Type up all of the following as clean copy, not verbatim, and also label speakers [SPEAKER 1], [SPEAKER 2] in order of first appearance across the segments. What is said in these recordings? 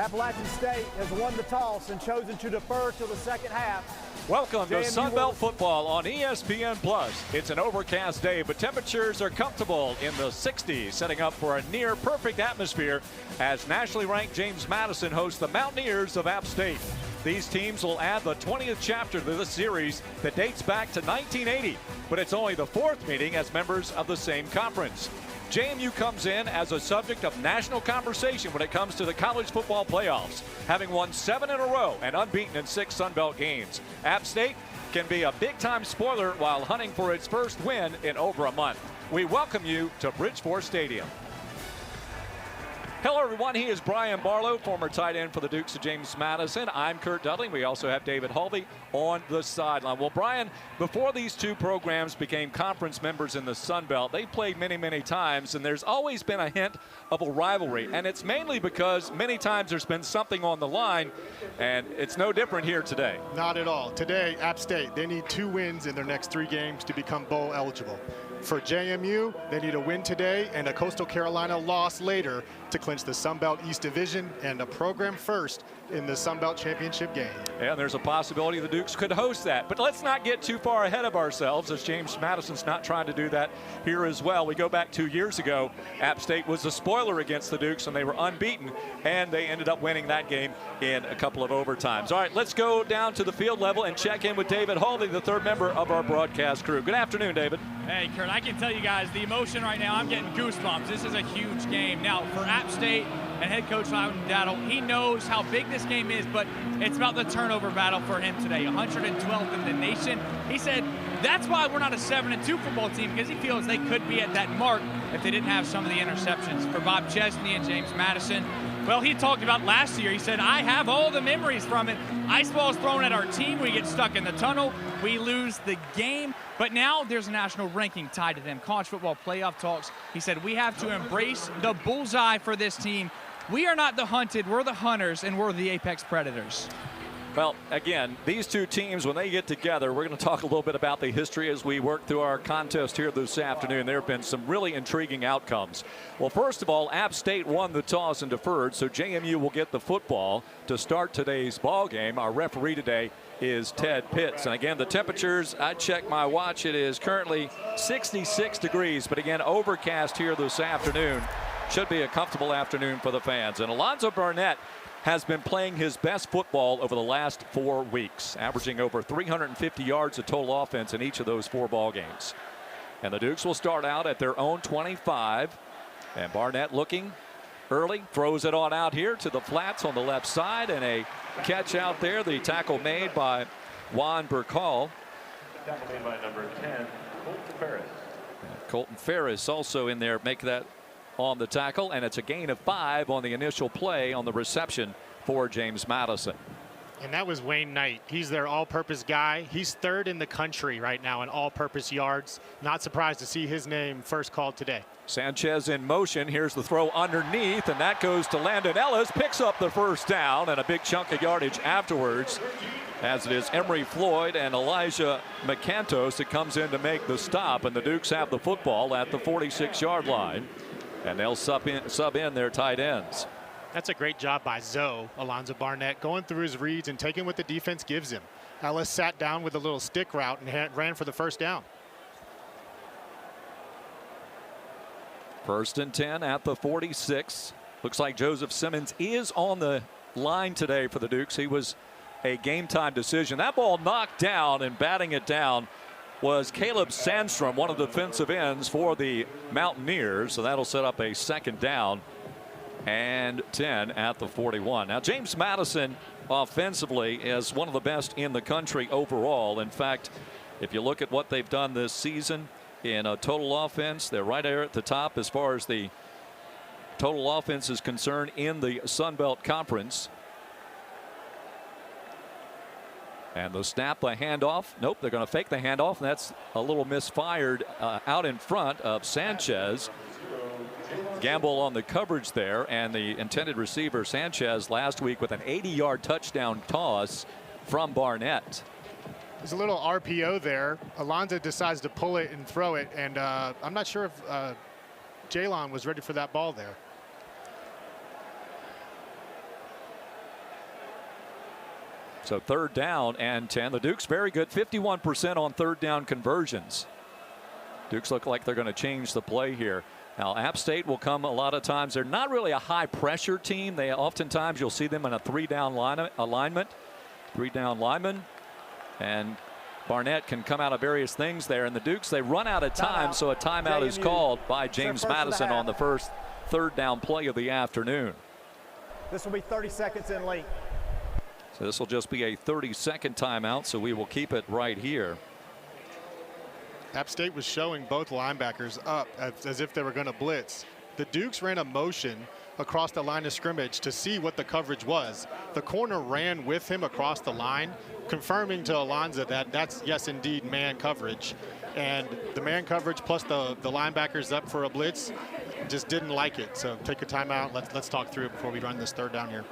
[SPEAKER 1] Appalachian State has won the toss and chosen to defer till the second half.
[SPEAKER 2] Welcome to Sunbelt Football on ESPN+. It's an overcast day, but temperatures are comfortable in the 60s, setting up for a near-perfect atmosphere as nationally ranked James Madison hosts the Mountaineers of App State. These teams will add the 20th chapter to this series that dates back to 1980, but it's only the fourth meeting as members of the same conference. JMU comes in as a subject of national conversation when it comes to the college football playoffs, having won 7 in a row and unbeaten in 6 Sunbelt games. App State can be a big-time spoiler while hunting for its first win in over a month. We welcome you to Bridgeport Stadium. Hello, everyone. He is Brian Barlow, former tight end for the Dukes of James Madison. I'm Kurt Dudley. We also have David Hulvey on the sideline. Well, Brian, before these two programs became conference members in the Sun Belt, they played many, many times, and there's always been a hint of a rivalry. And it's mainly because many times there's been something on the line, and it's no different here today.
[SPEAKER 3] Not at all. Today, App State, they need 2 wins in their next 3 games to become bowl eligible. For JMU, they need a win today and a Coastal Carolina loss later to clinch the Sun Belt East Division and a program first in the Sun Belt Championship game.
[SPEAKER 2] And there's a possibility the Dukes could host that. But let's not get too far ahead of ourselves, as James Madison's not trying to do that here as well. We go back 2 years ago. App State was a spoiler against the Dukes, and they were unbeaten, and they ended up winning that game in a couple of overtimes. All right, let's go down to the field level and check in with David Hulvey, the third member of our broadcast crew. Good afternoon, David.
[SPEAKER 4] Hey, Kurt, I can tell you guys, the emotion right now, I'm getting goosebumps. This is a huge game. Now, for App State and head coach Loudon Daddle, he knows how big this game is, but it's about the turnover battle for him today. 112th in the nation. He said that's why we're not a 7-2 football team, because he feels they could be at that mark if they didn't have some of the interceptions. For Bob Chesney and James Madison, well, he talked about last year. He said, I have all the memories from it. Ice balls thrown at our team. We get stuck in the tunnel. We lose the game. But now there's a national ranking tied to them. College football playoff talks. He said, we have to embrace the bullseye for this team. We are not the hunted. We're the hunters, and we're the apex predators.
[SPEAKER 2] Well, again, these two teams, when they get together, we're going to talk a little bit about the history as we work through our contest here this afternoon. There have been some really intriguing outcomes. Well, first of all, App State won the toss and deferred, so JMU will get the football to start today's ball game. Our referee today is Ted Pitts. And again, the temperatures, I checked my watch, it is currently 66 degrees, but again, overcast here this afternoon. Should be a comfortable afternoon for the fans. And Alonzo Barnett has been playing his best football over the last 4 weeks, averaging over 350 yards of total offense in each of those 4 ball games. And the Dukes will start out at their own 25. And Barnett looking early, throws it on out here to the flats on the left side, and a catch out there. The tackle made by Juan Burkall.
[SPEAKER 5] Tackle made by number 10, Colton Ferris.
[SPEAKER 2] Colton Ferris also in there, make that on the tackle, and it's a gain of 5 on the initial play on the reception for James Madison.
[SPEAKER 3] And that was Wayne Knight. He's their all-purpose guy. He's 3rd in the country right now in all-purpose yards. Not surprised to see his name first called today.
[SPEAKER 2] Sanchez in motion. Here's the throw underneath, and that goes to Landon Ellis. Picks up the first down and a big chunk of yardage afterwards, as it is Emery Floyd and Elijah McCantos that comes in to make the stop. And the Dukes have the football at the 46-yard line, and they'll sub in their tight ends.
[SPEAKER 3] That's a great job by Zoe, Alonzo Barnett, going through his reads and taking what the defense gives him. Ellis sat down with a little stick route and ran for the first down.
[SPEAKER 2] 1st and 10 at the 46. Looks like Joseph Simmons is on the line today for the Dukes. He was a game time decision. That ball knocked down, and batting it down was Caleb Sandstrom, one of the defensive ends for the Mountaineers. So that'll set up a 2nd down and 10 at the 41. Now, James Madison offensively is one of the best in the country overall. In fact, if you look at what they've done this season in a total offense, they're right there at the top as far as the total offense is concerned in the Sun Belt Conference. And the snap, the handoff. Nope, they're going to fake the handoff. And that's a little misfired out in front of Sanchez. Gamble on the coverage there, and the intended receiver Sanchez last week with an 80-yard touchdown toss from Barnett.
[SPEAKER 3] There's a little RPO there. Alonzo decides to pull it and throw it, and I'm not sure if Jalon was ready for that ball there.
[SPEAKER 2] So 3rd down and 10. The Dukes very good, 51% on 3rd down conversions. Dukes look like they're going to change the play here. Now App State will come a lot of times. They're not really a high pressure team. They oftentimes you'll see them in a 3-down alignment. 3-down lineman. And Barnett can come out of various things there. And the Dukes, they run out of time, so a timeout is called by James Madison on the first 3rd down play of the afternoon.
[SPEAKER 1] This will be 30 seconds in late.
[SPEAKER 2] So this will just be a 30-second timeout, so we will keep it right here.
[SPEAKER 3] App State was showing both linebackers up as if they were going to blitz. The Dukes ran a motion across the line of scrimmage to see what the coverage was. The corner ran with him across the line, confirming to Alonzo that that's, yes, indeed, man coverage. And the man coverage plus the linebackers up for a blitz just didn't like it. So take a timeout. Let's talk through it before we run this 3rd down here.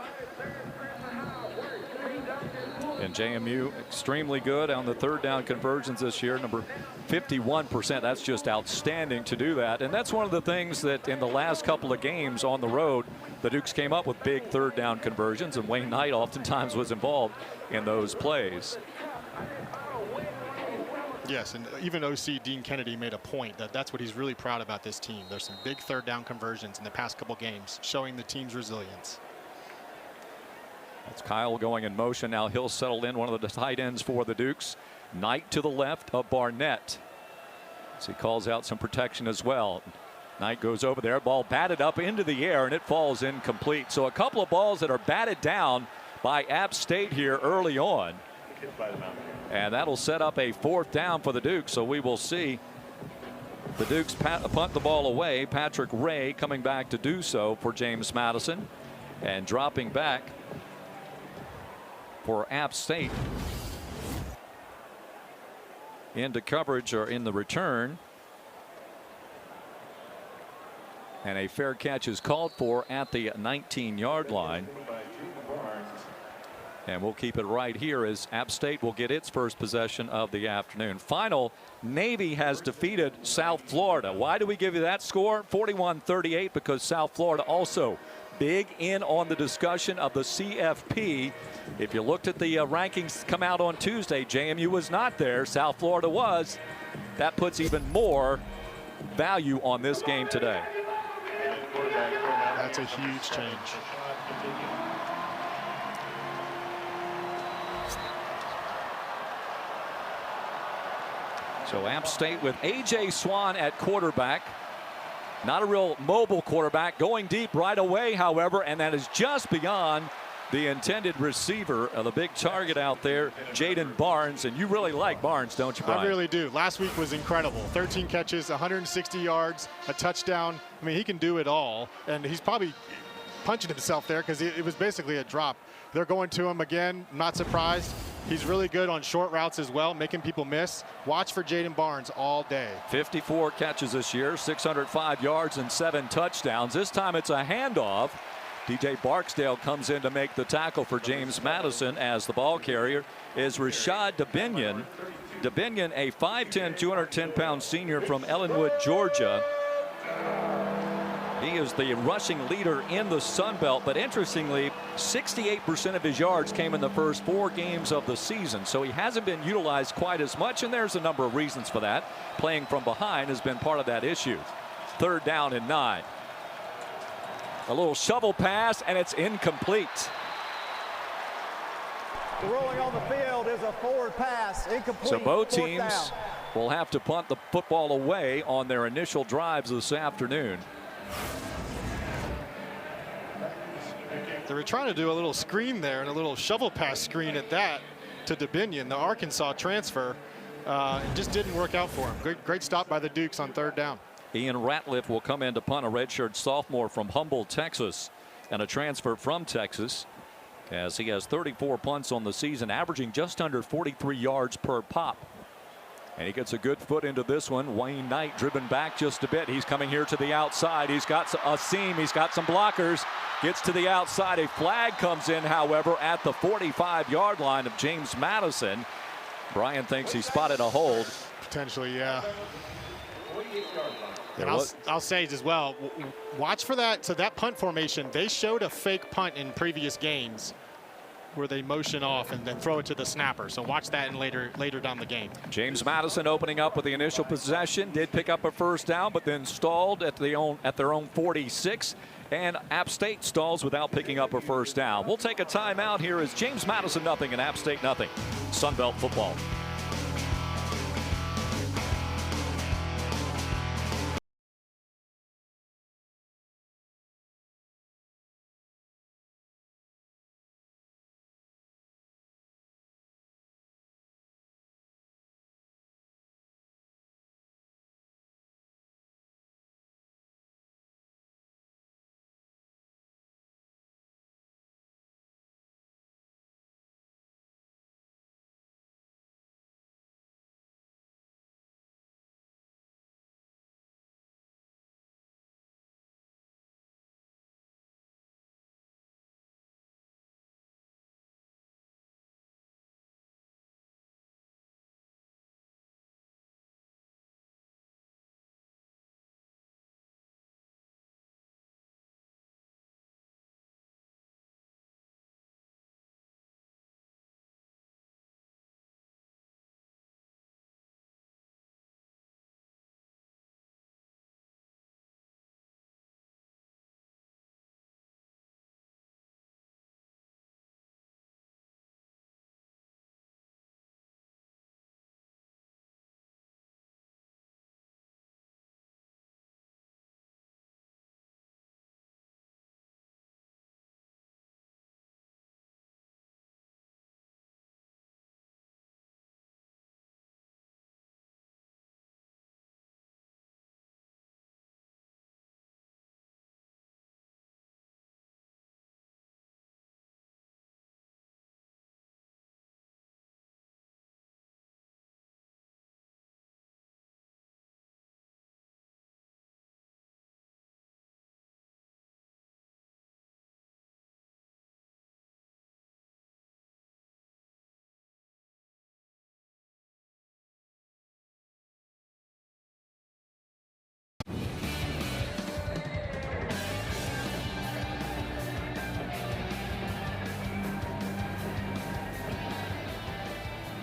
[SPEAKER 2] And JMU extremely good on the 3rd down conversions this year, number 51%. That's just outstanding to do that. And that's one of the things that in the last couple of games on the road, the Dukes came up with big 3rd down conversions, and Wayne Knight oftentimes was involved in those plays.
[SPEAKER 3] Yes, and even OC Dean Kennedy made a point that that's what he's really proud about this team. There's some big 3rd down conversions in the past couple games, showing the team's resilience.
[SPEAKER 2] That's Kyle going in motion. Now he'll settle in, one of the tight ends for the Dukes. Knight to the left of Barnett. So he calls out some protection as well. Knight goes over there. Ball batted up into the air, and it falls incomplete. So a couple of balls that are batted down by App State here early on. And that'll set up a 4th down for the Dukes. So we will see the Dukes punt the ball away. Patrick Ray coming back to do so for James Madison. And dropping back for App State into coverage or in the return. And a fair catch is called for at the 19-yard line. And we'll keep it right here as App State will get its first possession of the afternoon. Final, Navy has defeated South Florida. Why do we give you that score? 41-38, because South Florida also big in on the discussion of the CFP. If you looked at the rankings come out on Tuesday, JMU was not there. South Florida was. That puts even more value on this game today.
[SPEAKER 3] That's a huge change.
[SPEAKER 2] So App State with A.J. Swan at quarterback. Not a real mobile quarterback, going deep right away, however, and that is just beyond the intended receiver of the big target out there, Jaden Barnes. And you really like Barnes, don't you, Brian?
[SPEAKER 3] I really do. Last week was incredible. 13 catches, 160 yards, a touchdown. I mean, he can do it all, and he's probably punching himself there because it was basically a drop. They're going to him again. Not surprised. He's really good on short routes as well, making people miss. Watch for Jaden Barnes all day.
[SPEAKER 2] 54 catches this year, 605 yards and 7 touchdowns. This time it's a handoff. DJ Barksdale comes in to make the tackle for James Madison, as the ball carrier is Rashad Dubinion. Dubinion, a 5'10", 210-pound senior from Ellenwood, Georgia. He is the rushing leader in the Sun Belt, but interestingly, 68% of his yards came in the first 4 games of the season, so he hasn't been utilized quite as much, and there's a number of reasons for that. Playing from behind has been part of that issue. 3rd down and 9. A little shovel pass, and it's incomplete.
[SPEAKER 1] The rolling on the field is a forward pass, incomplete.
[SPEAKER 2] So both
[SPEAKER 1] 4th
[SPEAKER 2] teams
[SPEAKER 1] down.
[SPEAKER 2] will have to punt the football away on their initial drives this afternoon.
[SPEAKER 3] They were trying to do a little screen there and a little shovel pass screen at that to Dubinion, the Arkansas transfer. It just didn't work out for him. Great stop by the Dukes on 3rd down.
[SPEAKER 2] Ian Ratliff will come in to punt, a redshirt sophomore from Humboldt, Texas, and a transfer from Texas, as he has 34 punts on the season, averaging just under 43 yards per pop. And he gets a good foot into this one. Wayne Knight driven back just a bit. He's coming here to the outside. He's got a seam. He's got some blockers. Gets to the outside. A flag comes in, however, at the 45-yard line of James Madison. Brian thinks he spotted a hold.
[SPEAKER 3] Potentially, yeah. And I'll say as well, watch for that. So that punt formation, they showed a fake punt in previous games. where they motion off and then throw it to the snapper. So watch that in later down the game.
[SPEAKER 2] James Madison opening up with the initial possession, did pick up a first down, but then stalled at their own 46. And App State stalls without picking up a first down. We'll take a timeout here as James Madison nothing and App State nothing. Sun Belt football.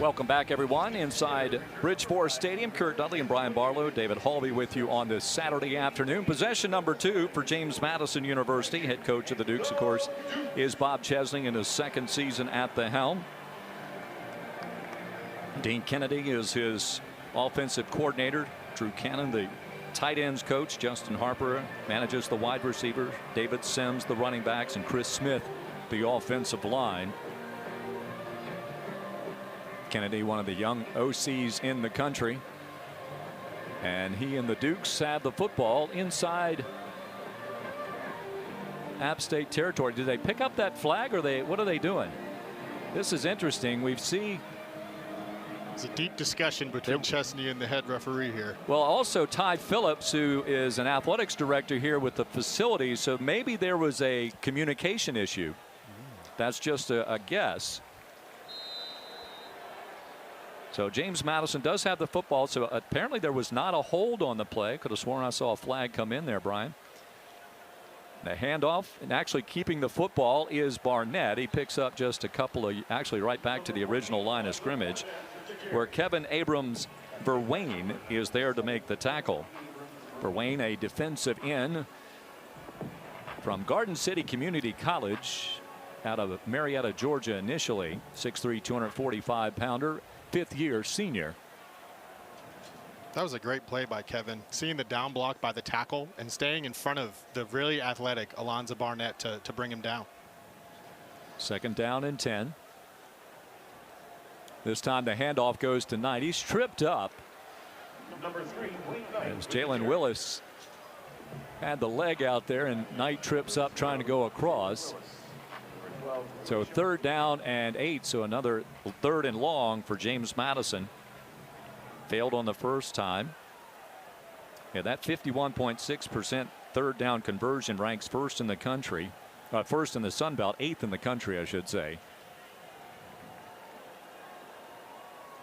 [SPEAKER 2] Welcome back, everyone, inside Bridgeport Stadium. Kurt Dudley and Brian Barlow, David Halvey with you on this Saturday afternoon. Possession number 2 for James Madison University. Head coach of the Dukes, of course, is Bob Chesney in his second season at the helm. Dean Kennedy is his offensive coordinator. Drew Cannon, the tight ends coach. Justin Harper manages the wide receiver. David Sims, the running backs, and Chris Smith, the offensive line. Kennedy, one of the young OCs in the country, and he and the Dukes have the football inside App State territory. Did they pick up that flag, or what are they doing? This is interesting. We see
[SPEAKER 3] it's a deep discussion between Chesney and the head referee here.
[SPEAKER 2] Well, also Ty Phillips, who is an athletics director here with the facilities, so maybe there was a communication issue. That's just a guess. So James Madison does have the football, so apparently there was not a hold on the play. Could have sworn I saw a flag come in there, Brian. The handoff, and actually keeping the football, is Barnett. He picks up just a couple of, actually right back to the original line of scrimmage, where Kevin Abrams Verwain is there to make the tackle. Verwain, a defensive end from Garden City Community College out of Marietta, Georgia initially. 6'3", 245-pounder. 5th year senior.
[SPEAKER 3] That was a great play by Kevin, seeing the down block by the tackle and staying in front of the really athletic Alonzo Barnett to bring him down.
[SPEAKER 2] 2nd down and 10. This time the handoff goes to Knight. He's tripped up as Jalen Willis had the leg out there, and Knight trips up trying to go across. So 3rd down and 8, so another 3rd and long for James Madison. Failed on the first time. Yeah, that 51.6% 3rd down conversion ranks 1st in the country. 1st in the Sun Belt, 8th in the country, I should say.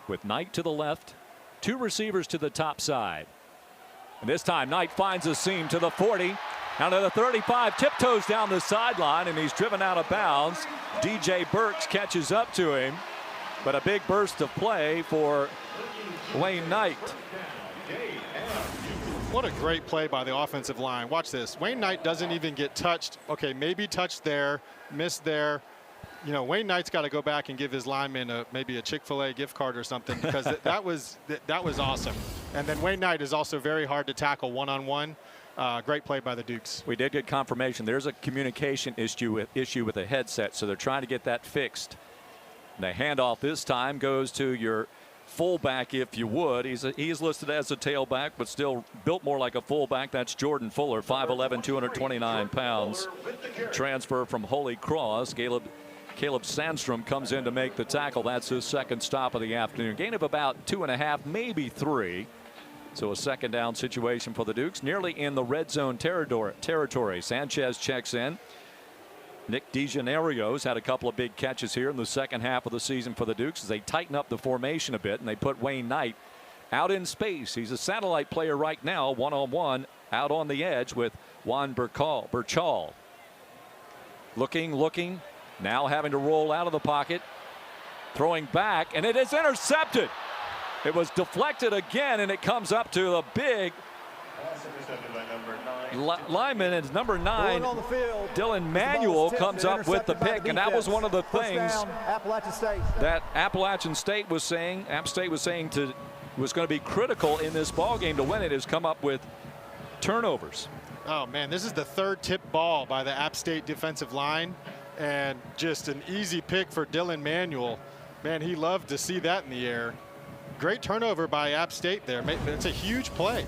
[SPEAKER 2] With Knight to the left, 2 receivers to the top side. And this time Knight finds a seam to the 40. Down to the 35, tiptoes down the sideline, and he's driven out of bounds DJ Burks catches up to him, but a big burst of play for Wayne Knight.
[SPEAKER 3] What a great play by the offensive line. Watch this. Wayne Knight doesn't even get touched. Okay, maybe touched there, missed there. You know, Wayne Knight's got to go back and give his lineman maybe a Chick-fil-A gift card or something, because that was awesome. And then Wayne Knight is also very hard to tackle one-on-one. Great play by the Dukes.
[SPEAKER 2] We did get confirmation. There's a communication issue with the headset, so they're trying to get that fixed. The handoff this time goes to your fullback, if you would. He's listed as a tailback, but still built more like a fullback. That's Jordan Fuller, 5'11", 229 pounds. Transfer from Holy Cross. Caleb Sandstrom comes in to make the tackle. That's his second stop of the afternoon. Gain of about 2.5, maybe 3. So a second down situation for the Dukes, nearly in the red zone territory. Sanchez checks in. Nick DeGenerios had a couple of big catches here in the second half of the season for the Dukes as they tighten up the formation a bit, and they put Wayne Knight out in space. He's a satellite player right now, one-on-one out on the edge with Juan Burchal. Looking, now having to roll out of the pocket, throwing back, and it is intercepted. It was deflected again, and it comes up to the big lineman, and number 9, Dylan Manuel, comes up with the pick, and that was one of the things that Appalachian State was saying. App State was saying was going to be critical in this ball game to win it, is come up with turnovers.
[SPEAKER 3] Oh man, this is the third tip ball by the App State defensive line, and just an easy pick for Dylan Manuel. Man, he loved to see that in the air. Great turnover by App State there. It's a huge play.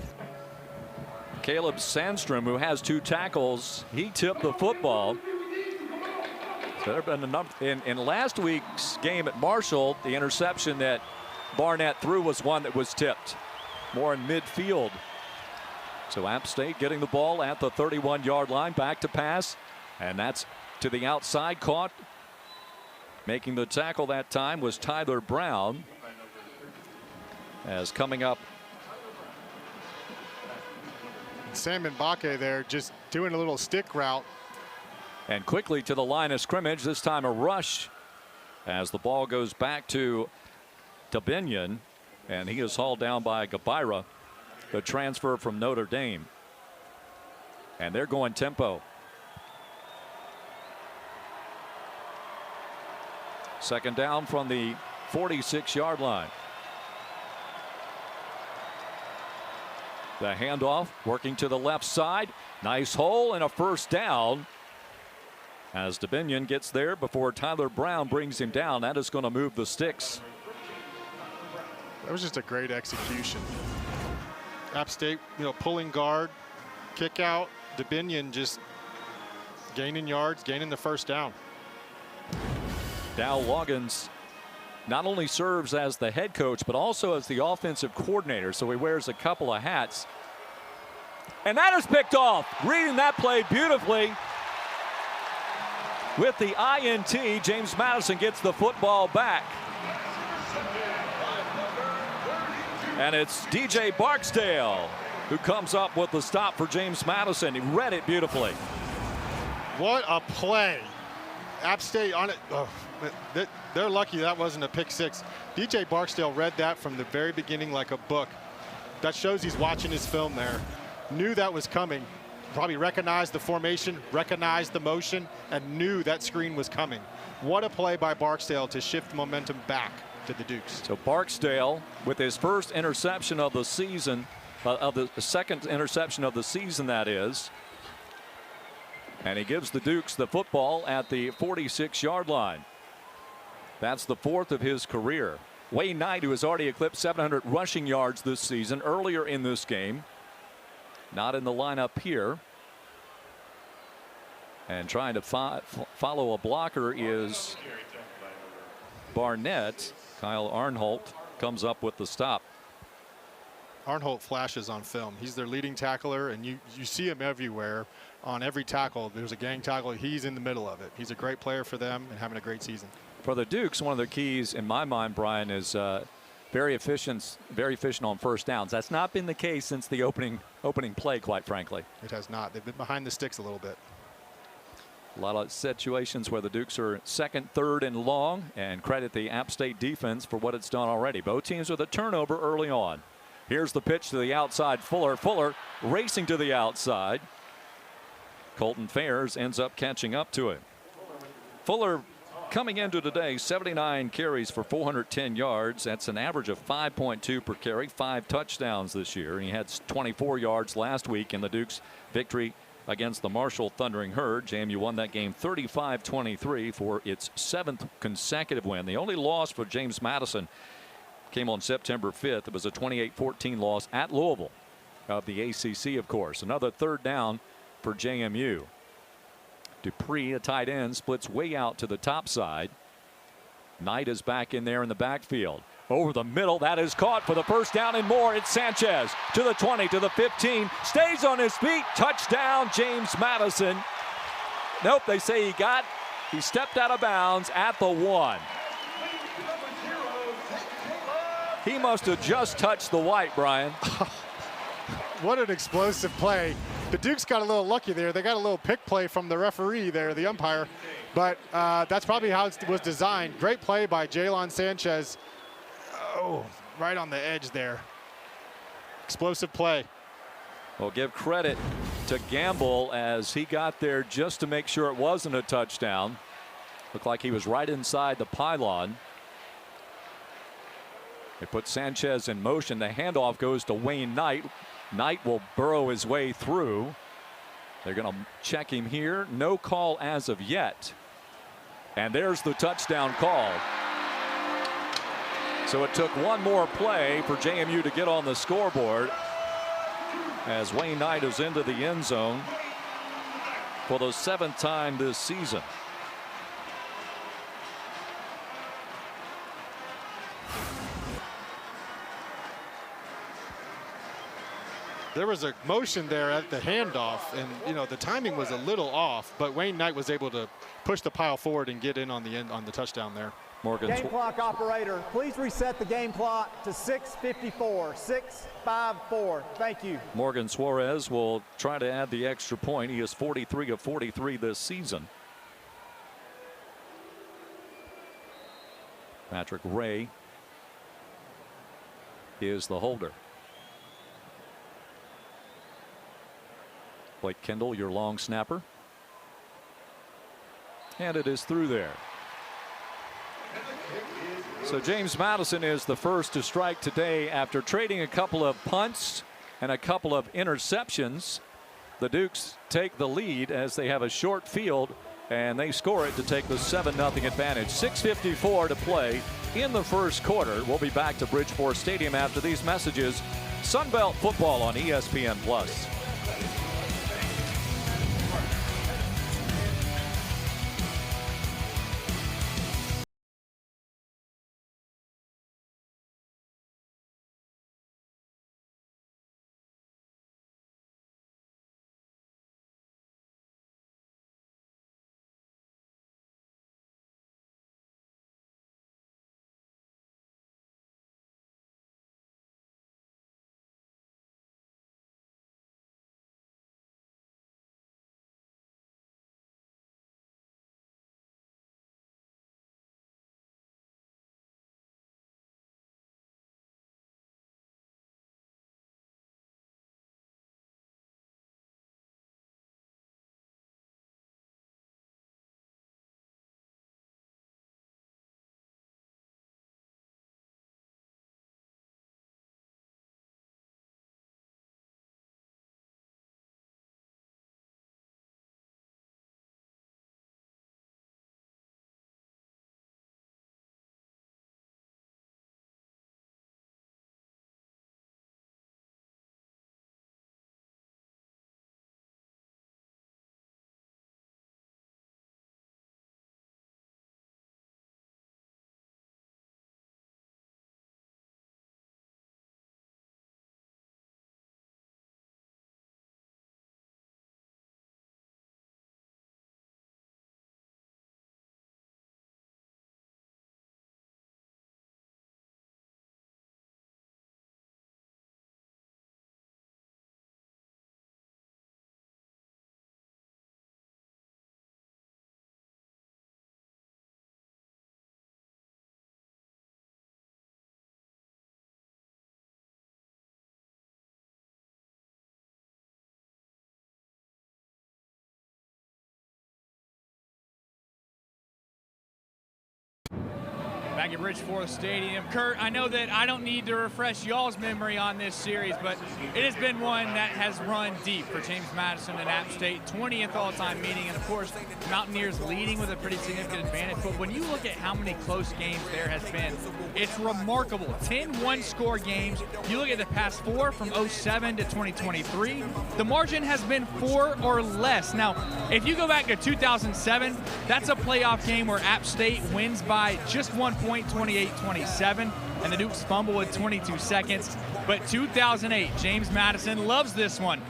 [SPEAKER 2] Caleb Sandstrom, who has 2 tackles, he tipped the football. So there have been a number in last week's game at Marshall. The interception that Barnett threw was one that was tipped, more in midfield. So App State getting the ball at the 31-yard line, back to pass, and that's to the outside. Caught. Making the tackle that time was Tyler Brown. As coming up,
[SPEAKER 3] Sam Mbake there just doing a little stick route.
[SPEAKER 2] And quickly to the line of scrimmage, this time a rush as the ball goes back to Binion, and he is hauled down by Gabira, the transfer from Notre Dame. And they're going tempo. Second down from the 46-yard line. The handoff working to the left side. Nice hole and a first down as Binion gets there before Tyler Brown brings him down. That is going to move the sticks.
[SPEAKER 3] That was just a great execution. App State, pulling guard, kick out. Binion just gaining yards, gaining the first down.
[SPEAKER 2] Dow Loggins not only serves as the head coach, but also as the offensive coordinator, so he wears a couple of hats. And that is picked off. Reading that play beautifully with the INT. James Madison gets the football back. And it's DJ Barksdale who comes up with the stop for James Madison. He read it beautifully.
[SPEAKER 3] What a play. App State on it. Oh, they're lucky that wasn't a pick six. DJ Barksdale read that from the very beginning like a book. That shows he's watching his film there. Knew that was coming. Probably recognized the formation, recognized the motion, and knew that screen was coming. What a play by Barksdale to shift momentum back to the Dukes.
[SPEAKER 2] So Barksdale with his first interception of the season, of the second interception of the season, that is. And he gives the Dukes the football at the 46-yard line. That's the 4th of his career. Wayne Knight, who has already eclipsed 700 rushing yards this season, earlier in this game. Not in the lineup here. And trying to follow a blocker is Barnett. Kyle Arnholt comes up with the stop.
[SPEAKER 3] Arnholt flashes on film. He's their leading tackler, and you see him everywhere. On every tackle, there's a gang tackle. He's in the middle of it. He's a great player for them and having a great season.
[SPEAKER 2] For the Dukes, one of their keys in my mind, Brian, is very efficient on first downs. That's not been the case since the opening play, quite frankly.
[SPEAKER 3] It has not. They've been behind the sticks a little bit.
[SPEAKER 2] A lot of situations where the Dukes are second, third, and long, and credit the App State defense for what it's done already. Both teams with a turnover early on. Here's the pitch to the outside. Fuller racing to the outside. Colton Fairs ends up catching up to him. Fuller coming into today, 79 carries for 410 yards. That's an average of 5.2 per carry, 5 touchdowns this year. And he had 24 yards last week in the Dukes' victory against the Marshall Thundering Herd. JMU won that game 35-23 for its 7th consecutive win. The only loss for James Madison came on September 5th. It was a 28-14 loss at Louisville of the ACC, of course. Another third down for JMU. Dupree, a tight end, splits way out to the top side. Knight is back in there in the backfield. Over the middle, that is caught for the first down and more. It's Sanchez to the 20, to the 15, stays on his feet. Touchdown, James Madison. Nope, they say he stepped out of bounds at the 1. He must have just touched the white, Brian.
[SPEAKER 3] What an explosive play. The Dukes got a little lucky there. They got a little pick play from the referee there, the umpire. But that's probably how it was designed. Great play by Jalen Sanchez. Oh, right on the edge there. Explosive play.
[SPEAKER 2] Well, give credit to Gamble as he got there just to make sure it wasn't a touchdown. Looked like he was right inside the pylon. They put Sanchez in motion. The handoff goes to Wayne Knight. Knight will burrow his way through. They're going to check him here. No call as of yet. And there's the touchdown call. So it took one more play for JMU to get on the scoreboard as Wayne Knight is into the end zone for the 7th time this season.
[SPEAKER 3] There was a motion there at the handoff, and the timing was a little off, but Wayne Knight was able to push the pile forward and get in on the touchdown there.
[SPEAKER 1] Game clock operator, please reset the game clock to 6:54. 6:54. Thank you.
[SPEAKER 2] Morgan Suarez will try to add the extra point. He is 43 of 43 this season. Patrick Ray is the holder. Blake Kendall, your long snapper. And it is through there. So James Madison is the first to strike today after trading a couple of punts and a couple of interceptions. The Dukes take the lead as they have a short field and they score it to take the 7-0 advantage. 6:54 to play in the first quarter. We'll be back to Bridgeport Stadium after these messages. Sunbelt football on ESPN+.
[SPEAKER 4] Back at Bridgeforth Stadium. Kurt, I know that I don't need to refresh y'all's memory on this series, but it has been one that has run deep for James Madison and App State. 20th all-time meeting, and of course, Mountaineers leading with a pretty significant advantage. But when you look at how many close games there has been, it's remarkable. 10 one-score games. You look at the past 4 from 07 to 2023, the margin has been 4 or less. Now, if you go back to 2007, that's a playoff game where App State wins by just 1 point, 28-27, and the Dukes fumble with 22 seconds. But 2008, James Madison loves this one.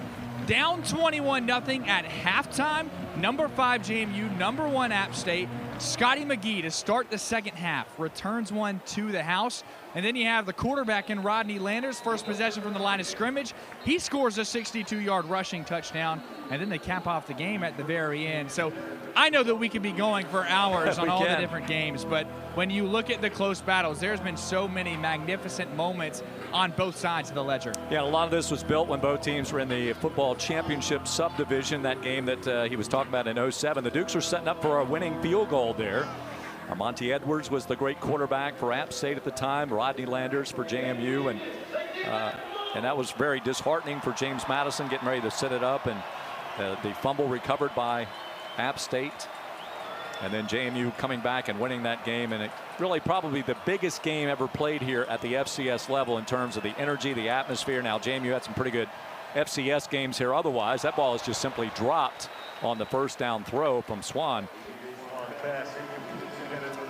[SPEAKER 4] Down 21-0 at halftime. Number 5 JMU, number 1 App State. Scotty McGee to start the second half, returns one to the house. And then you have the quarterback in Rodney Landers, first possession from the line of scrimmage. He scores a 62-yard rushing touchdown, and then they cap off the game at the very end. So I know that we could be going for hours on all the different games, but when you look at the close battles, there's been so many magnificent moments on both sides of the ledger.
[SPEAKER 2] Yeah, a lot of this was built when both teams were in the football championship subdivision, that game that he was talking about in 07. The Dukes were setting up for a winning field goal there. Monty Edwards was the great quarterback for App State at the time, Rodney Landers for JMU, and that was very disheartening for James Madison, getting ready to set it up, and the fumble recovered by App State, and then JMU coming back and winning that game. And it really probably the biggest game ever played here at the FCS level in terms of the energy, the atmosphere. Now JMU had some pretty good FCS games here otherwise. That ball is just simply dropped on the first down throw from Swan.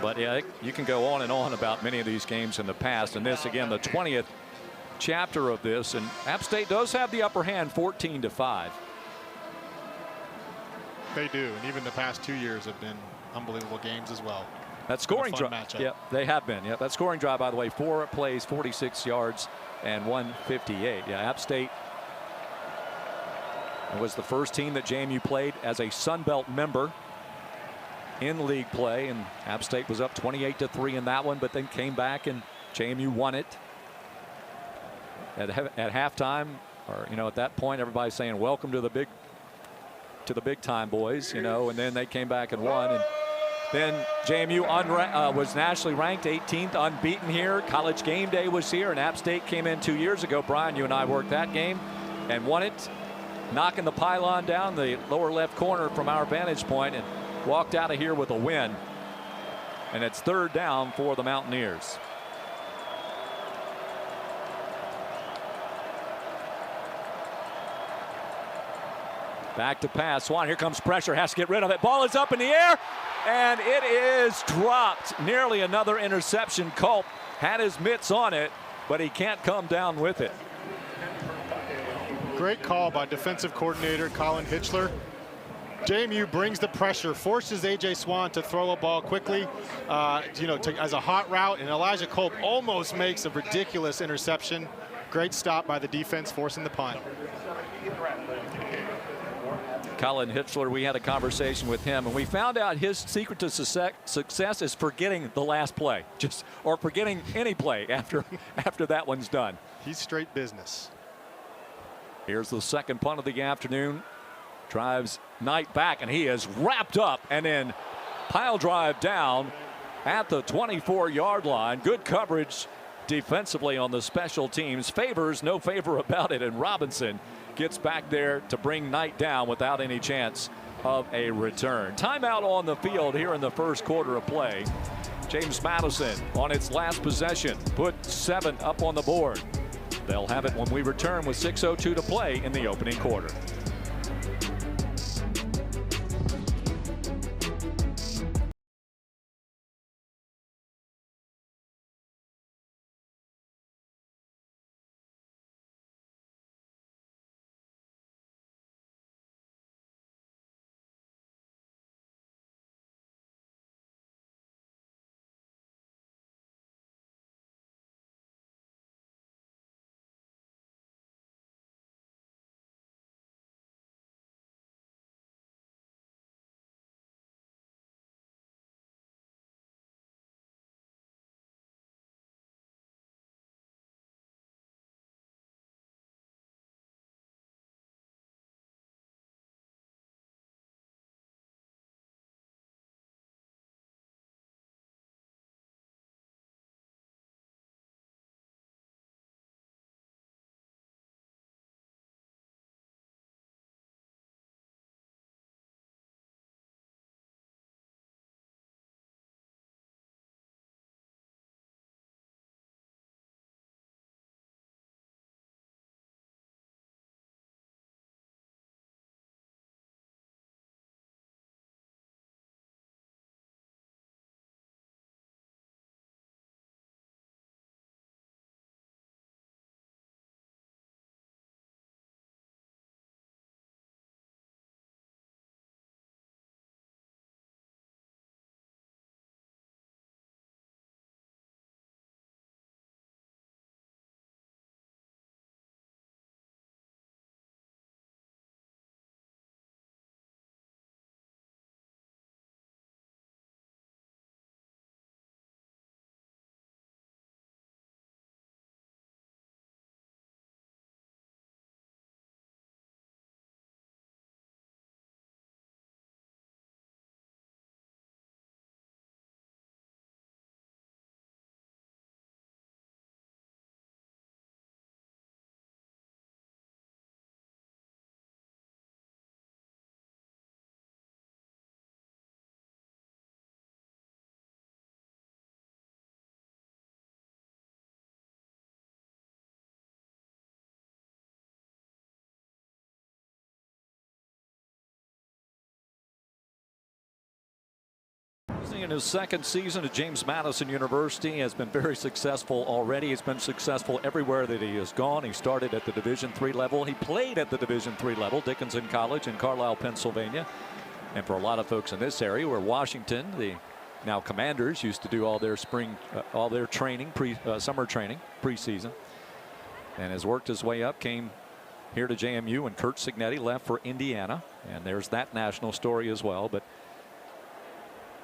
[SPEAKER 2] But yeah, you can go on and on about many of these games in the past, and this again the 20th chapter of this, and App State does have the upper hand 14-5.
[SPEAKER 3] They do, and even the past 2 years have been unbelievable games as well.
[SPEAKER 2] That scoring drive,
[SPEAKER 3] matchup.
[SPEAKER 2] yeah, they have been. Yeah, that scoring drive, by the way, 4 plays, 46 yards, and 158. Yeah, App State was the first team that JMU played as a Sun Belt member in league play, and App State was up 28-3 in that one, but then came back and JMU won it at halftime. Or at that point, everybody's saying welcome to the big time, boys, and then they came back and won. And then JMU was nationally ranked 18th, unbeaten here. College Game Day was here, and App State came in 2 years ago. Brian, you and I worked that game and won it, knocking the pylon down the lower left corner from our vantage point, and walked out of here with a win. And it's 3rd down for the Mountaineers. Back to pass. Swan, here comes pressure, has to get rid of it. Ball is up in the air, and it is dropped. Nearly another interception. Culp had his mitts on it, but he can't come down with it.
[SPEAKER 3] Great call by defensive coordinator Colin Hitchler. JMU brings the pressure, forces A.J. Swan to throw a ball quickly, as a hot route, and Elijah Culp almost makes a ridiculous interception. Great stop by the defense, forcing the punt.
[SPEAKER 2] Colin Hitchler, we had a conversation with him, and we found out his secret to success is forgetting the last play, or forgetting any play after that one's done.
[SPEAKER 3] He's straight business.
[SPEAKER 2] Here's the second punt of the afternoon. Drives Knight back, and he is wrapped up, and then pile drive down at the 24-yard line. Good coverage defensively on the special teams. Favors, no favor about it, and Robinson gets back there to bring Knight down without any chance of a return. Timeout on the field here in the first quarter of play. James Madison on its last possession put 7 up on the board. They'll have it when we return with 6:02 to play in the opening quarter. in his second season at James Madison University, has been very successful already. He's been successful everywhere that he has gone. He started at the Division III level. He played at the Division III level, Dickinson College in Carlisle, Pennsylvania. And for a lot of folks in this area, where Washington, the now Commanders, used to do all their training, summer training, preseason, and has worked his way up, came here to JMU, and Curt Cignetti left for Indiana, and there's that national story as well. But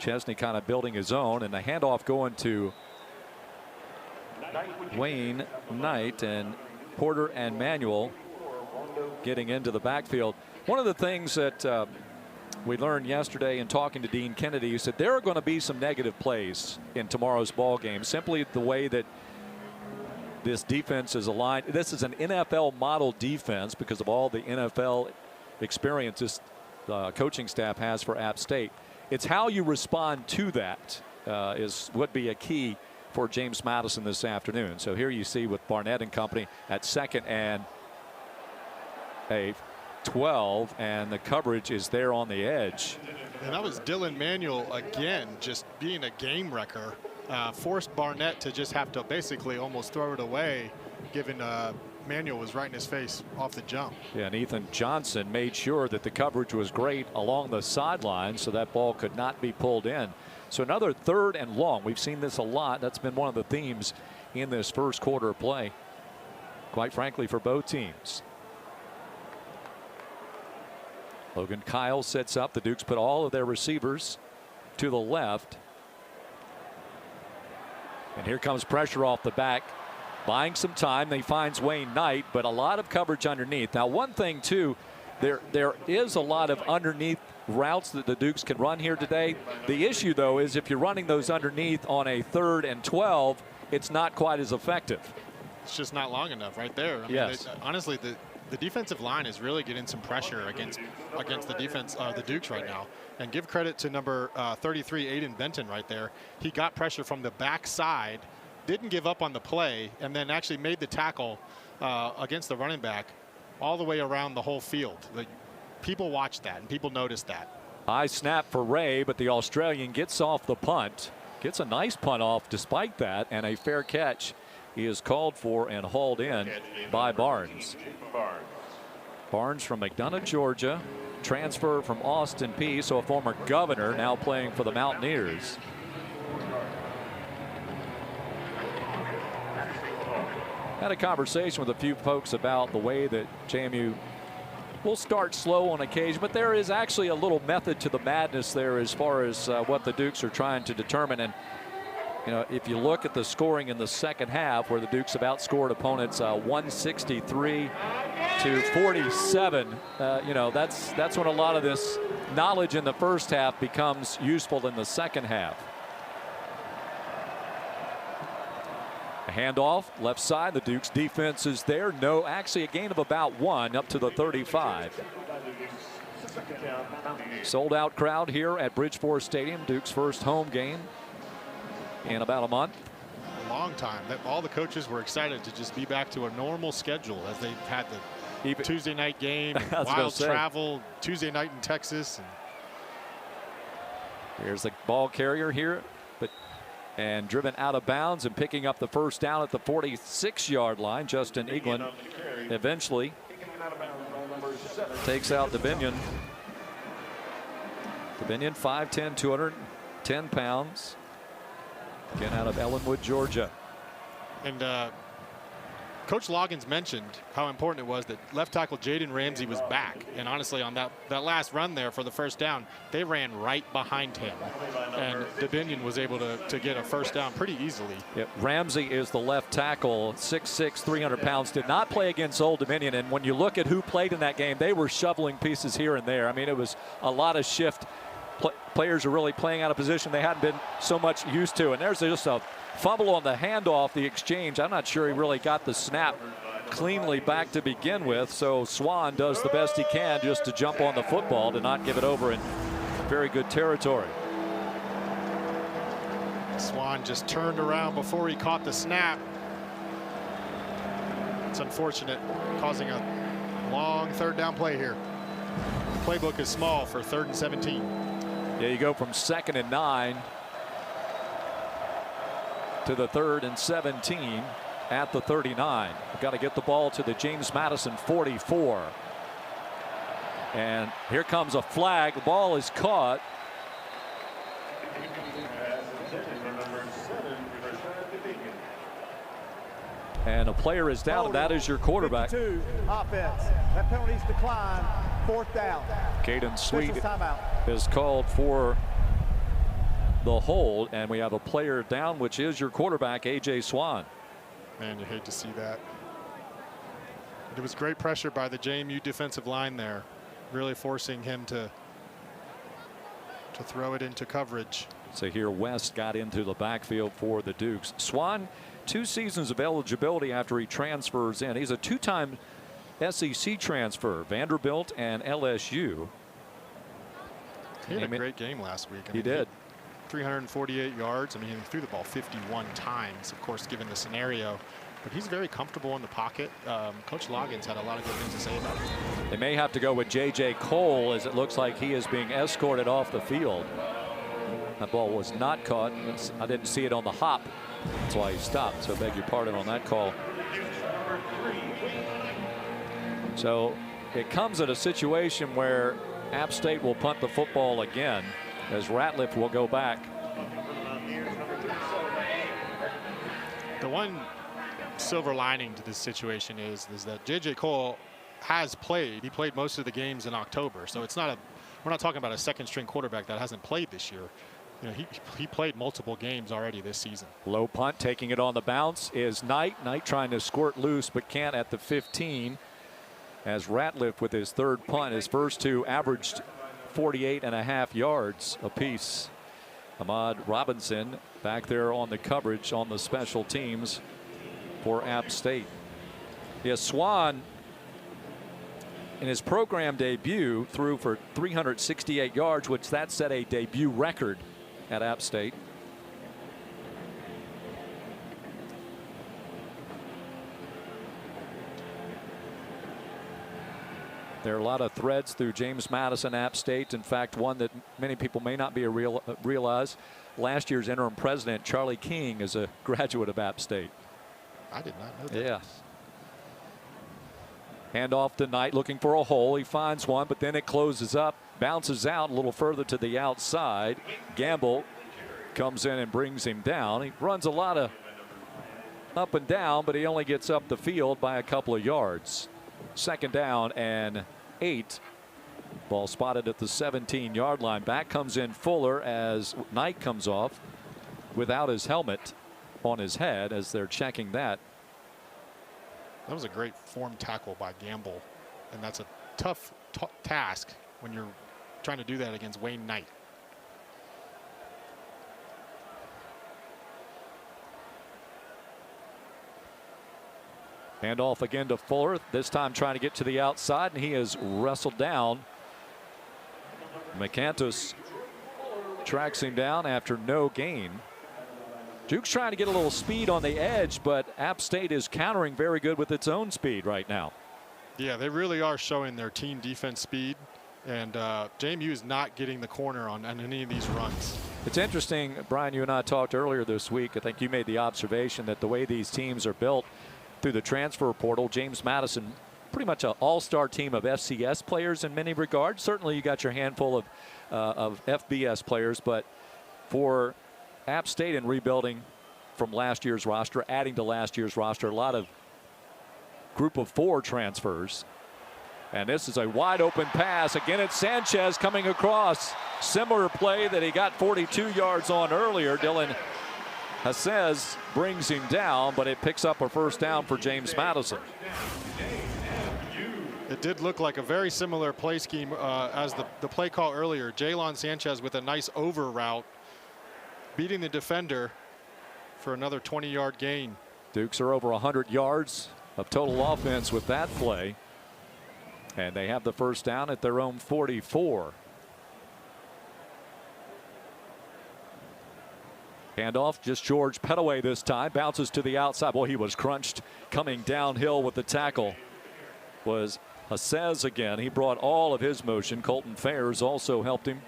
[SPEAKER 2] Chesney kind of building his own, and the handoff going to Wayne Knight, and Porter and Manuel getting into the backfield. One of the things that we learned yesterday in talking to Dean Kennedy, he said there are going to be some negative plays in tomorrow's ball game, simply the way that this defense is aligned. This is an NFL model defense because of all the NFL experience this coaching staff has for App State. It's how you respond to that would be a key for James Madison this afternoon. So here you see with Barnett and company at second and a 12, and the coverage is there on the edge.
[SPEAKER 3] And that was Dylan Manuel again, just being a game wrecker. Forced Barnett to just have to basically almost throw it away, given Manuel was right in his face off the jump.
[SPEAKER 2] Yeah, and Ethan Johnson made sure that the coverage was great along the sideline so that ball could not be pulled in. So another 3rd and long. We've seen this a lot. That's been one of the themes in this first quarter of play, quite frankly, for both teams. Logan Kyle sets up. The Dukes put all of their receivers to the left. And here comes pressure off the back. Buying some time. He finds Wayne Knight, but a lot of coverage underneath. Now, one thing, too, there is a lot of underneath routes that the Dukes can run here today. The issue, though, is if you're running those underneath on a 3rd and 12, it's not quite as effective.
[SPEAKER 3] It's just not long enough right there. I mean, honestly, the defensive line is really getting some pressure against the defense, the Dukes right now. And give credit to number 33, Aiden Benton right there. He got pressure from the backside, didn't give up on the play, and then actually made the tackle against the running back all the way around the whole field. People watch that, and people notice that.
[SPEAKER 2] High snap for Ray, but the Australian gets off the punt. Gets a nice punt off despite that, and a fair catch he is called for and hauled in by Barnes. Barnes from McDonough, Georgia. Transfer from Austin Peay, so a former governor, now playing for the Mountaineers. Had a conversation with a few folks about the way that JMU will start slow on occasion, but there is actually a little method to the madness there as far as what the Dukes are trying to determine. And you know, if you look at the scoring in the second half, where the Dukes have outscored opponents 163 to 47, you know, that's when a lot of this knowledge in the first half becomes useful in the second half. A handoff left side. The Dukes defense is there. No, actually a gain of about 1 up to the 35. Sold out crowd here at Bridgeport Stadium. Dukes' first home game in about a month.
[SPEAKER 3] A long time. All the coaches were excited to just be back to a normal schedule as they had the Tuesday night game, wild travel, Tuesday night in Texas.
[SPEAKER 2] Here's the ball carrier here, and driven out of bounds and picking up the first down at the 46-yard line. Justin Eaglin eventually takes out Devinion. Devinion 5'10", 210 pounds. Again, out of Ellenwood, Georgia.
[SPEAKER 3] And Coach Loggins mentioned how important it was that left tackle Jaden Ramsey was back. And honestly, on that last run there for the first down, they ran right behind him. And Devinion was able to get a first down pretty easily.
[SPEAKER 2] Yep. Ramsey is the left tackle, 6'6", 300 pounds. Did not play against Old Dominion. And when you look at who played in that game, they were shoveling pieces here and there. I mean, it was a lot of shift. Players are really playing out of position they hadn't been so much used to. And there's just a fumble on the handoff, the exchange. I'm not sure he really got the snap cleanly back to begin with. So Swan does the best he can just to jump on the football to not give it over in very good territory.
[SPEAKER 3] Swan just turned around before he caught the snap. It's unfortunate, causing a long third down play here. The playbook is small for 3rd and 17.
[SPEAKER 2] Yeah, you go from 2nd and 9 to the 3rd and 17 at the 39. We've got to get the ball to the James Madison 44. And here comes a flag. The ball is caught. And a player is down, and that is your quarterback.
[SPEAKER 1] 52, offense. That penalty's declined. 4th down.
[SPEAKER 2] Caden Sweet
[SPEAKER 1] Officials timeout.
[SPEAKER 2] is called for the hold, and we have a player down, which is your quarterback, A.J. Swan.
[SPEAKER 3] Man, you hate to see that. It was great pressure by the JMU defensive line there, really forcing him to throw it into coverage.
[SPEAKER 2] So here West got into the backfield for the Dukes. Swan, 2 seasons of eligibility after he transfers in. He's a 2-time SEC transfer, Vanderbilt and LSU.
[SPEAKER 3] He had a great game last week.
[SPEAKER 2] He did.
[SPEAKER 3] 348 yards. I mean, he threw the ball 51 times, of course, given the scenario. But he's very comfortable in the pocket. Coach Loggins had a lot of good things to say about him.
[SPEAKER 2] They may have to go with J.J. Cole, as it looks like he is being escorted off the field. That ball was not caught. I didn't see it on the hop. That's why he stopped. So beg your pardon on that call. So it comes at a situation where App State will punt the football again, as Ratliff will go back.
[SPEAKER 3] The one silver lining to this situation is that J.J. Cole has played. He played most of the games in October. So it's not we're not talking about a 2nd-string quarterback that hasn't played this year. You know, he played multiple games already this season.
[SPEAKER 2] Low punt, taking it on the bounce is Knight. Knight trying to squirt loose, but can't at the 15. As Ratliff with his 3rd punt, his first 2 averaged 48.5 yards apiece. Ahmad Robinson back there on the coverage on the special teams for App State. Yes, Swan in his program debut threw for 368 yards, which that set a debut record at App State. There are a lot of threads through James Madison, App State. In fact, one that many people may not be realize. Last year's interim president, Charlie King, is a graduate of App State.
[SPEAKER 3] I did not know that.
[SPEAKER 2] Yes. Handoff to Knight, looking for a hole. He finds one, but then it closes up, bounces out a little further to the outside. Gamble comes in and brings him down. He runs a lot of up and down, but he only gets up the field by a couple of yards. 2nd down and 8. Ball spotted at the 17-yard line. Back comes in Fuller as Knight comes off without his helmet on his head as they're checking that.
[SPEAKER 3] That was a great form tackle by Gamble, and that's a tough task when you're trying to do that against Wayne Knight.
[SPEAKER 2] Handoff again to Fuller, this time trying to get to the outside, and he is wrestled down. McCantus tracks him down after no gain. Duke's trying to get a little speed on the edge, but App State is countering very good with its own speed right now.
[SPEAKER 3] Yeah, they really are showing their team defense speed, and JMU is not getting the corner on any of these runs.
[SPEAKER 2] It's interesting, Brian, you and I talked earlier this week. I think you made the observation that the way these teams are built through the transfer portal, James Madison, pretty much an all-star team of FCS players in many regards. Certainly you got your handful of FBS players, but for App State in rebuilding from last year's roster, adding to last year's roster, a lot of group of 4 transfers. And this is a wide open pass. Again, it's Sanchez coming across. Similar play that he got 42 yards on earlier. Dylan Hassez brings him down, but it picks up a 1st down for James Madison.
[SPEAKER 3] It did look like a very similar play scheme as the play call earlier. Jalen Sanchez with a nice over route, beating the defender for another 20-yard gain.
[SPEAKER 2] Dukes are over 100 yards of total offense with that play. And they have the 1st down at their own 44. Handoff, just George Pettaway this time. Bounces to the outside. Well, he was crunched coming downhill with the tackle. Was Hassez again. He brought all of his motion. Colton Fairs also helped him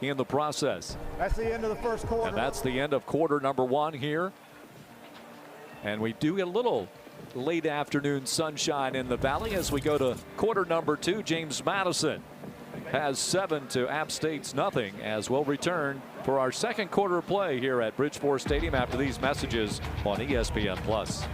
[SPEAKER 2] in the process.
[SPEAKER 1] That's the end of the 1st quarter.
[SPEAKER 2] And that's the end of quarter number 1 here And we do get a little late afternoon sunshine in the valley as we go to quarter number 2. James Madison has 7 to App State's nothing, as we'll return for our second quarter play here at Bridgeport Stadium after these messages on ESPN+.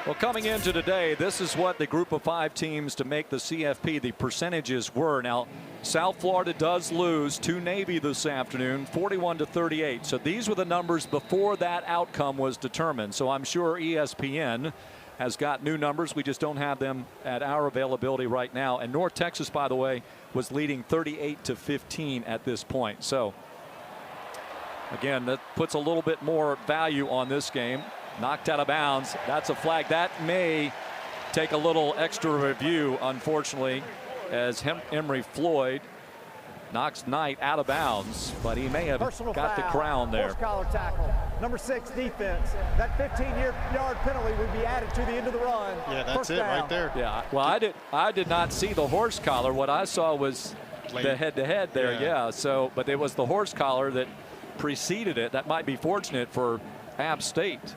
[SPEAKER 2] Well, coming into today, this is what the group of 5 teams to make the CFP, the percentages were. Now, South Florida does lose to Navy this afternoon, 41-38. So these were the numbers before that outcome was determined. So I'm sure ESPN has got new numbers. We just don't have them at our availability right now. And North Texas, by the way, was leading 38-15 at this point. So again, that puts a little bit more value on this game. Knocked out of bounds. That's a flag. That may take a little extra review, unfortunately, as Emory Floyd knocks Knight out of bounds, but he may have got the crown there.
[SPEAKER 1] Horse collar tackle. Number 6 defense. That 15-yard penalty would be added to the end of the run.
[SPEAKER 3] Yeah, that's it right there.
[SPEAKER 2] Yeah. Well, I did not see the horse collar. What I saw was the head-to-head there. Yeah. So, but it was the horse collar that preceded it. That might be fortunate for App State.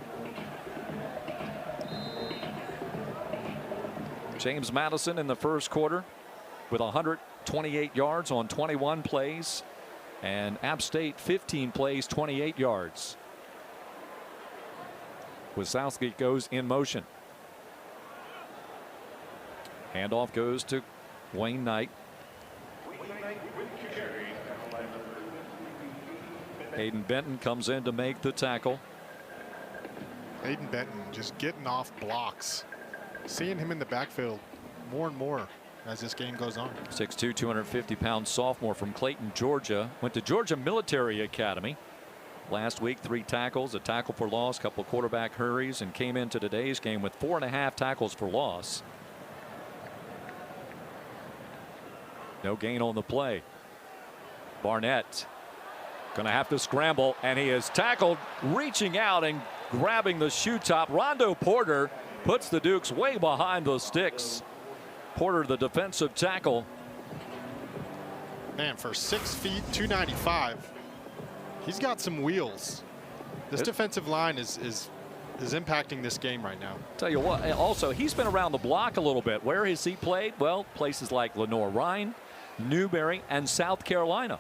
[SPEAKER 2] James Madison in the first quarter with 128 yards on 21 plays, and App State 15 plays, 28 yards. With Southgate goes in motion. Handoff goes to Wayne Knight. Hayden Benton comes in to make the tackle.
[SPEAKER 3] Hayden Benton just getting off blocks. Seeing him in the backfield more and more as this game goes on.
[SPEAKER 2] 6'2", 250-pound sophomore from Clayton, Georgia. Went to Georgia Military Academy. Last week, 3 tackles, a tackle for loss, couple quarterback hurries, and came into today's game with 4.5 tackles for loss. No gain on the play. Barnett going to have to scramble, and he is tackled, reaching out and grabbing the shoe top. Rondo Porter puts the Dukes way behind the sticks. Porter, the defensive tackle.
[SPEAKER 3] Man, for 6 feet, 295, he's got some wheels. This defensive line is impacting this game right now.
[SPEAKER 2] Tell you what, also, he's been around the block a little bit. Where has he played? Well, places like Lenoir-Rhyne, Newberry, and South Carolina.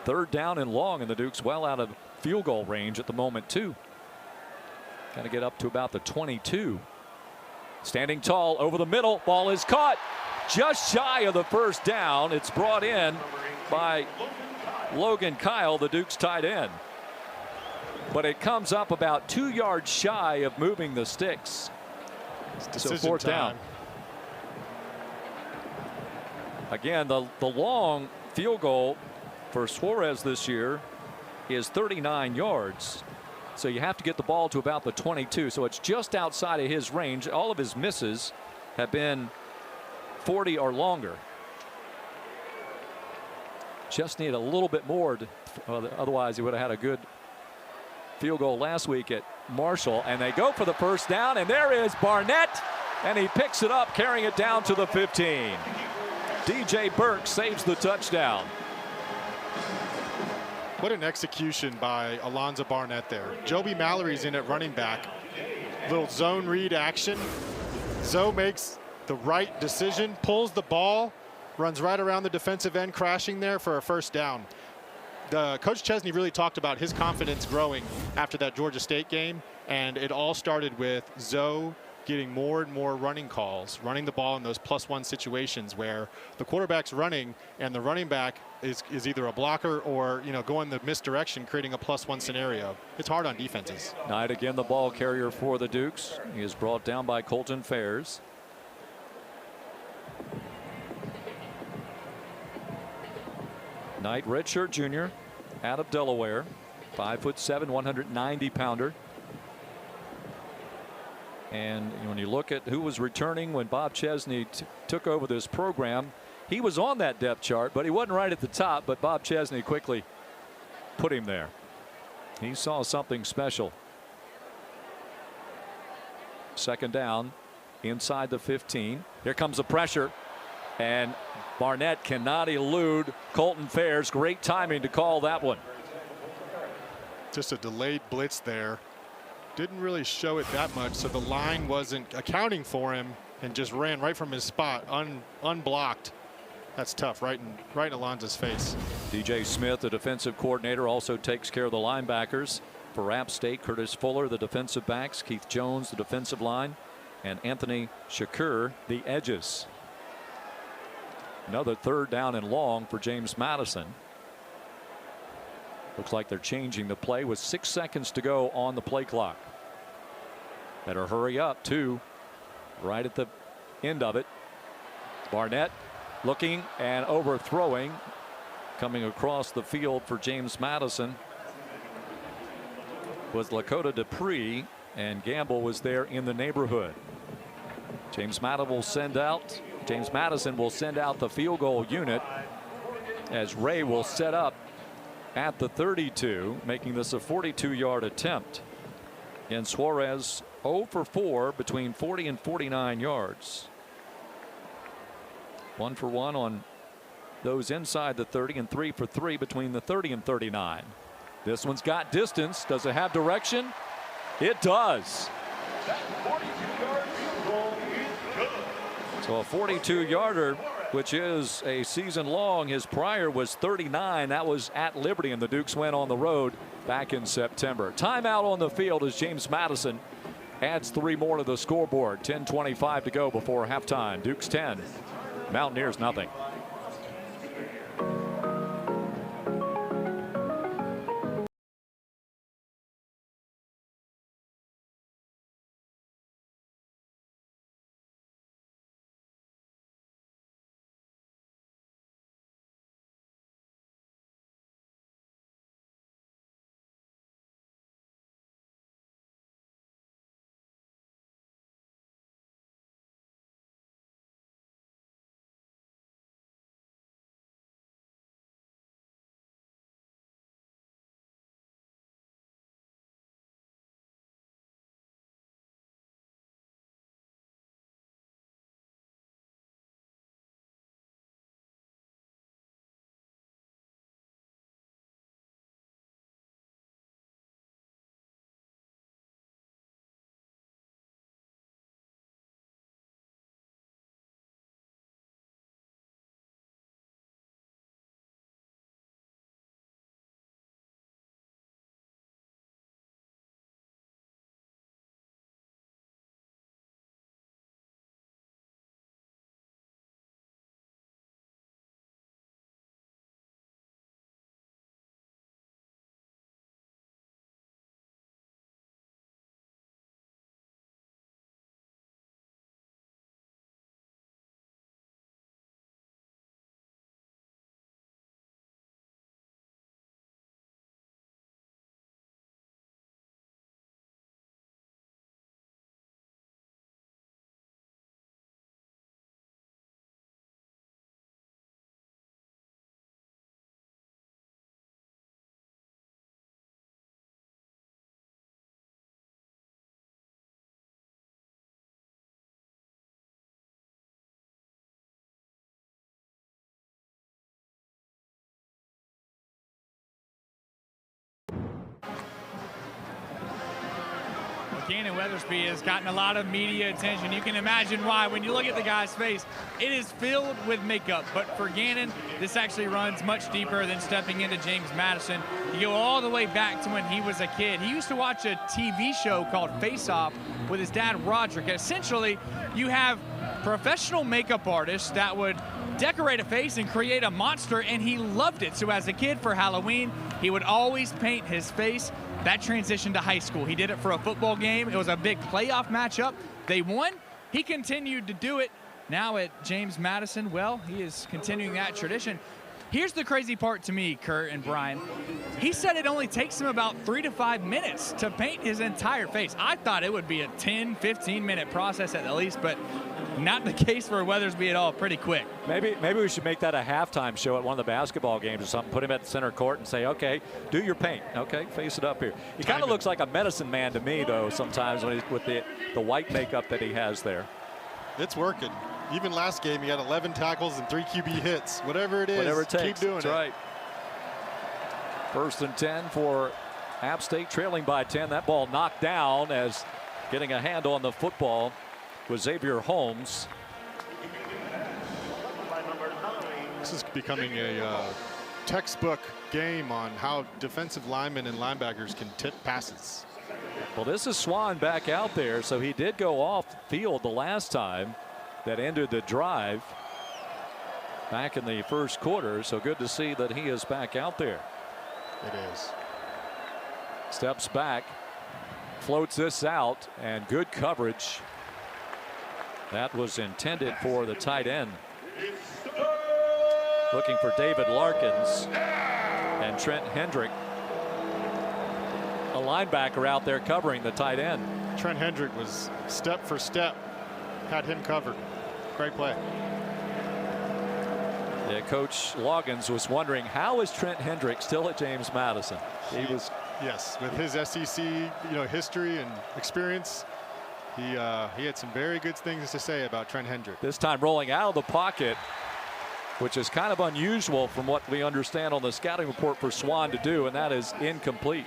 [SPEAKER 2] 3rd down and long, and the Dukes well out of field goal range at the moment, too. Got to get up to about the 22. Standing tall over the middle. Ball is caught just shy of the 1st down. It's brought in by Logan Kyle, the Dukes tight end. But it comes up about 2 yards shy of moving the sticks. So 4th down. Again, the long field goal for Suarez this year is 39 yards. So you have to get the ball to about the 22. So it's just outside of his range. All of his misses have been 40 or longer. Just need a little bit more. Otherwise, he would have had a good field goal last week at Marshall. And they go for the 1st down. And there is Barnett. And he picks it up, carrying it down to the 15. DJ Burke saves the touchdown.
[SPEAKER 3] What an execution by Alonzo Barnett there. Joby Mallory's in at running back. Little zone read action. Zoe makes the right decision, pulls the ball, runs right around the defensive end, crashing there for a 1st down. Coach Chesney really talked about his confidence growing after that Georgia State game, and it all started with Zoe getting more and more running calls, running the ball in those +1 situations where the quarterback's running and the running back is either a blocker or, you know, going the misdirection, creating a +1 scenario. It's hard on defenses.
[SPEAKER 2] Knight again, the ball carrier for the Dukes. He is brought down by Colton Fairs. Knight, redshirt junior, out of Delaware, 5'7", 190-pounder. And when you look at who was returning when Bob Chesney took over this program, he was on that depth chart, but he wasn't right at the top. But Bob Chesney quickly put him there. He saw something special. 2nd down, inside the 15. Here comes the pressure, and Barnett cannot elude Colton Fairs. Great timing to call that one.
[SPEAKER 3] Just a delayed blitz there. Didn't really show it that much, so the line wasn't accounting for him and just ran right from his spot, unblocked. That's tough, right in Alonzo's face.
[SPEAKER 2] DJ Smith, the defensive coordinator, also takes care of the linebackers for App State. Curtis Fuller, the defensive backs. Keith Jones, the defensive line. And Anthony Shakur, the edges. Another 3rd down and long for James Madison. Looks like they're changing the play with 6 seconds to go on the play clock. Better hurry up, too. Right at the end of it. Barnett looking and overthrowing. Coming across the field for James Madison was Lakota Dupree, and Gamble was there in the neighborhood. James Madison will send out the field goal unit as Ray will set up at the 32, making this a 42-yard attempt. And Suarez 0 for 4 between 40 and 49 yards. 1 for 1 on those inside the 30 and 3 for 3 between the 30 and 39. This one's got distance. Does it have direction? It does. So a 42-yarder, which is a season long. His prior was 39. That was at Liberty, and the Dukes went on the road back in September. Timeout on the field as James Madison adds 3 more to the scoreboard. 10:25 to go before halftime. Dukes 10, Mountaineers nothing.
[SPEAKER 4] Gannon Weathersby has gotten a lot of media attention. You can imagine why. When you look at the guy's face, it is filled with makeup. But for Gannon, this actually runs much deeper than stepping into James Madison. You go all the way back to when he was a kid. He used to watch a TV show called Face Off with his dad, Roderick. Essentially, you have professional makeup artists that would decorate a face and create a monster, and he loved it. So as a kid for Halloween, he would always paint his face. That transitioned to high school. He did it for a football game. It was a big playoff matchup. They won. He continued to do it. Now at James Madison, well, he is continuing that tradition. Here's the crazy part to me, Kurt and Brian. He said it only takes him about 3 to 5 minutes to paint his entire face. I thought it would be a 10, 15-minute process at the least, but not the case for Weathersby at all. Pretty quick.
[SPEAKER 2] Maybe we should make that a halftime show at one of the basketball games or something. Put him at the center court and say, okay, do your paint. Okay, face it up here. He kind of looks like a medicine man to me, though, sometimes when he's with the white makeup that he has there.
[SPEAKER 3] It's working. Even last game, he had 11 tackles and 3 QB hits. Whatever it is,
[SPEAKER 2] whatever it takes.
[SPEAKER 3] Keep doing
[SPEAKER 2] That's right. First and 10 for App State, trailing by 10. That ball knocked down as getting a handle on the football was Xavier Holmes.
[SPEAKER 3] This is becoming a textbook game on how defensive linemen and linebackers can tip passes.
[SPEAKER 2] Well, this is Swan back out there, so he did go off field the last time. That ended the drive back in the first quarter, so good to see that he is back out there.
[SPEAKER 3] It is.
[SPEAKER 2] Steps back, floats this out, and good coverage. That was intended for the tight end. Looking for David Larkins and Trent Hendrick, a linebacker out there covering the tight end.
[SPEAKER 3] Trent Hendrick was step for step, had him covered. Great play.
[SPEAKER 2] Yeah, Coach Loggins was wondering, how is Trent Hendrick still at James Madison? He was,
[SPEAKER 3] yes, with his SEC, history and experience, he had some very good things to say about Trent Hendrick.
[SPEAKER 2] This time rolling out of the pocket, which is kind of unusual from what we understand on the scouting report for Swan to do, and that is incomplete.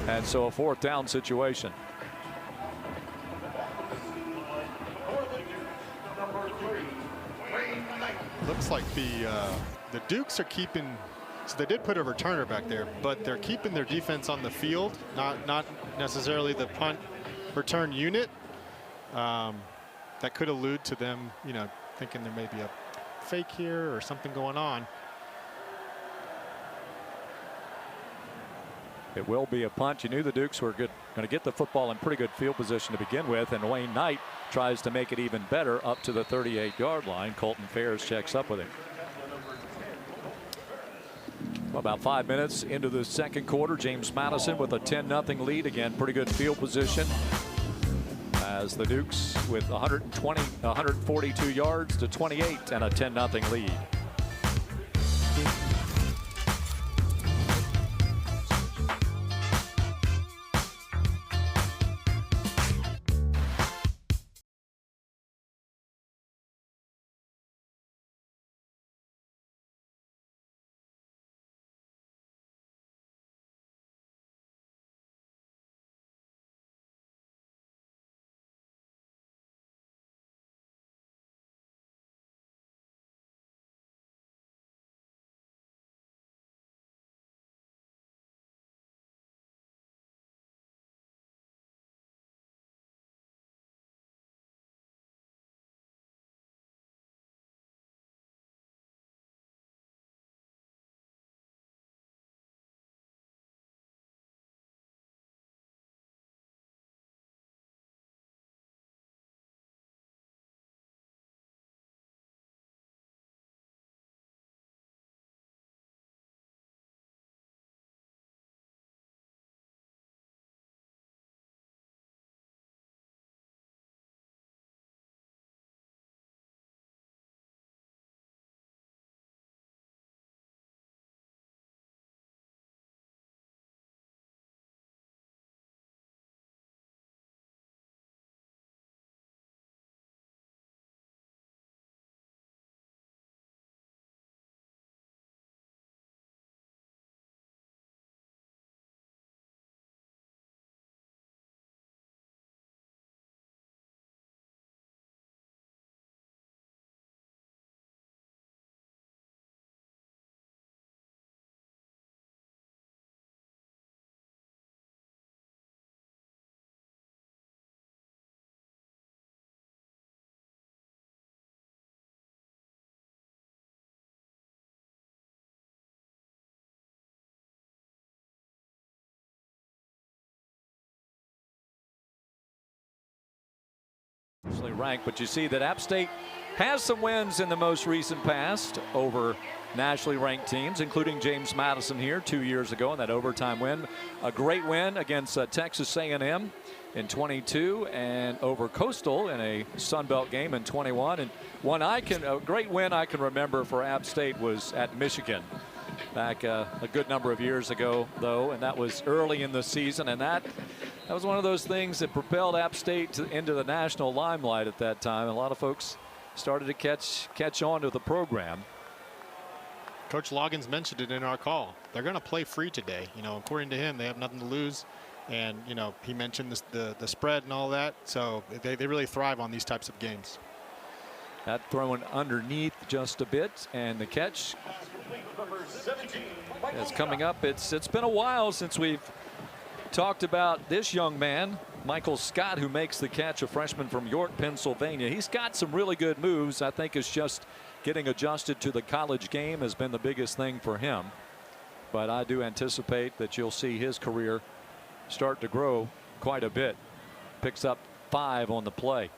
[SPEAKER 2] And so a 4th down situation.
[SPEAKER 3] Looks like the Dukes are keeping, so they did put a returner back there, but they're keeping their defense on the field, not necessarily the punt return unit. That could allude to them, thinking there may be a fake here or something going on.
[SPEAKER 2] It will be a punt. You knew the Dukes were going to get the football in pretty good field position to begin with, and Wayne Knight tries to make it even better up to the 38-yard line. Colton Ferris checks up with him. Well, about 5 minutes into the second quarter, James Madison with a 10-0 lead. Again, pretty good field position as the Dukes with 142 yards to 28 and a 10-0 lead. Nationally ranked, but you see that App State has some wins in the most recent past over nationally ranked teams, including James Madison here 2 years ago in that overtime win. A great win against Texas A&M in 22 and over Coastal in a Sun Belt game in 21. And a great win I can remember for App State was at Michigan back a good number of years ago, though, and that was early in the season, and that was one of those things that propelled App State into the national limelight at that time. A lot of folks started to catch on to the program.
[SPEAKER 3] Coach Loggins mentioned it in our call. They're going to play free today. You know, according to him, they have nothing to lose. And, you know, he mentioned the spread and all that. So they really thrive on these types of games.
[SPEAKER 2] That thrown underneath just a bit, and the catch is coming up. It's been a while since we've talked about this young man, Michael Scott, who makes the catch, a freshman from York, Pennsylvania. He's got some really good moves. I think it's just getting adjusted to the college game has been the biggest thing for him. But I do anticipate that you'll see his career start to grow quite a bit. Picks up 5 on the play.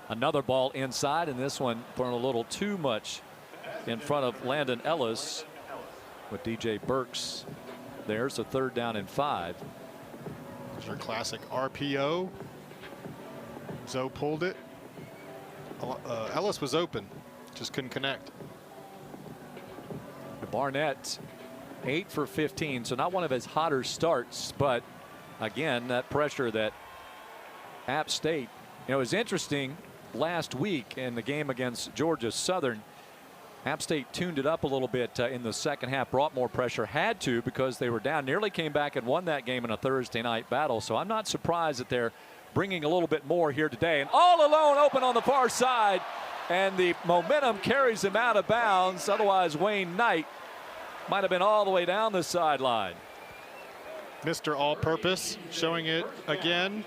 [SPEAKER 2] Another ball inside, and this one thrown a little too much in front of Landon Ellis with DJ Burks. There's a 3rd down and 5.
[SPEAKER 3] There's our classic RPO. Zoe pulled it. Ellis was open, just couldn't connect.
[SPEAKER 2] Barnett 8 for 15, so not one of his hotter starts, but again, that pressure that App State, you know, it was interesting last week in the game against Georgia Southern. App State tuned it up a little bit in the second half, brought more pressure, had to because they were down, nearly came back and won that game in a Thursday night battle. So I'm not surprised that they're bringing a little bit more here today. And all alone open on the far side, and the momentum carries him out of bounds. Otherwise, Wayne Knight might have been all the way down the sideline.
[SPEAKER 3] Mr. All-Purpose showing it again.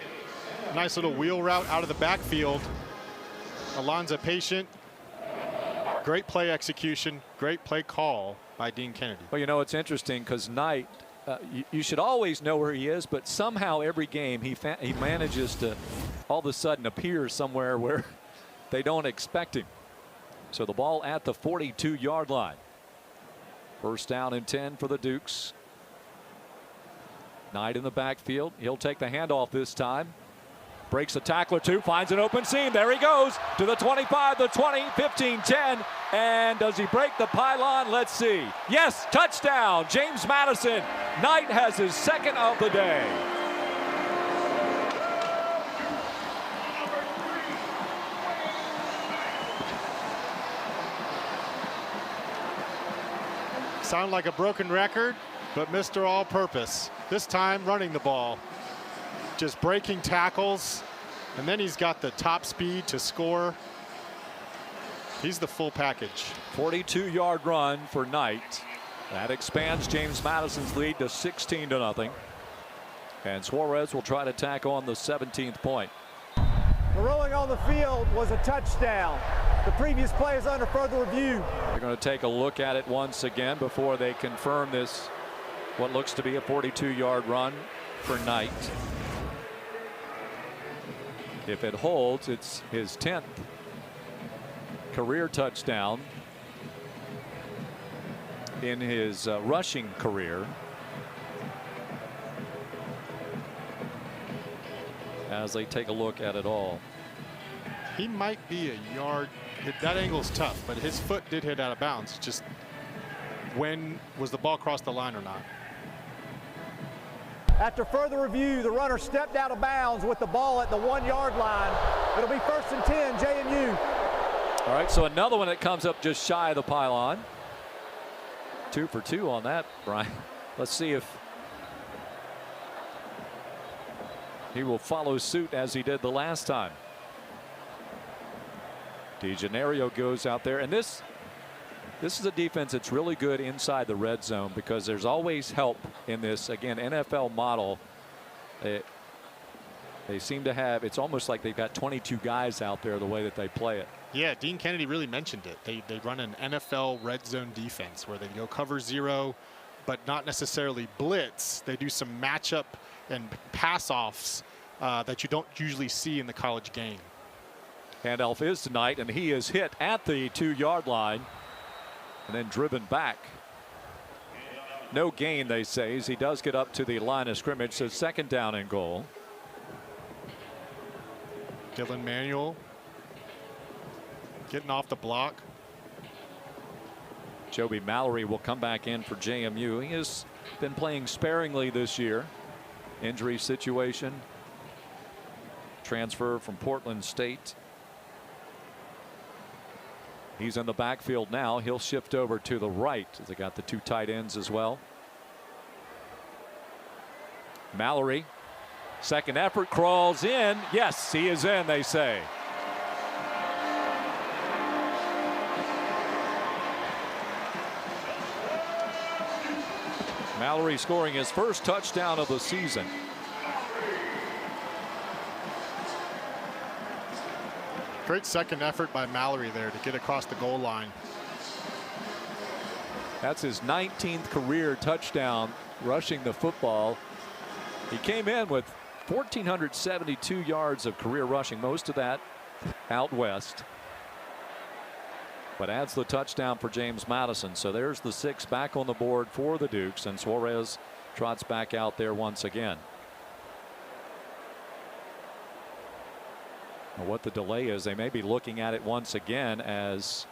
[SPEAKER 3] Nice little wheel route out of the backfield. Alonzo Patient. Great play execution, great play call by Dean Kennedy.
[SPEAKER 2] Well, you know, it's interesting because Knight, you should always know where he is, but somehow every game he manages to all of a sudden appear somewhere where they don't expect him. So the ball at the 42-yard line. 1st down and 10 for the Dukes. Knight in the backfield. He'll take the handoff this time. Breaks a tackle or two, finds an open seam. There he goes to the 25, the 20, 15, 10. And does he break the pylon? Let's see. Yes, touchdown, James Madison. Knight has his 2nd of the day.
[SPEAKER 3] Sound like a broken record, but Mr. All-Purpose, this time running the ball. Just breaking tackles, and then he's got the top speed to score. He's the full package.
[SPEAKER 2] 42-yard run for Knight. That expands James Madison's lead to 16-0. And Suarez will try to tack on the 17th point.
[SPEAKER 1] The ruling on the field was a touchdown. The previous play is under further review.
[SPEAKER 2] They're going to take a look at it once again before they confirm this, what looks to be a 42-yard run for Knight. If it holds, it's his 10th career touchdown in his rushing career. As they take a look at it all.
[SPEAKER 3] He might be a yard. That angle's tough, but his foot did hit out of bounds. Just when was the ball crossed the line or not?
[SPEAKER 1] After further review, the runner stepped out of bounds with the ball at the 1-yard line. It'll be 1st and 10, JMU.
[SPEAKER 2] All right, so another one that comes up just shy of the pylon. 2 for 2 on that, Brian. Let's see if he will follow suit as he did the last time. DeGenario goes out there, and this is a defense that's really good inside the red zone because there's always help in this, again, NFL model. They seem to have, it's almost like they've got 22 guys out there the way that they play it.
[SPEAKER 3] Yeah, Dean Kennedy really mentioned it. They run an NFL red zone defense where they go cover 0, but not necessarily blitz. They do some matchup and pass-offs that you don't usually see in the college game.
[SPEAKER 2] Handoff is tonight, and he is hit at the 2-yard line and then driven back. No gain, they say, as he does get up to the line of scrimmage, so 2nd down and goal.
[SPEAKER 3] Dylan Manuel getting off the block.
[SPEAKER 2] Joby Mallory will come back in for JMU. He has been playing sparingly this year. Injury situation. Transfer from Portland State. He's in the backfield now. He'll shift over to the right as they got the 2 tight ends as well. Mallory, second effort, crawls in. Yes, he is in, they say. Mallory scoring his first touchdown of the season.
[SPEAKER 3] Great second effort by Mallory there to get across the goal line.
[SPEAKER 2] That's his 19th career touchdown rushing the football. He came in with 1,472 yards of career rushing, most of that out west. But adds the touchdown for James Madison. So there's the 6 back on the board for the Dukes, and Suarez trots back out there once again. Now what the delay is, they may be looking at it once again as,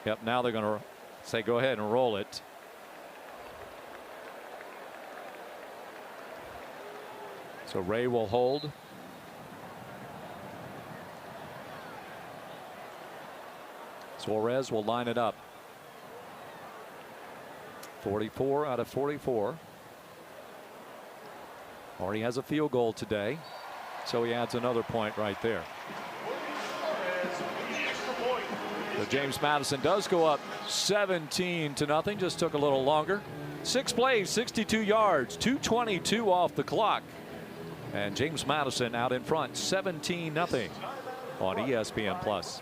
[SPEAKER 2] yep, now they're going to say go ahead and roll it. So Ray will hold. Suarez will line it up. 44 out of 44. Already has a field goal today, so he adds another point right there. So James Madison does go up 17-0. Just took a little longer. 6 plays, 62 yards, 2:22 off the clock. And James Madison out in front, 17-0 on ESPN+.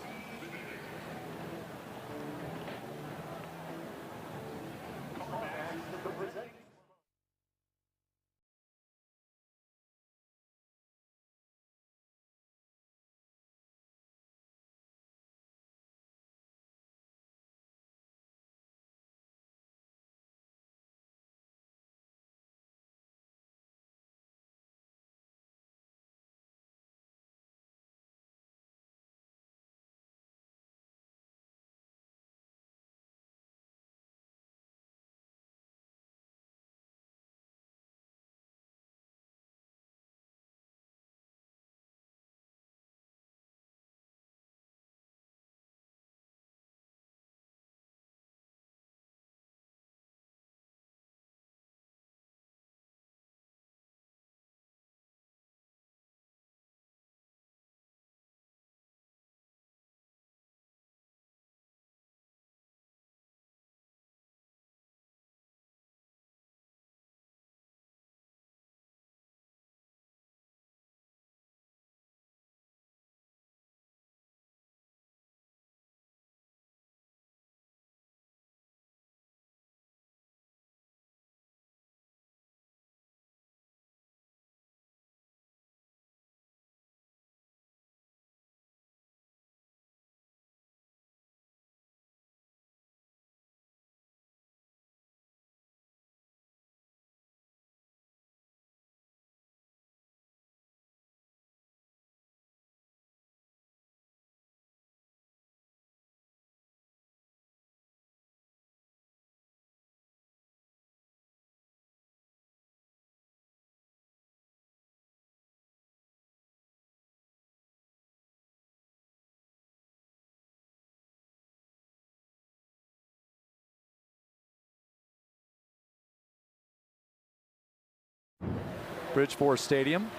[SPEAKER 2] Bridgeport Stadium.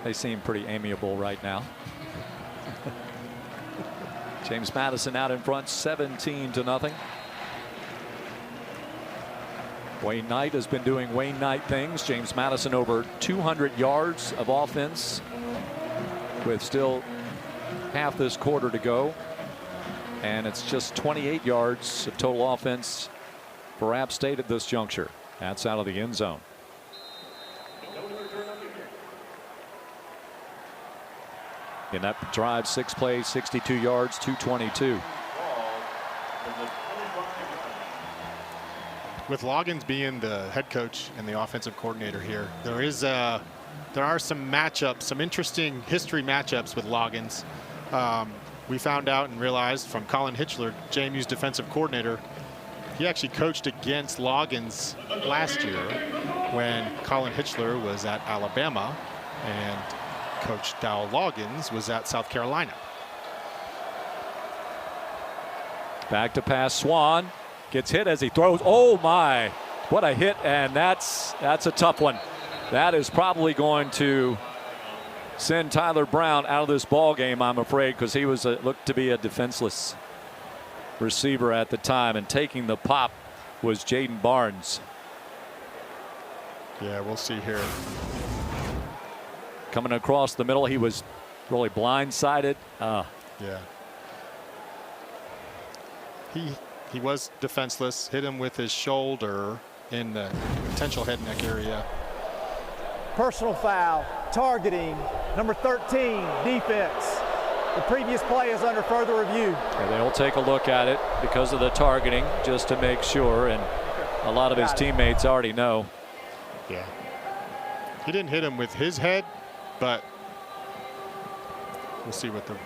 [SPEAKER 2] They seem pretty amiable right now. James Madison out in front, 17-0. Wayne Knight has been doing Wayne Knight things. James Madison over 200 yards of offense with still half this quarter to go. And it's just 28 yards of total offense for App State at this juncture. That's out of the end zone. In that drive, 6 plays, 62 yards, 222.
[SPEAKER 3] With Loggins being the head coach and the offensive coordinator here, there are some matchups, some interesting history matchups with Loggins. We found out and realized from Colin Hitchler, JMU's defensive coordinator, he actually coached against Loggins last year when Colin Hitchler was at Alabama and Coach Dow Loggins was at South Carolina.
[SPEAKER 2] Back to pass. Swan gets hit as he throws. Oh my, what a hit, and that's a tough one. That is probably going to send Tyler Brown out of this ball game, I'm afraid, because he was looked to be a defenseless receiver at the time, and taking the pop was Jaden Barnes.
[SPEAKER 3] Yeah, we'll see here.
[SPEAKER 2] Coming across the middle, he was really blindsided.
[SPEAKER 3] Yeah. He was defenseless, hit him with his shoulder in the potential head neck area.
[SPEAKER 1] Personal foul, targeting, number 13, defense. The previous play is under further review.
[SPEAKER 2] Yeah, they'll take a look at it because of the targeting, just to make sure, and a lot of his teammates already know.
[SPEAKER 3] Yeah. He didn't hit him with his head, but we'll see what the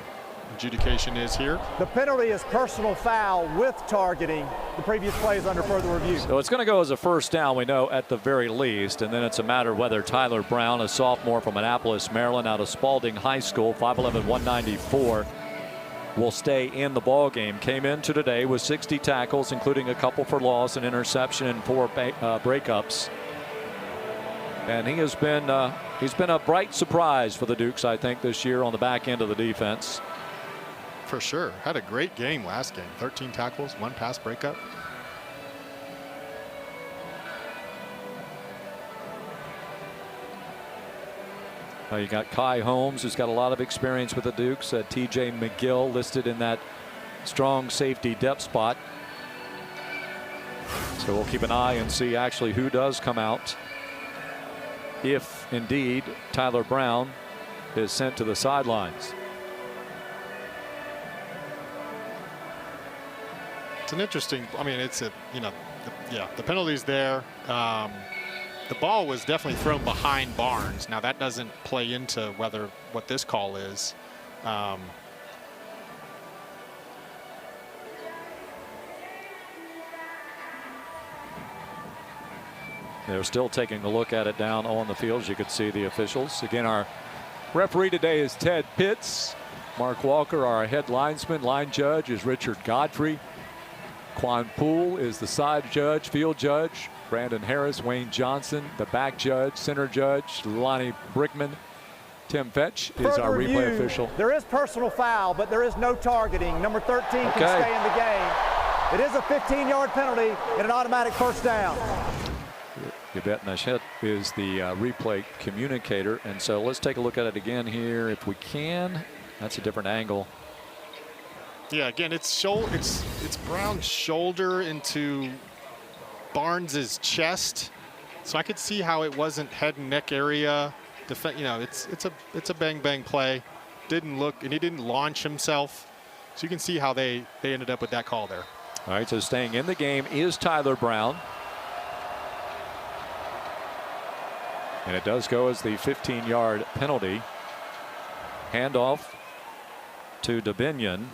[SPEAKER 3] adjudication is here.
[SPEAKER 1] The penalty is personal foul with targeting. The previous play is under further review.
[SPEAKER 2] So it's going to go as a first down, we know, at the very least, and then it's a matter of whether Tyler Brown, a sophomore from Annapolis, Maryland, out of Spalding High School, 5'11", 194, will stay in the ball game. Came into today with 60 tackles, including a couple for loss, an interception, and 4 breakups. And he has been he's been a bright surprise for the Dukes, I think, this year on the back end of the defense.
[SPEAKER 3] For sure. Had a great game last game. 13 tackles, 1 pass breakup.
[SPEAKER 2] You got Kai Holmes, who's got a lot of experience with the Dukes. T.J. McGill listed in that strong safety depth spot. So we'll keep an eye and see actually who does come out, if indeed Tyler Brown is sent to the sidelines.
[SPEAKER 3] It's an interesting, I mean, it's a, the penalty's there. The ball was definitely thrown behind Barnes. Now that doesn't play into what this call is.
[SPEAKER 2] They're still taking a look at it down on the field. As you can see the officials. Again, our referee today is Ted Pitts. Mark Walker, our head linesman. Line judge is Richard Godfrey. Quan Poole is the side judge, field judge. Brandon Harris, Wayne Johnson, the back judge, center judge, Lonnie Brickman. Tim Fetch is our replay official.
[SPEAKER 1] There is personal foul, but there is no targeting. Number 13 can stay in the game. It is a 15-yard penalty and an automatic first down.
[SPEAKER 2] Yvette Nashette is the replay communicator, and so let's take a look at it again here if we can. That's a different angle.
[SPEAKER 3] Yeah, again, it's Brown's shoulder into Barnes's chest, so I could see how it wasn't head and neck area. It's a bang bang play. Didn't look, and he didn't launch himself, so you can see how they ended up with that call there.
[SPEAKER 2] All right, so staying in the game is Tyler Brown. And it does go as the 15-yard penalty. Handoff to Dubinion.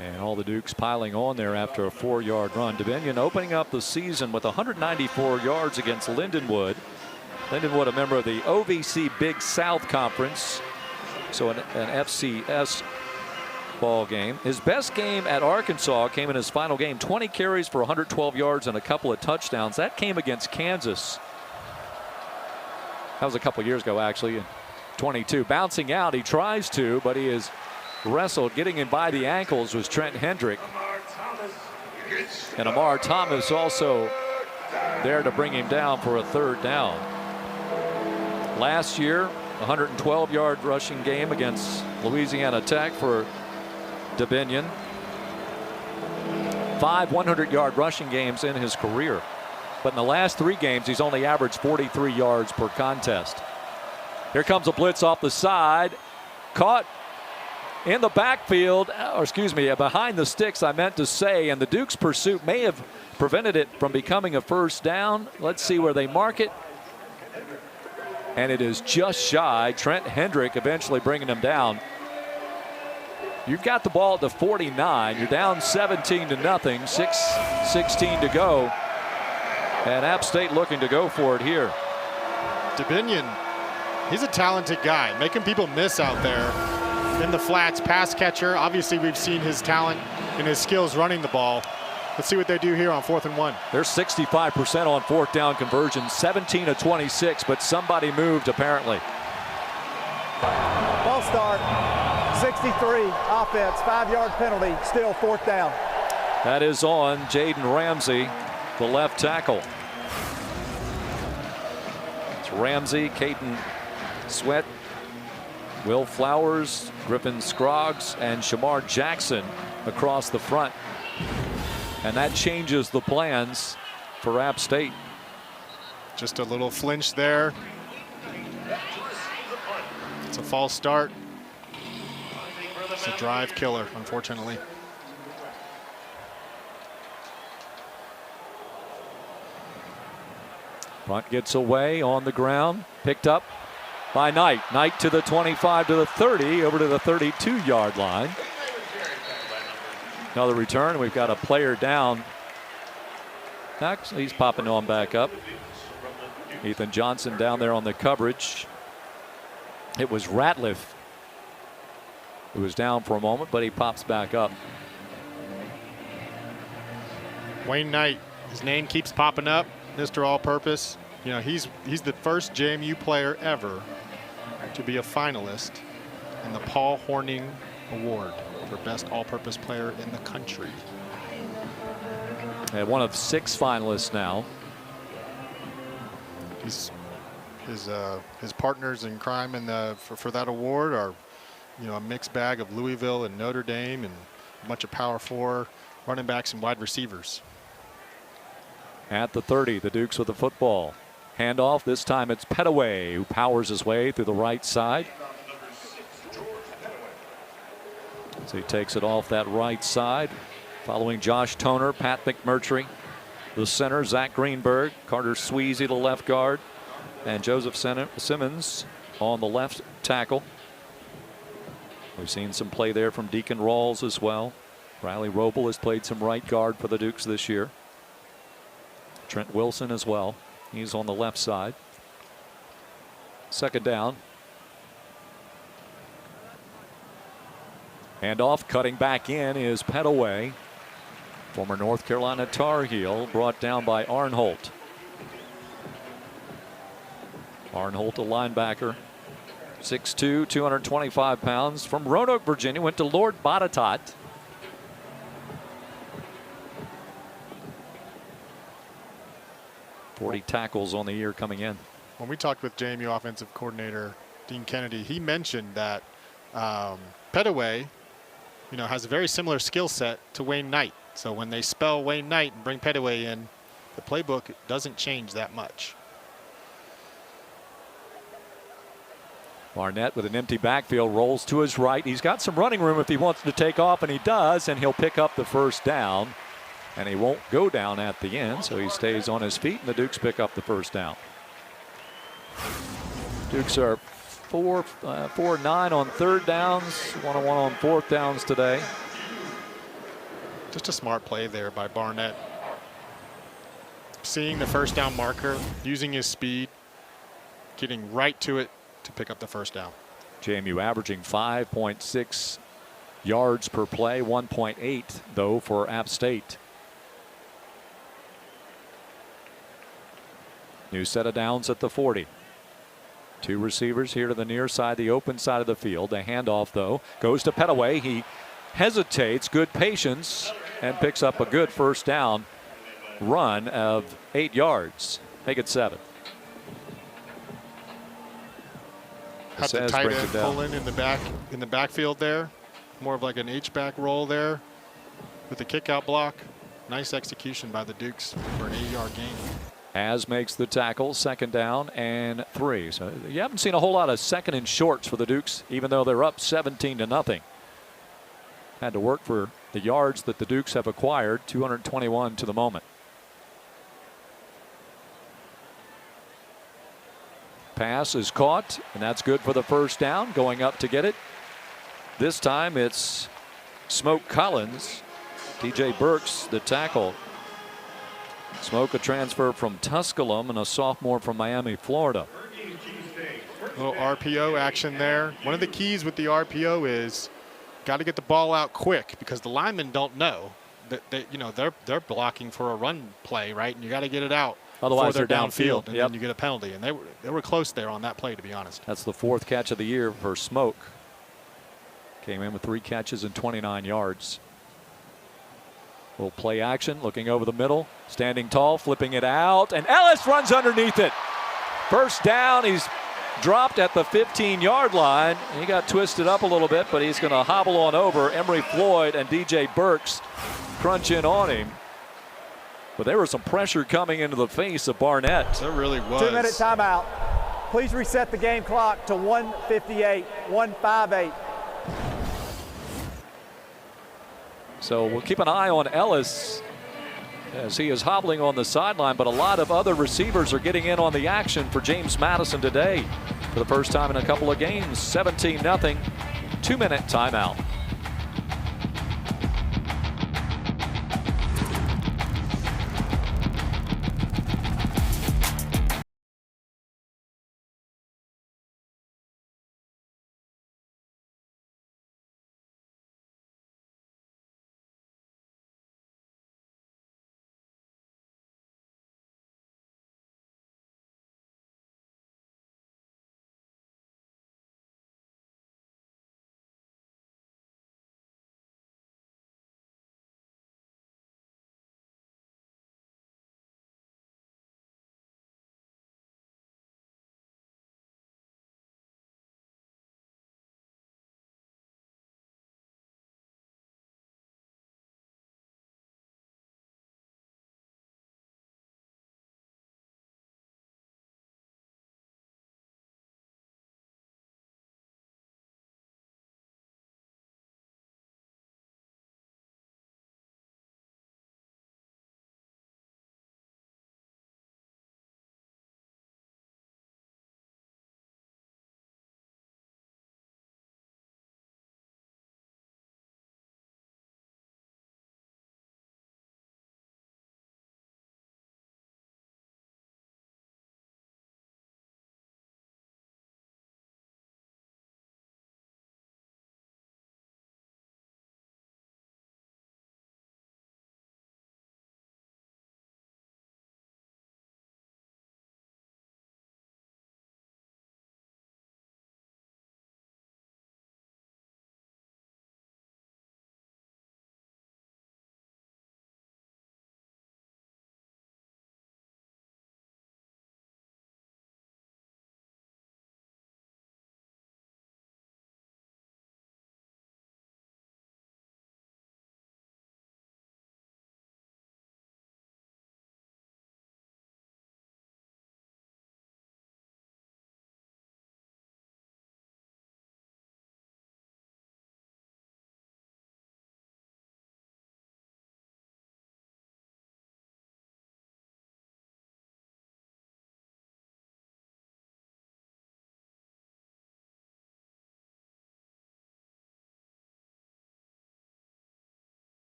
[SPEAKER 2] And all the Dukes piling on there after a 4-yard run. Dubinion opening up the season with 194 yards against Lindenwood. Lindenwood, a member of the OVC Big South Conference. So an FCS ball game. His best game at Arkansas came in his final game. 20 carries for 112 yards and a couple of touchdowns. That came against Kansas. That was a couple years ago, actually. 22. Bouncing out, he tries to, but he is wrestled. Getting him by the ankles was Trent Hendrick. And Amar Thomas also there to bring him down for a 3rd down. Last year, 112-yard rushing game against Louisiana Tech for Dubinion. 5 100-yard rushing games in his career. But in the last 3 games, he's only averaged 43 yards per contest. Here comes a blitz off the side. Caught in the backfield, or excuse me, behind the sticks, I meant to say, and the Duke's pursuit may have prevented it from becoming a first down. Let's see where they mark it. And it is just shy. Trent Hendrick eventually bringing him down. You've got the ball at the 49. You're down 17-0. 6:16 to go. And App State looking to go for it here.
[SPEAKER 3] Dubinion, he's a talented guy, making people miss out there in the flats. Pass catcher. Obviously, we've seen his talent and his skills running the ball. Let's see what they do here on 4th and 1.
[SPEAKER 2] They're 65% on 4th down conversion, 17 of 26, but somebody moved apparently.
[SPEAKER 1] Ball start, 63, offense, 5-yard penalty, still 4th down.
[SPEAKER 2] That is on Jaden Ramsey, the left tackle. It's Ramsey, Caden Sweat, Will Flowers, Griffin Scroggs, and Shamar Jackson across the front. And that changes the plans for App State.
[SPEAKER 3] Just a little flinch there. It's a false start. It's a drive killer, unfortunately.
[SPEAKER 2] Punt gets away on the ground, picked up by Knight. Knight to the 25, to the 30, over to the 32-yard line. Another return. We've got a player down. Actually, he's popping on back up. Ethan Johnson down there on the coverage. It was Ratliff who was down for a moment, but he pops back up.
[SPEAKER 3] Wayne Knight, his name keeps popping up. Mr. All-Purpose. You know, he's the first JMU player ever to be a finalist in the Paul Hornung Award for best all-purpose player in the country.
[SPEAKER 2] And one of 6 finalists now.
[SPEAKER 3] His partners in crime for that award are, you know, a mixed bag of Louisville and Notre Dame and a bunch of Power 4 running backs and wide receivers.
[SPEAKER 2] At the 30, the Dukes with the football. Handoff. This time it's Petaway who powers his way through the right side. So he takes it off that right side. Following Josh Toner, Pat McMurtry, the center, Zach Greenberg, Carter Sweezy, the left guard, and Joseph Simmons on the left tackle. We've seen some play there from Deacon Rawls as well. Riley Roble has played some right guard for the Dukes this year. Trent Wilson as well. He's on the left side. 2nd down. Handoff, cutting back in is Petaway, former North Carolina Tar Heel, brought down by Arnholt. Arnholt, a linebacker, 6'2", 225 pounds, from Roanoke, Virginia, went to Lord Botetourt. .40 tackles on the year coming in.
[SPEAKER 3] When we talked with JMU offensive coordinator Dean Kennedy, he mentioned that Petaway, you know, has a very similar skill set to Wayne Knight. So when they spell Wayne Knight and bring Petaway in, the playbook doesn't change that much.
[SPEAKER 2] Barnett with an empty backfield rolls to his right. He's got some running room if he wants to take off, and he does, and he'll pick up the 1st down. And he won't go down at the end, so he stays on his feet, and the Dukes pick up the 1st down. Dukes are 4-9 on 3rd downs, 1-1 on 4th downs today.
[SPEAKER 3] Just a smart play there by Barnett. Seeing the 1st down marker, using his speed, getting right to it to pick up the 1st down.
[SPEAKER 2] JMU averaging 5.6 yards per play, 1.8 though for App State. New set of downs at the 40. 2 receivers here to the near side, the open side of the field. The handoff, though, goes to Petaway. He hesitates, good patience, and picks up a good 1st down run of 8 yards. Make it 7.
[SPEAKER 3] Have the tight end pull in the backfield there. More of like an H-back roll there with the kick out block. Nice execution by the Dukes for an 8-yard gain.
[SPEAKER 2] As makes the tackle, 2nd down and 3. So you haven't seen a whole lot of 2nd and shorts for the Dukes, even though they're up 17-0. Had to work for the yards that the Dukes have acquired, 221 to the moment. Pass is caught, and that's good for the 1st down. Going up to get it. This time it's Smoke Collins. DJ Burks, the tackle. Smoke, a transfer from Tusculum and a sophomore from Miami, Florida.
[SPEAKER 3] A little RPO action there. One of the keys with the RPO is got to get the ball out quick, because the linemen don't know that they're blocking for a run play, right? And you got to get it out.
[SPEAKER 2] Otherwise they're downfield,
[SPEAKER 3] and then you get a penalty. And they were close there on that play, to be honest.
[SPEAKER 2] That's the 4th catch of the year for Smoke. Came in with 3 catches and 29 yards. Little play action, looking over the middle, standing tall, flipping it out, and Ellis runs underneath it. 1st down. He's dropped at the 15-yard line. He got twisted up a little bit, but he's going to hobble on over. Emery Floyd and DJ Burks crunch in on him. But there was some pressure coming into the face of Barnett.
[SPEAKER 3] There really was.
[SPEAKER 1] 2-minute timeout. Please reset the game clock to 1:58, 1:58.
[SPEAKER 2] So we'll keep an eye on Ellis as he is hobbling on the sideline, but a lot of other receivers are getting in on the action for James Madison today for the first time in a couple of games. 17-0, 2-minute timeout.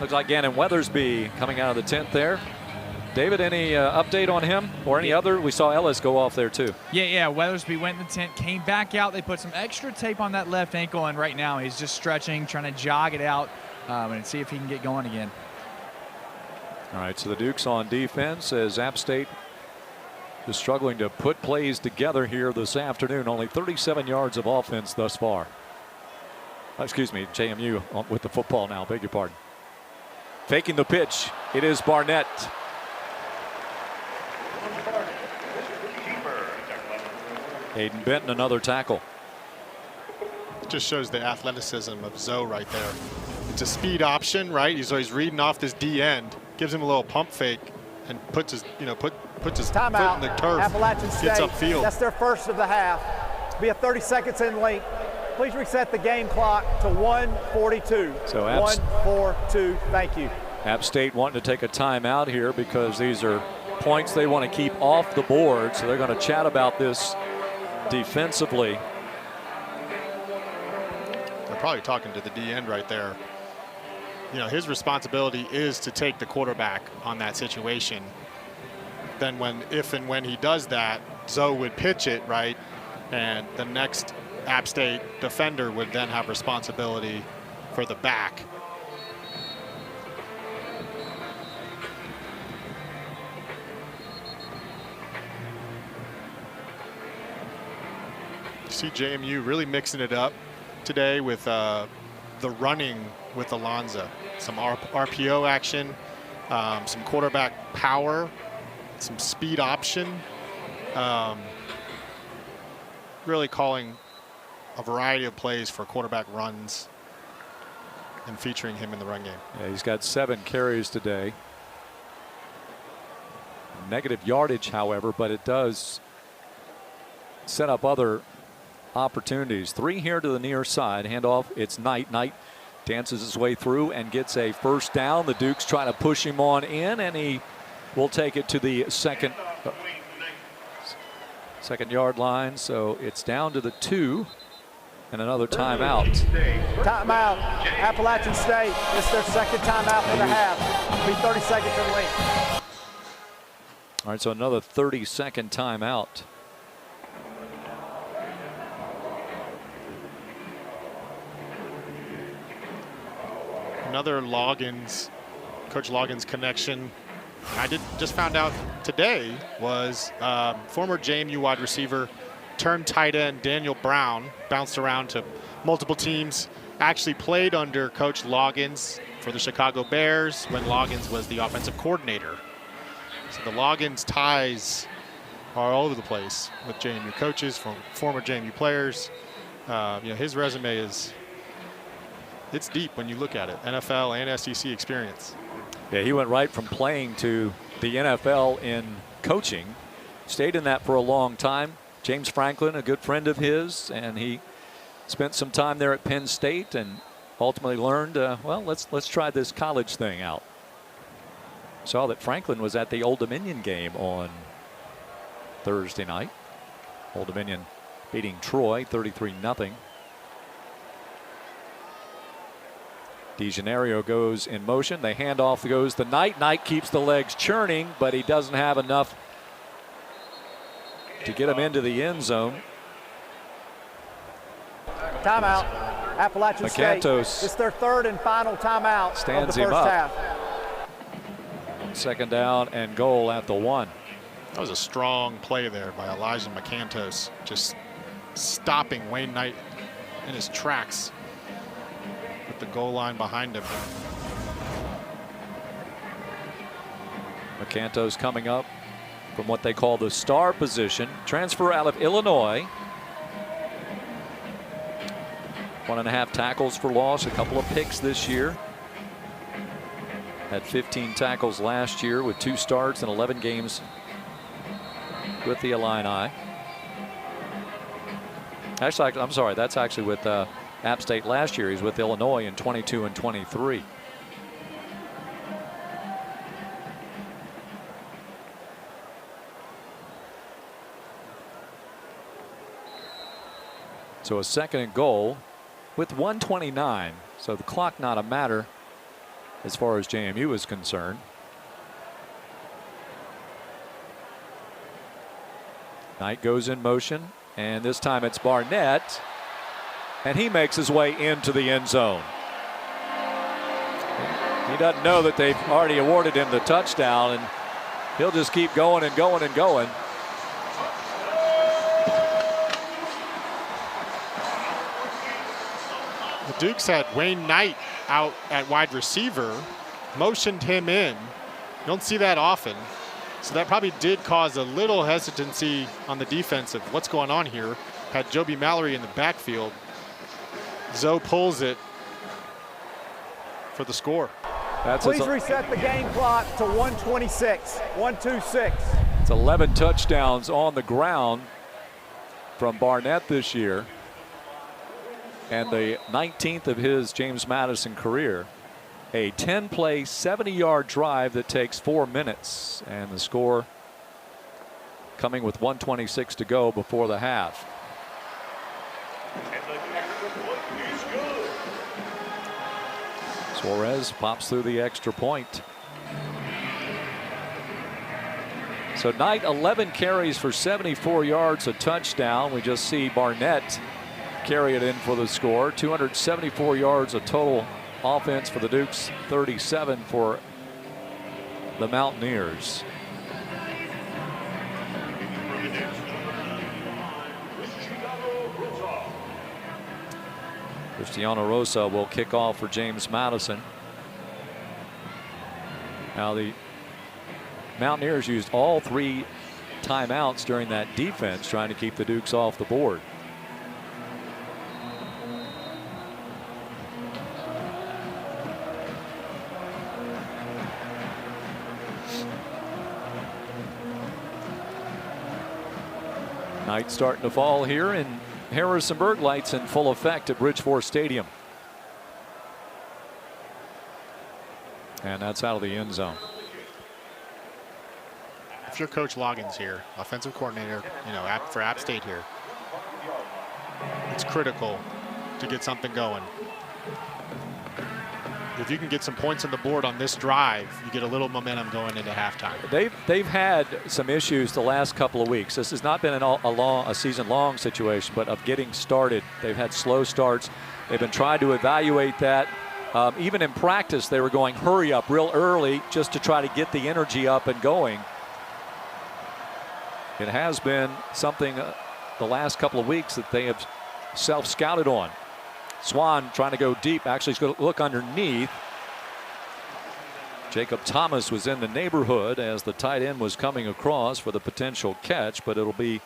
[SPEAKER 2] Looks like Gannon Weathersby coming out of the 10th there. David, any update on him or any other? We saw Ellis go off there too.
[SPEAKER 4] Yeah. Weathersby went in the tent, came back out. They put some extra tape on that left ankle, and right now he's just stretching, trying to jog it out and see if he can get going again.
[SPEAKER 2] All right, so the Dukes on defense as App State is struggling to put plays together here this afternoon. Only 37 yards of offense thus far. Excuse me, JMU with the football now, beg your pardon. Faking the pitch, it is Barnett. Hayden Benton, another tackle.
[SPEAKER 3] It just shows the athleticism of Zoe right there. It's a speed option, right? He's always reading off this D end, gives him a little pump fake, and puts his, puts his foot
[SPEAKER 1] Timeout.
[SPEAKER 3] in the turf.
[SPEAKER 1] Appalachian State.
[SPEAKER 3] Gets upfield.
[SPEAKER 1] That's their first of the half. Be a 30 seconds in length. Please reset the game clock to 1:42.
[SPEAKER 2] So
[SPEAKER 1] 1:42. Thank you.
[SPEAKER 2] App State wanting to take a timeout here because these are points they want to keep off the board. So they're going to chat about this defensively.
[SPEAKER 3] They're probably talking to the D end right there. His responsibility is to take the quarterback on that situation. Then if and when he does that, Zoe would pitch it, right? And the next App State defender would then have responsibility for the back. You see JMU really mixing it up today with the running with Alonzo. Some RPO action, some quarterback power, some speed option. Really calling a variety of plays for quarterback runs and featuring him in the run game.
[SPEAKER 2] Yeah, he's got 7 carries today. Negative yardage, however, but it does set up other opportunities. 3 here to the near side. Handoff. It's Knight. Knight dances his way through and gets a first down. The Dukes try to push him on in, and he will take it to the second yard line. So it's down to the 2 and another timeout.
[SPEAKER 1] Timeout. Appalachian State. It's their second timeout for the half. It'll be 30 seconds in length.
[SPEAKER 2] All right, so another 30-second timeout.
[SPEAKER 3] Another Coach Loggins connection. I just found out today was former JMU wide receiver, turned tight end Daniel Brown, bounced around to multiple teams, actually played under Coach Loggins for the Chicago Bears when Loggins was the offensive coordinator. So the Loggins ties are all over the place with JMU coaches, from former JMU players. His resume it's deep when you look at it. NFL and SEC experience.
[SPEAKER 2] Yeah, he went right from playing to the NFL in coaching. Stayed in that for a long time. James Franklin, a good friend of his, and he spent some time there at Penn State and ultimately learned, let's try this college thing out. Saw that Franklin was at the Old Dominion game on Thursday night. Old Dominion beating Troy 33-0. DeGenario goes in motion. The handoff goes to Knight. Knight keeps the legs churning, but he doesn't have enough to get him into the end zone.
[SPEAKER 1] Timeout. Appalachian State. It's their third and final timeout of the first half.
[SPEAKER 2] Second down and goal at the 1.
[SPEAKER 3] That was a strong play there by Elijah McCantos, just stopping Wayne Knight in his tracks with the goal line behind him.
[SPEAKER 2] McCantos coming up from what they call the star position. Transfer out of Illinois. 1.5 tackles for loss, a couple of picks this year. Had 15 tackles last year with 2 starts and 11 games with the Illini. Actually, I'm sorry, that's actually with App State last year. He's with Illinois in 22 and 23. So a second and goal with 1:29. So the clock not a matter as far as JMU is concerned. Knight goes in motion, and this time it's Barnett, and he makes his way into the end zone. He doesn't know that they've already awarded him the touchdown, and he'll just keep going and going and going.
[SPEAKER 3] The Dukes had Wayne Knight out at wide receiver, motioned him in. You don't see that often. So that probably did cause a little hesitancy on the defense of what's going on here. Had Joby Mallory in the backfield. Zoe pulls it for the score.
[SPEAKER 1] Please reset the game clock to 126. 126.
[SPEAKER 2] It's 11 touchdowns on the ground from Barnett this year, and the 19th of his James Madison career. A 10-play, 70-yard drive that takes 4 minutes, and the score coming with 1:26 to go before the half. Suarez pops through the extra point. So Knight 11 carries for 74 yards, a touchdown. We just see Barnett carry it in for the score. 274 yards of total offense for the Dukes, 37 for the Mountaineers. Cristiano Rosa will kick off for James Madison. Now the Mountaineers used all 3 timeouts during that defense, trying to keep the Dukes off the board. Night starting to fall here, and Harrisonburg lights in full effect at Bridgeford Stadium. And that's out of the end zone.
[SPEAKER 3] If you're Coach Loggins here, offensive coordinator, for App State here, it's critical to get something going. If you can get some points on the board on this drive, you get a little momentum going into halftime.
[SPEAKER 2] They've had some issues the last couple of weeks. This has not been a season-long situation, but of getting started. They've had slow starts. They've been trying to evaluate that. Even in practice, they were going hurry up real early just to try to get the energy up and going. It has been something the last couple of weeks that they have self-scouted on. Swan trying to go deep, actually he's going to look underneath. Jacob Thomas was in the neighborhood as the tight end was coming across for the potential catch, but it'll be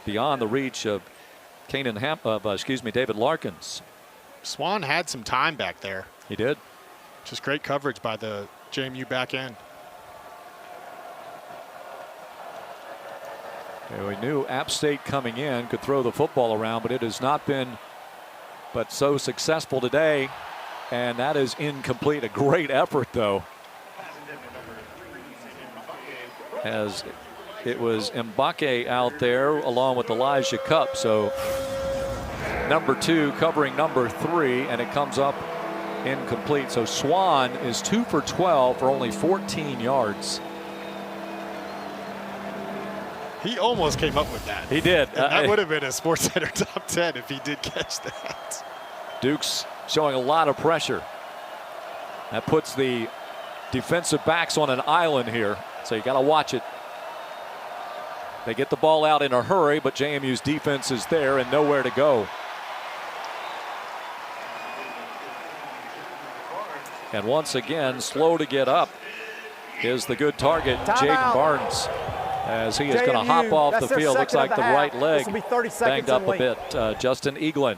[SPEAKER 2] beyond the reach of David Larkins.
[SPEAKER 3] Swan had some time back there.
[SPEAKER 2] He did.
[SPEAKER 3] Just great coverage by the JMU back end.
[SPEAKER 2] We knew App State coming in could throw the football around, but it has not been so successful today, and that is incomplete. A great effort, though, as it was Mbake out there along with Elijah Cup. So number 2 covering number 3, and it comes up incomplete. So Swan is 2 for 12 for only 14 yards.
[SPEAKER 3] He almost came up with that.
[SPEAKER 2] He did.
[SPEAKER 3] And that would have been a SportsCenter top 10 if he did catch that.
[SPEAKER 2] Dukes showing a lot of pressure. That puts the defensive backs on an island here, so you got to watch it. They get the ball out in a hurry, but JMU's defense is there and nowhere to go. And once again, slow to get up is the good target, Jake Barnes, as he is going to hop off the field. Looks like the right leg banged up a bit. Justin Eaglin.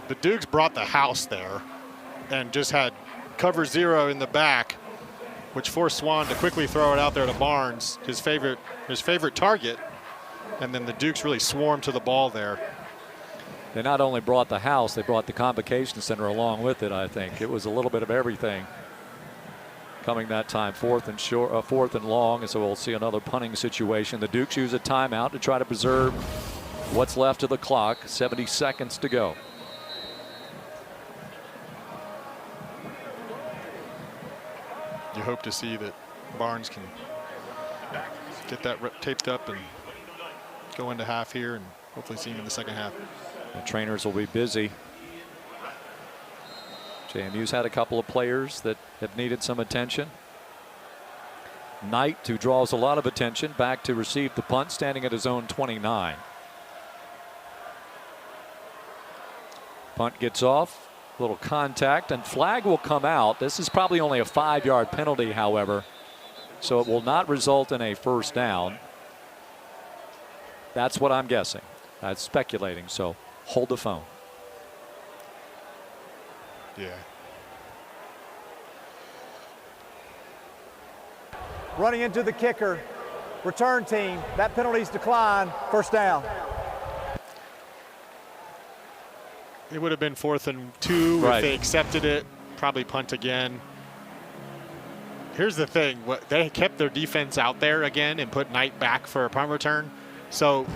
[SPEAKER 3] The Dukes brought the house there and just had cover 0 in the back, which forced Swan to quickly throw it out there to Barnes, his favorite target. And then the Dukes really swarmed to the ball there.
[SPEAKER 2] They not only brought the house, they brought the convocation center along with it. I think it was a little bit of everything coming that time. 4th and long, and so we'll see another punting situation. The Dukes use a timeout to try to preserve what's left of the clock. 70 seconds to go.
[SPEAKER 3] You hope to see that Barnes can get that taped up and go into half here, and hopefully see him in the second half.
[SPEAKER 2] The trainers will be busy. JMU's had a couple of players that have needed some attention. Knight, who draws a lot of attention, back to receive the punt, standing at his own 29. Punt gets off. Little contact, and flag will come out. This is probably only a 5-yard penalty, however, So it will not result in a first down. That's what I'm guessing. That's speculating, so hold the phone.
[SPEAKER 3] Yeah.
[SPEAKER 1] Running into the kicker, return team, that penalty's declined, first down.
[SPEAKER 3] It would have been 4th and 2
[SPEAKER 2] Right.
[SPEAKER 3] if they accepted it. Probably punt again. Here's the thing. They kept their defense out there again and put Knight back for a punt return. So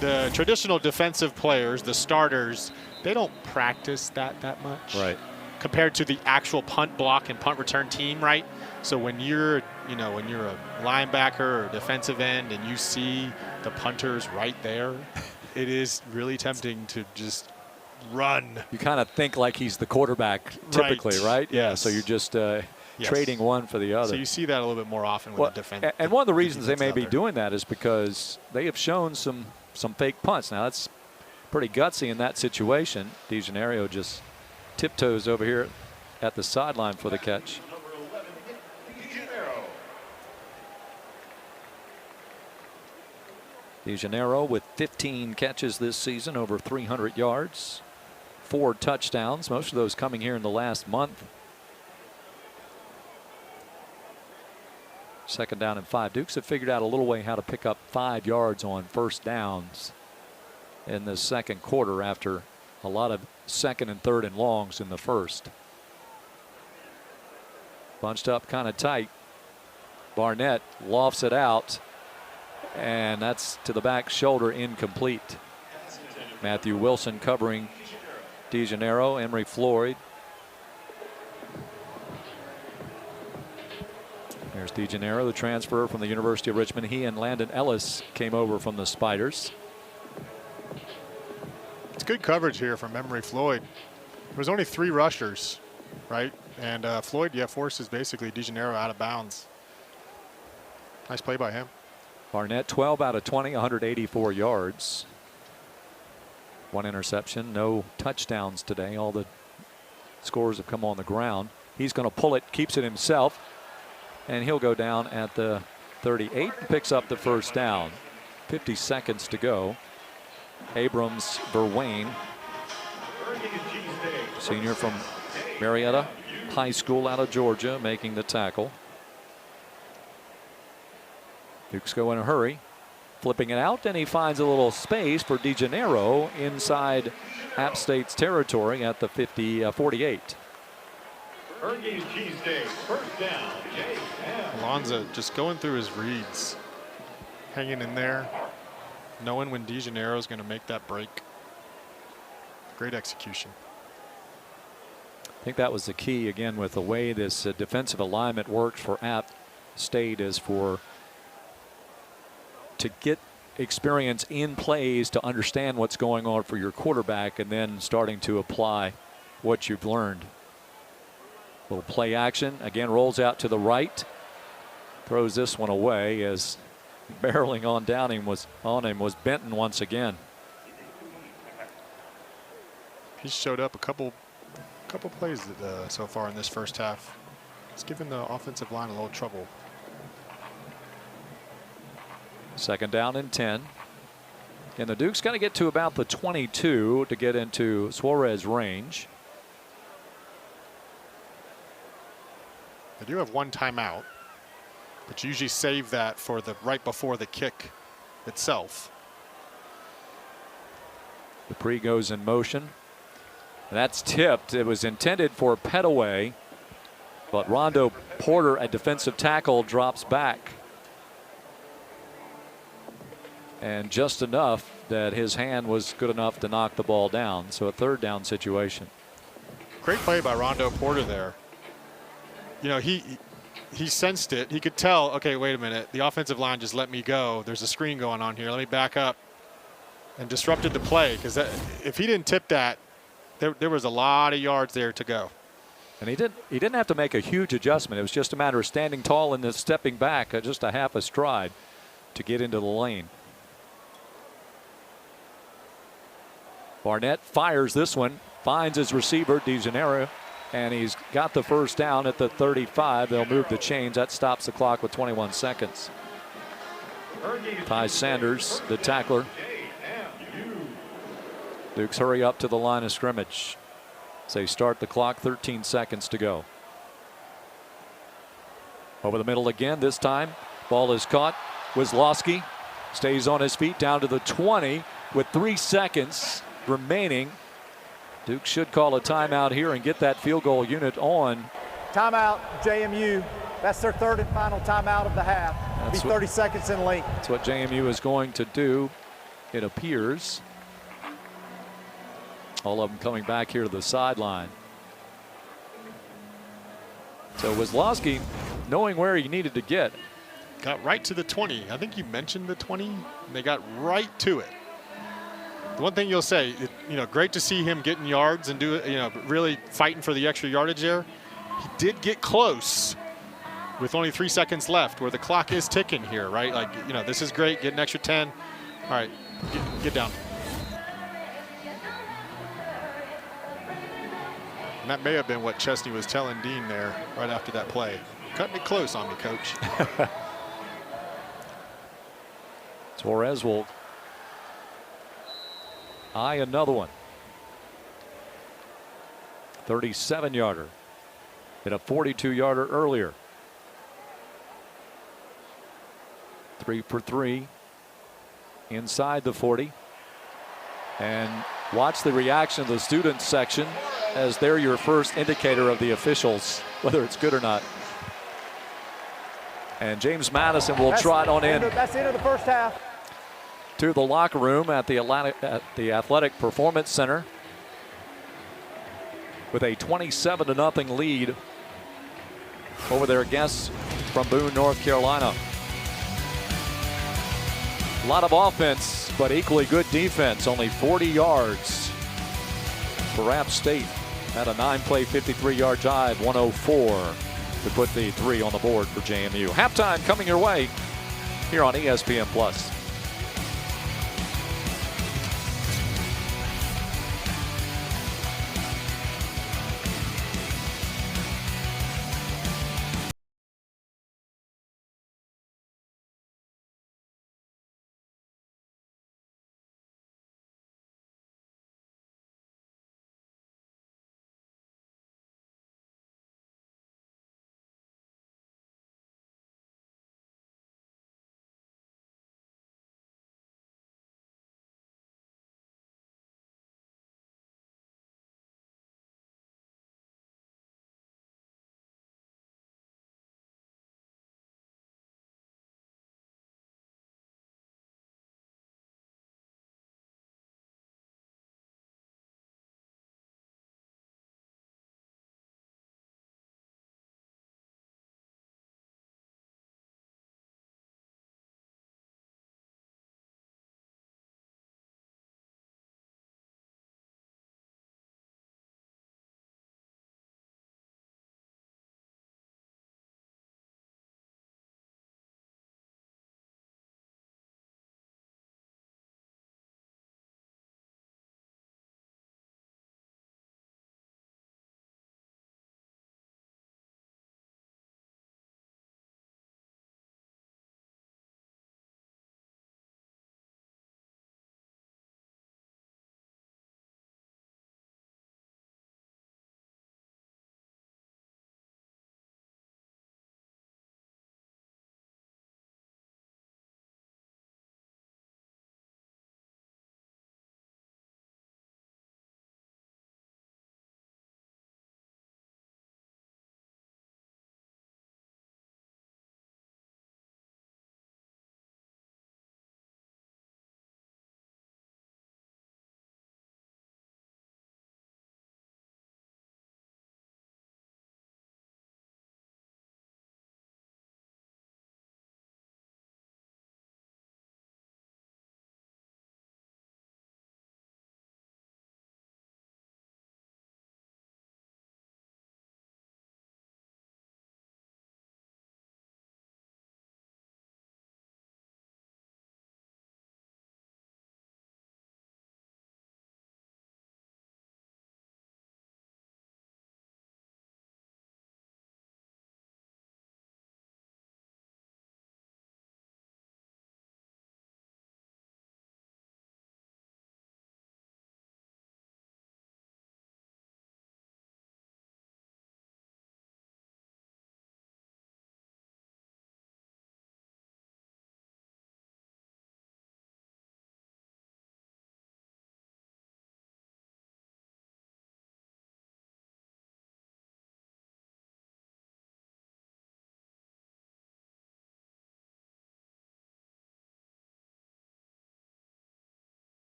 [SPEAKER 3] the traditional defensive players, the starters, they don't practice that much.
[SPEAKER 2] Right.
[SPEAKER 3] Compared to the actual punt block and punt return team, right? So when you're a linebacker or defensive end and you see the punters right there, it is really tempting to just run.
[SPEAKER 2] You kind of think like he's the quarterback typically, right? Yeah.
[SPEAKER 3] Yes.
[SPEAKER 2] So you're just
[SPEAKER 3] Yes.
[SPEAKER 2] trading one for the other.
[SPEAKER 3] So you see that a little bit more often with the defense.
[SPEAKER 2] And one of the reasons they
[SPEAKER 3] defense
[SPEAKER 2] may
[SPEAKER 3] out
[SPEAKER 2] be
[SPEAKER 3] there.
[SPEAKER 2] doing that is because they have shown some fake punts. Now that's pretty gutsy in that situation. DeGenario just tiptoes over here at the sideline for the catch. DeGenario with 15 catches this season, over 300 yards, 4 touchdowns, most of those coming here in the last month. Second down and 5. Dukes have figured out a little way how to pick up 5 yards on first downs in the second quarter after a lot of second and third and longs in the first. Bunched up kind of tight. Barnett lofts it out, and that's to the back shoulder, incomplete. Matthew Wilson covering DeGenario. Emory Floyd. There's DeGenario, the transfer from the University of Richmond. He and Landon Ellis came over from the Spiders.
[SPEAKER 3] It's good coverage here from Emory Floyd. There was only 3 rushers, right? And Floyd, forces basically DeGenario out of bounds. Nice play by him.
[SPEAKER 2] Barnett 12 out of 20, 184 yards. 1 interception, no touchdowns today. All the scores have come on the ground. He's going to pull it, keeps it himself, and he'll go down at the 38 and picks up the first down. 50 seconds to go. Abrams Verwain, senior from Marietta High School out of Georgia, making the tackle. Dukes go in a hurry, flipping it out, and he finds a little space for DeGenario inside App State's territory at the 48.
[SPEAKER 3] Alonzo just going through his reads, hanging in there, knowing when DeGenario is going to make that break. Great execution.
[SPEAKER 2] I think that was the key again with the way this defensive alignment works for App State, is to get experience in plays to understand what's going on for your quarterback and then starting to apply what you've learned. Little play action again, rolls out to the right, throws this one away as barreling on him was Benton once again.
[SPEAKER 3] He showed up a couple plays so far in this first half. It's given the offensive line a little trouble.
[SPEAKER 2] Second down and 10. And the Dukes got to get to about the 22 to get into Suarez range.
[SPEAKER 3] They do have 1 timeout, but you usually save that for the right before the kick itself.
[SPEAKER 2] Dupree goes in motion. That's tipped. It was intended for Petaway, but Rondo Porter, a defensive tackle, drops back. And just enough that his hand was good enough to knock the ball down. So a third down situation.
[SPEAKER 3] Great play by Rondo Porter there. You know, he sensed it. He could tell, okay, wait a minute. The offensive line just let me go. There's a screen going on here. Let me back up. And disrupted the play, because if he didn't tip that, there was a lot of yards there to go.
[SPEAKER 2] And he didn't have to make a huge adjustment. It was just a matter of standing tall and then stepping back just a half a stride to get into the lane. Barnett fires this one, finds his receiver, DeGenario, And he's got the first down at the 35. They'll move the chains. That stops the clock with 21 seconds. Ty Sanders, the tackler. Dukes hurry up to the line of scrimmage. So they start the clock, 13 seconds to go. Over the middle again this time. Ball is caught. Wisłowski stays on his feet down to the 20 with 3 seconds remaining. Duke should call a timeout here and get that field goal unit on.
[SPEAKER 1] Timeout, JMU. That's their third and final timeout of the half. It'll be 30 seconds in length.
[SPEAKER 2] That's what JMU is going to do, it appears. All of them coming back here to the sideline. So Wisłowski, knowing where he needed to get.
[SPEAKER 3] Got right to the 20. I think you mentioned the 20. And they got right to it. The one thing you'll say, great to see him getting yards and really fighting for the extra yardage there. He did get close with only 3 seconds left, where the clock is ticking here, right? Like, this is great, get an extra 10. All right, get down. And that may have been what Chesney was telling Dean there right after that play. Cutting it close on me, coach.
[SPEAKER 2] Torres will eye another one. 37-yarder. Hit a 42-yarder earlier. 3 for 3 inside the 40. And watch the reaction of the students section, as they're your first indicator of the officials, whether it's good or not. And James Madison will trot on in.
[SPEAKER 1] That's the end of the first half.
[SPEAKER 2] To the locker room at the Athletic Performance Center with a 27-0 lead over their guests from Boone, North Carolina. A lot of offense, but equally good defense. Only 40 yards for App State. Had a 9-play, 53-yard drive, 104 to put the 3 on the board for JMU. Halftime coming your way here on ESPN+.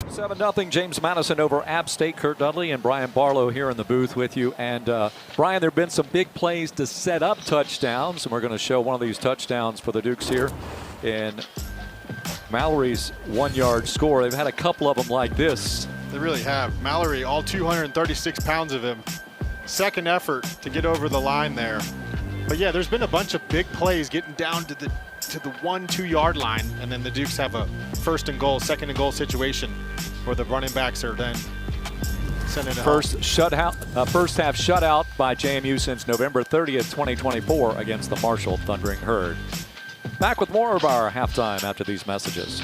[SPEAKER 2] 7-0 James Madison over App State. Kurt Dudley and Brian Barlow here in the booth with you. And Brian, there have been some big plays to set up touchdowns, and we're going to show one of these touchdowns for the Dukes here in Mallory's 1-yard score. They've had a couple of them like this.
[SPEAKER 3] They really have. Mallory, all 236 pounds of him. Second effort to get over the line there. But yeah, there's been a bunch of big plays getting down to the 1-2 yard line, and then the Dukes have a first and goal, second and goal situation where the running backs are then sending it
[SPEAKER 2] first half shutout by JMU since November 30th, 2024 against the Marshall Thundering Herd. Back with more of our halftime after these messages.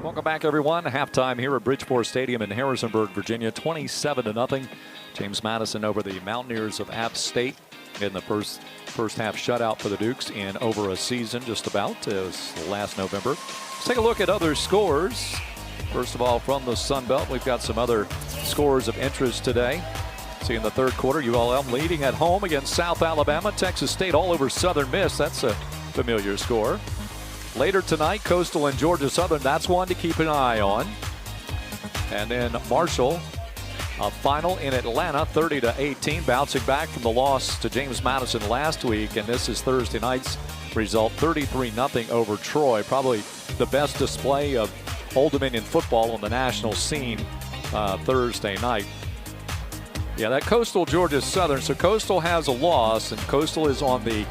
[SPEAKER 2] Welcome back, everyone. Halftime here at Bridgeport Stadium in Harrisonburg, Virginia. 27-0. James Madison over the Mountaineers of App State in the first half shutout for the Dukes in over a season, just about. It was last November. Let's take a look at other scores. First of all, from the Sun Belt, we've got some other scores of interest today. See, in the third quarter, ULM leading at home against South Alabama. Texas State all over Southern Miss. That's a familiar score. Later tonight, Coastal and Georgia Southern. That's one to keep an eye on. And then Marshall, a final in Atlanta, 30-18, bouncing back from the loss to James Madison last week. And this is Thursday night's result, 33-0 over Troy. Probably the best display of Old Dominion football on the national scene Thursday night. Yeah, that Coastal Georgia Southern. So Coastal has a loss, and Coastal is on the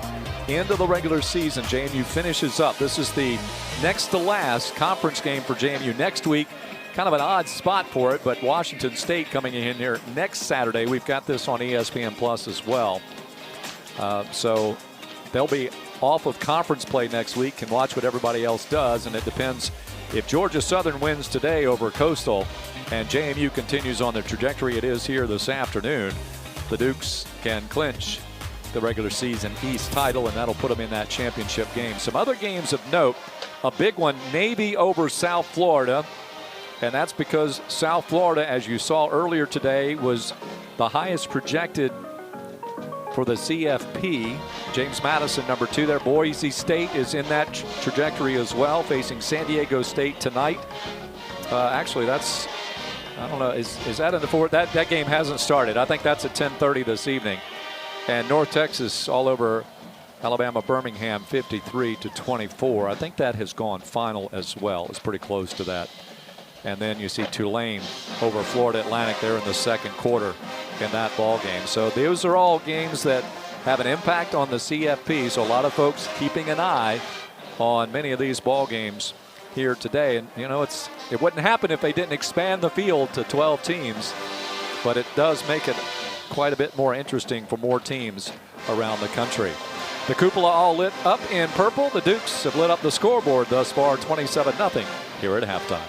[SPEAKER 2] end of the regular season. JMU finishes up. This is the next to last conference game for JMU next week. Kind of an odd spot for it, but Washington State coming in here next Saturday. We've got this on ESPN Plus as well. So they'll be off of conference play next week, can watch what everybody else does, and it depends if Georgia Southern wins today over Coastal and JMU continues on the trajectory it is here this afternoon, the Dukes can clinch the regular season East title, and that'll put them in that championship game. Some other games of note, a big one, Navy over South Florida, and that's because South Florida, as you saw earlier today, was the highest projected for the CFP. James Madison, number 2 there. Boise State is in that trajectory as well, facing San Diego State tonight. Actually, that's, I don't know, is that in the fourth? That game hasn't started. I think that's at 10:30 this evening. And North Texas all over Alabama Birmingham 53-24. I think that has gone final as well. It's pretty close to that. And then you see Tulane over Florida Atlantic there in the second quarter in that ball game. So those are all games that have an impact on the CFP. So a lot of folks keeping an eye on many of these ball games here today. And you know, it wouldn't happen if they didn't expand the field to 12 teams, but it does make it quite a bit more interesting for more teams around the country. The cupola all lit up in purple. The Dukes have lit up the scoreboard thus far, 27-0 here at halftime.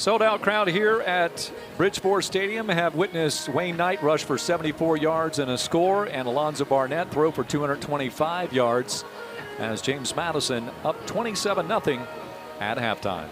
[SPEAKER 2] Sold out crowd here at Bridgeport Stadium have witnessed Wayne Knight rush for 74 yards and a score, and Alonzo Barnett throw for 225 yards as James Madison up 27-0 at halftime.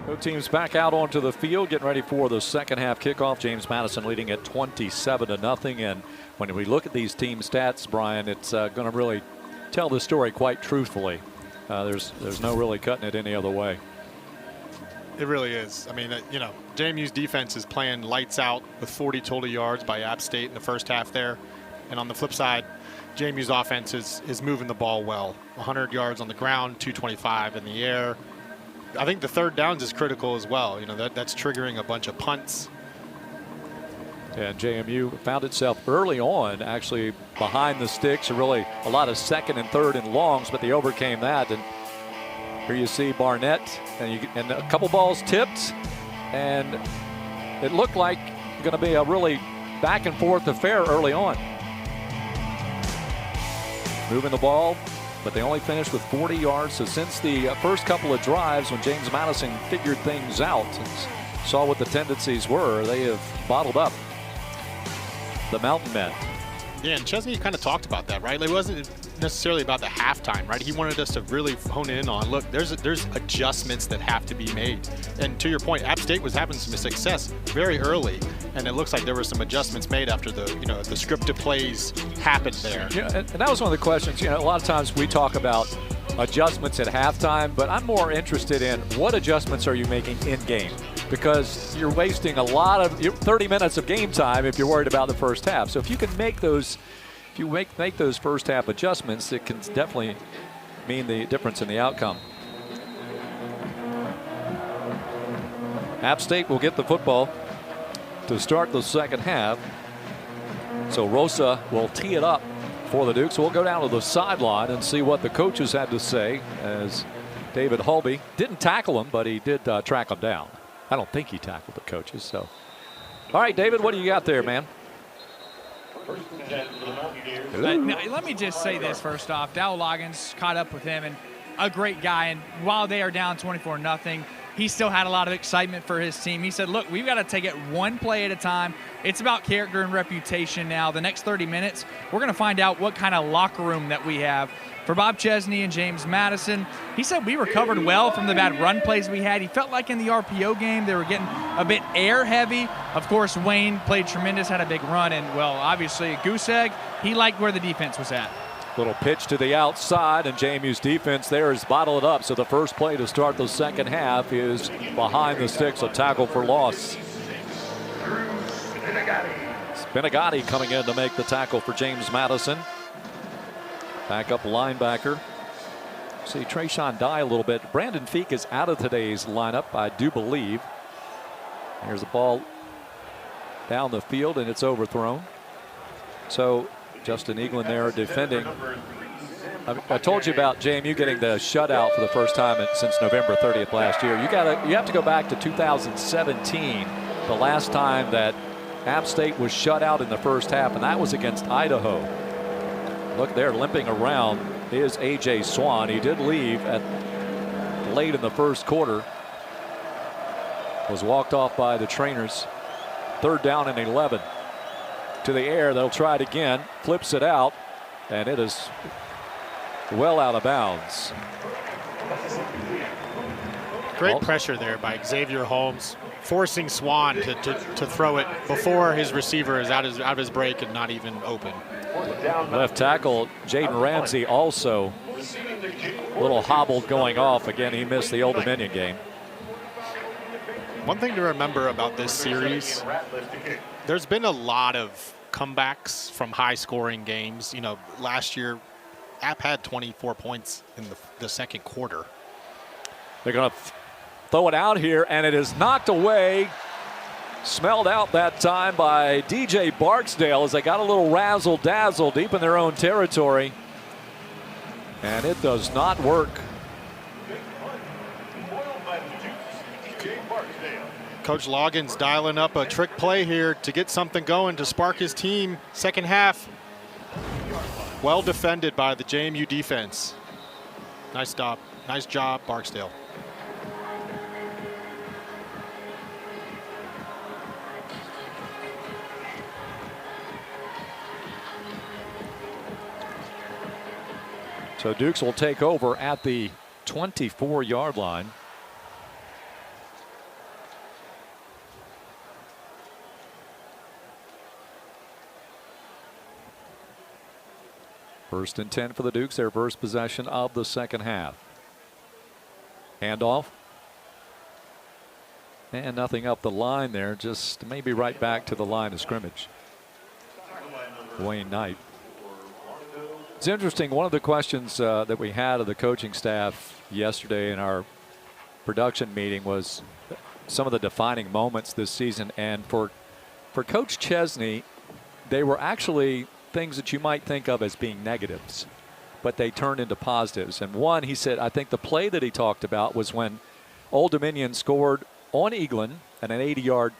[SPEAKER 2] Both teams back out onto the field, getting ready for the second half kickoff. James Madison leading at 27-0. And when we look at these team stats, Brian, it's going to really tell the story quite truthfully. There's no really cutting it any other way.
[SPEAKER 3] It really is. I mean, you know, JMU's defense is playing lights out with 40 total yards by App State in the first half there. And on the flip side, JMU's offense is moving the ball well. 100 yards on the ground, 225 in the air. I think the third downs is critical as well. You know, that's triggering a bunch of punts.
[SPEAKER 2] And JMU found itself early on actually behind the sticks, really a lot of second and third and longs, but they overcame that. And here you see Barnett, and a couple balls tipped, and it looked like going to be a really back and forth affair early on. Moving the ball, but they only finished with 40 yards. So since the first couple of drives when James Madison figured things out and saw what the tendencies were, they have bottled up the Mountain Men.
[SPEAKER 3] Yeah, and Chesney kind of talked about that, right? Like, it wasn't necessarily about the halftime, right? He wanted us to really hone in on, look, there's adjustments that have to be made. And to your point, App State was having some success very early, and it looks like there were some adjustments made after the scripted plays happened there.
[SPEAKER 2] Yeah, and that was one of the questions. A lot of times we talk about adjustments at halftime, but I'm more interested in what adjustments are you making in game, because you're wasting a lot of 30 minutes of game time if you're worried about the first half. So if you can make those, make those first half adjustments, it can definitely mean the difference in the outcome. App State will get the football to start the second half. So Rosa will tee it up for the Dukes. We'll go down to the sideline and see what the coaches had to say, as David Hulby didn't tackle him, but he did track him down. I don't think he tackled the coaches. So, all right, David, what do you got there, man?
[SPEAKER 4] Let me just say this first off. Dow Loggins caught up with him, and a great guy. And while they are down 24-0, he still had a lot of excitement for his team. He said, look, we've got to take it one play at a time. It's about character and reputation now. The next 30 minutes, we're going to find out what kind of locker room that we have. For Bob Chesney and James Madison, he said we recovered well from the bad run plays we had. He felt like in the RPO game they were getting a bit air heavy. Of course, Wayne played tremendous, had a big run, and, well, obviously, goose egg, he liked where the defense was at.
[SPEAKER 2] Little pitch to the outside, and JMU's defense there is bottled up. So the first play to start the second half is behind the sticks, a tackle for loss. Spinagati coming in to make the tackle for James Madison. Backup linebacker. See Trayshawn Dye a little bit. Brandon Feek is out of today's lineup, I do believe. Here's the ball down the field, and it's overthrown. So Justin Eaglin there defending. I told you about JMU getting the shutout for the first time since November 30th last year. You have to go back to 2017, the last time that App State was shut out in the first half, and that was against Idaho. Look there, limping around is A.J. Swan. He did leave at late in the first quarter. Was walked off by the trainers. 3rd down and 11. To the air, they'll try it again. Flips it out, and it is well out of bounds.
[SPEAKER 3] Great pressure there by Xavier Holmes, forcing Swan to throw it before his receiver is out of his break and not even open.
[SPEAKER 2] Left tackle Jaden Ramsey also a little hobbled going off. Again, he missed the Old Dominion game.
[SPEAKER 3] One thing to remember about this series, there's been a lot of comebacks from high-scoring games. Last year, App had 24 points in the second quarter.
[SPEAKER 2] They're going to throw it out here, and it is knocked away. Smelled out that time by DJ Barksdale as they got a little razzle-dazzle deep in their own territory. And it does not work.
[SPEAKER 3] Coach Loggins dialing up a trick play here to get something going to spark his team. Second half, well defended by the JMU defense. Nice stop. Nice job, Barksdale.
[SPEAKER 2] So Dukes will take over at the 24-yard line. First and 10 for the Dukes, their first possession of the second half. Handoff. And nothing up the line there, just maybe right back to the line of scrimmage. Wayne Knight. It's interesting, one of the questions that we had of the coaching staff yesterday in our production meeting was some of the defining moments this season. And for Coach Chesney, they were actually things that you might think of as being negatives, but they turned into positives. And one, he said, I think the play that he talked about was when Old Dominion scored on Eaglin at an 80-yard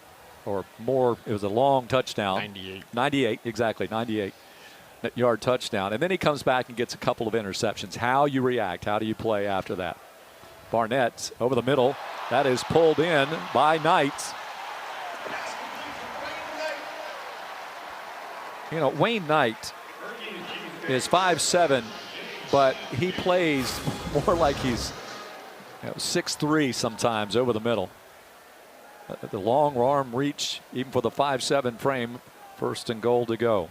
[SPEAKER 2] or more. It was a long touchdown. 98, exactly, 98-yard touchdown. And then he comes back and gets a couple of interceptions. How you react, how do you play after that? Barnett over the middle. That is pulled in by Knight. Wayne Knight is 5'7", but he plays more like he's 6'3" sometimes over the middle. The long arm reach, even for the 5'7" frame, 1st and goal to go.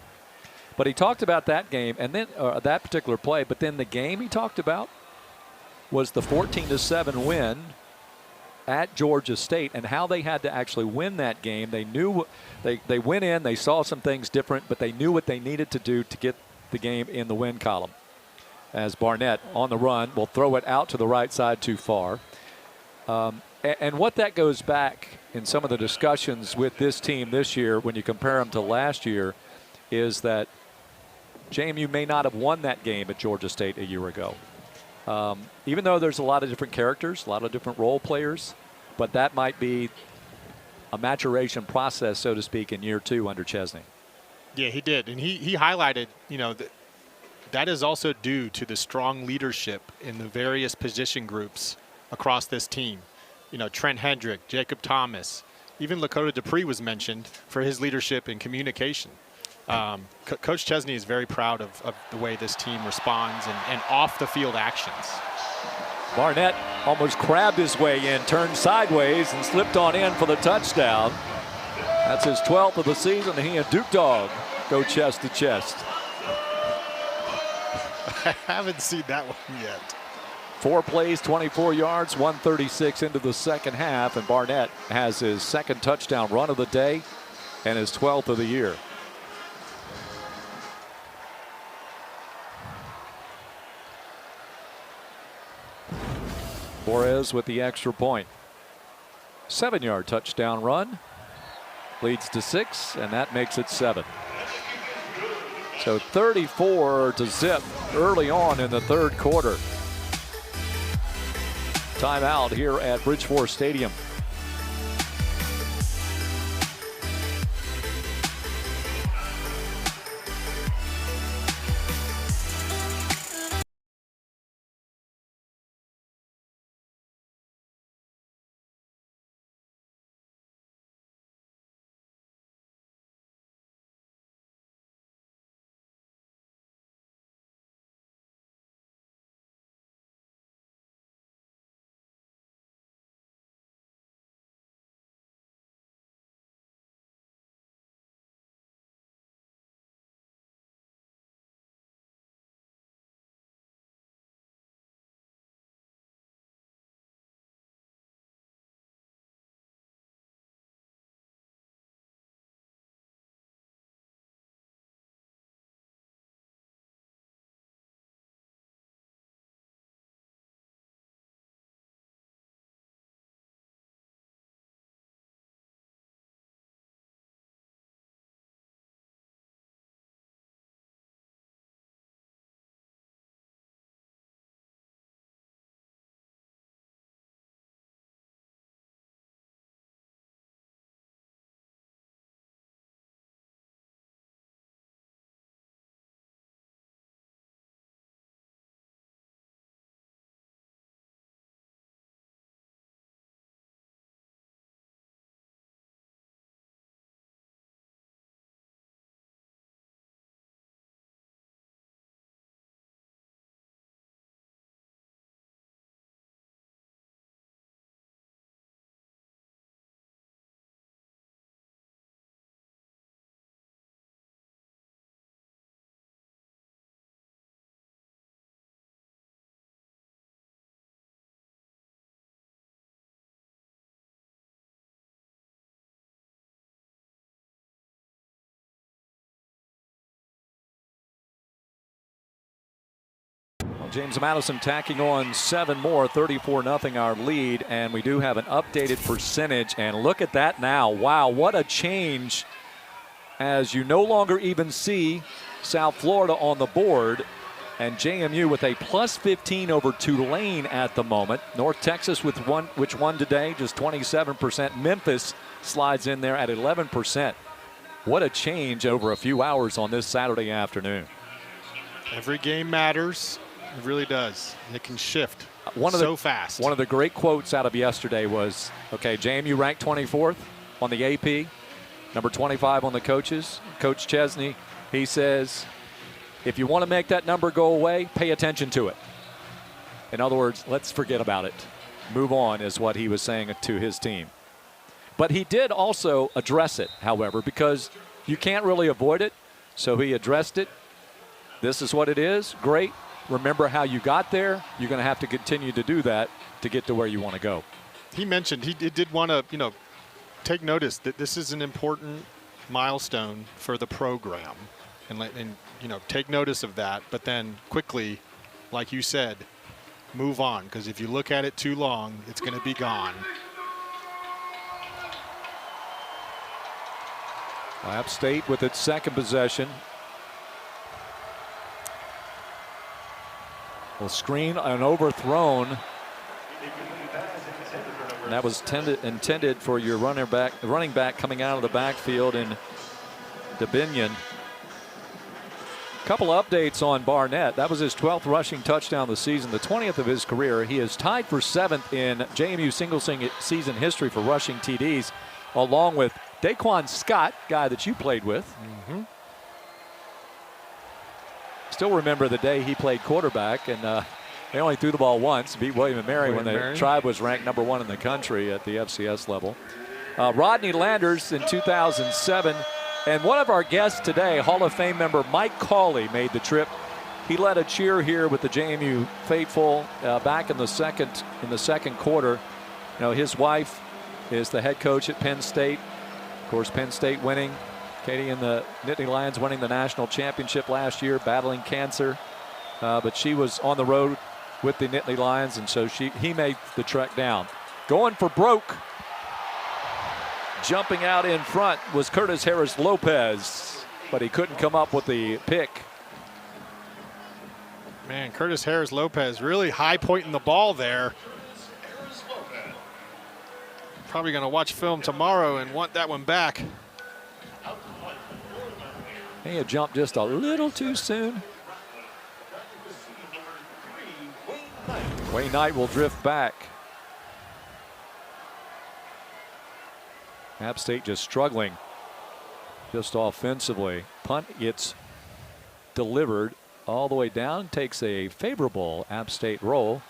[SPEAKER 2] But he talked about that game and then that particular play, but then the game he talked about was the 14-7 win at Georgia State and how they had to actually win that game. They knew they went in, they saw some things different, but they knew what they needed to do to get the game in the win column. As Barnett on the run will throw it out to the right side too far. And what that goes back in some of the discussions with this team this year when you compare them to last year is that JMU may not have won that game at Georgia State a year ago. Even though there's a lot of different characters, a lot of different role players, but that might be a maturation process, so to speak, in year 2 under Chesney.
[SPEAKER 3] Yeah, he did. And he highlighted, that is also due to the strong leadership in the various position groups across this team. Trent Hendrick, Jacob Thomas, even Lakota Dupree was mentioned for his leadership in communication. Coach Chesney is very proud of the way this team responds and off the field actions.
[SPEAKER 2] Barnett almost crabbed his way in, turned sideways and slipped on in for the touchdown. That's his 12th of the season. He and Duke Dog go chest to chest.
[SPEAKER 3] I haven't seen that one yet.
[SPEAKER 2] 4 plays, 24 yards, 136 into the second half, and Barnett has his 2nd touchdown run of the day and his 12th of the year. Flores with the extra point. 7-yard touchdown run. Leads to 6, and that makes it 7. So 34-0 early on in the 3rd quarter. Timeout here at Bridgeforth Stadium. James Madison tacking on 7 more, 34-0 our lead, and we do have an updated percentage, and look at that now. Wow, what a change as you no longer even see South Florida on the board, and JMU with a plus 15 over Tulane at the moment. North Texas with which won today, just 27%. Memphis slides in there at 11%. What a change over a few hours on this Saturday afternoon.
[SPEAKER 3] Every game matters. It really does. It can shift fast.
[SPEAKER 2] One of the great quotes out of yesterday was, okay, JMU ranked 24th on the AP, number 25 on the coaches. Coach Chesney, he says, If you want to make that number go away, pay attention to it. In other words, let's forget about it. Move on is what he was saying to his team. But he did also address it, however, because you can't really avoid it. So he addressed it. This is what it is. Great. Remember how you got there. You're going to have to continue to do that to get to where you want to go.
[SPEAKER 3] He mentioned he did want to, take notice that this is an important milestone for the program, and take notice of that. But then quickly, like you said, move on, because if you look at it too long, it's going to be gone.
[SPEAKER 2] App State with its second possession. Will screen and overthrown. And that was intended for your running back coming out of the backfield in DeBinion. Couple updates on Barnett. That was his 12th rushing touchdown of the season, the 20th of his career. He is tied for 7th in JMU single-season history for rushing TDs, along with Daquan Scott, guy that you played with.
[SPEAKER 3] Mm-hmm.
[SPEAKER 2] Still remember the day he played quarterback, and they only threw the ball once, beat William & Mary when the Tribe was ranked #1 in the country at the FCS level. Rodney Landers in 2007. And one of our guests today, Hall of Fame member Mike Cawley, made the trip. He led a cheer here with the JMU faithful back in the second quarter. His wife is the head coach at Penn State. Of course, Penn State winning. Katie and the Nittany Lions winning the national championship last year, battling cancer. But she was on the road with the Nittany Lions, and so he made the trek down. Going for broke. Jumping out in front was Curtis Harris Lopez, but he couldn't come up with the pick.
[SPEAKER 3] Man, Curtis Harris Lopez really high pointing the ball there. Probably going to watch film tomorrow and want that one back.
[SPEAKER 2] He had jumped just a little too soon. Wayne Knight will drift back. App State just struggling just offensively. Punt gets delivered all the way down, takes a favorable App State roll,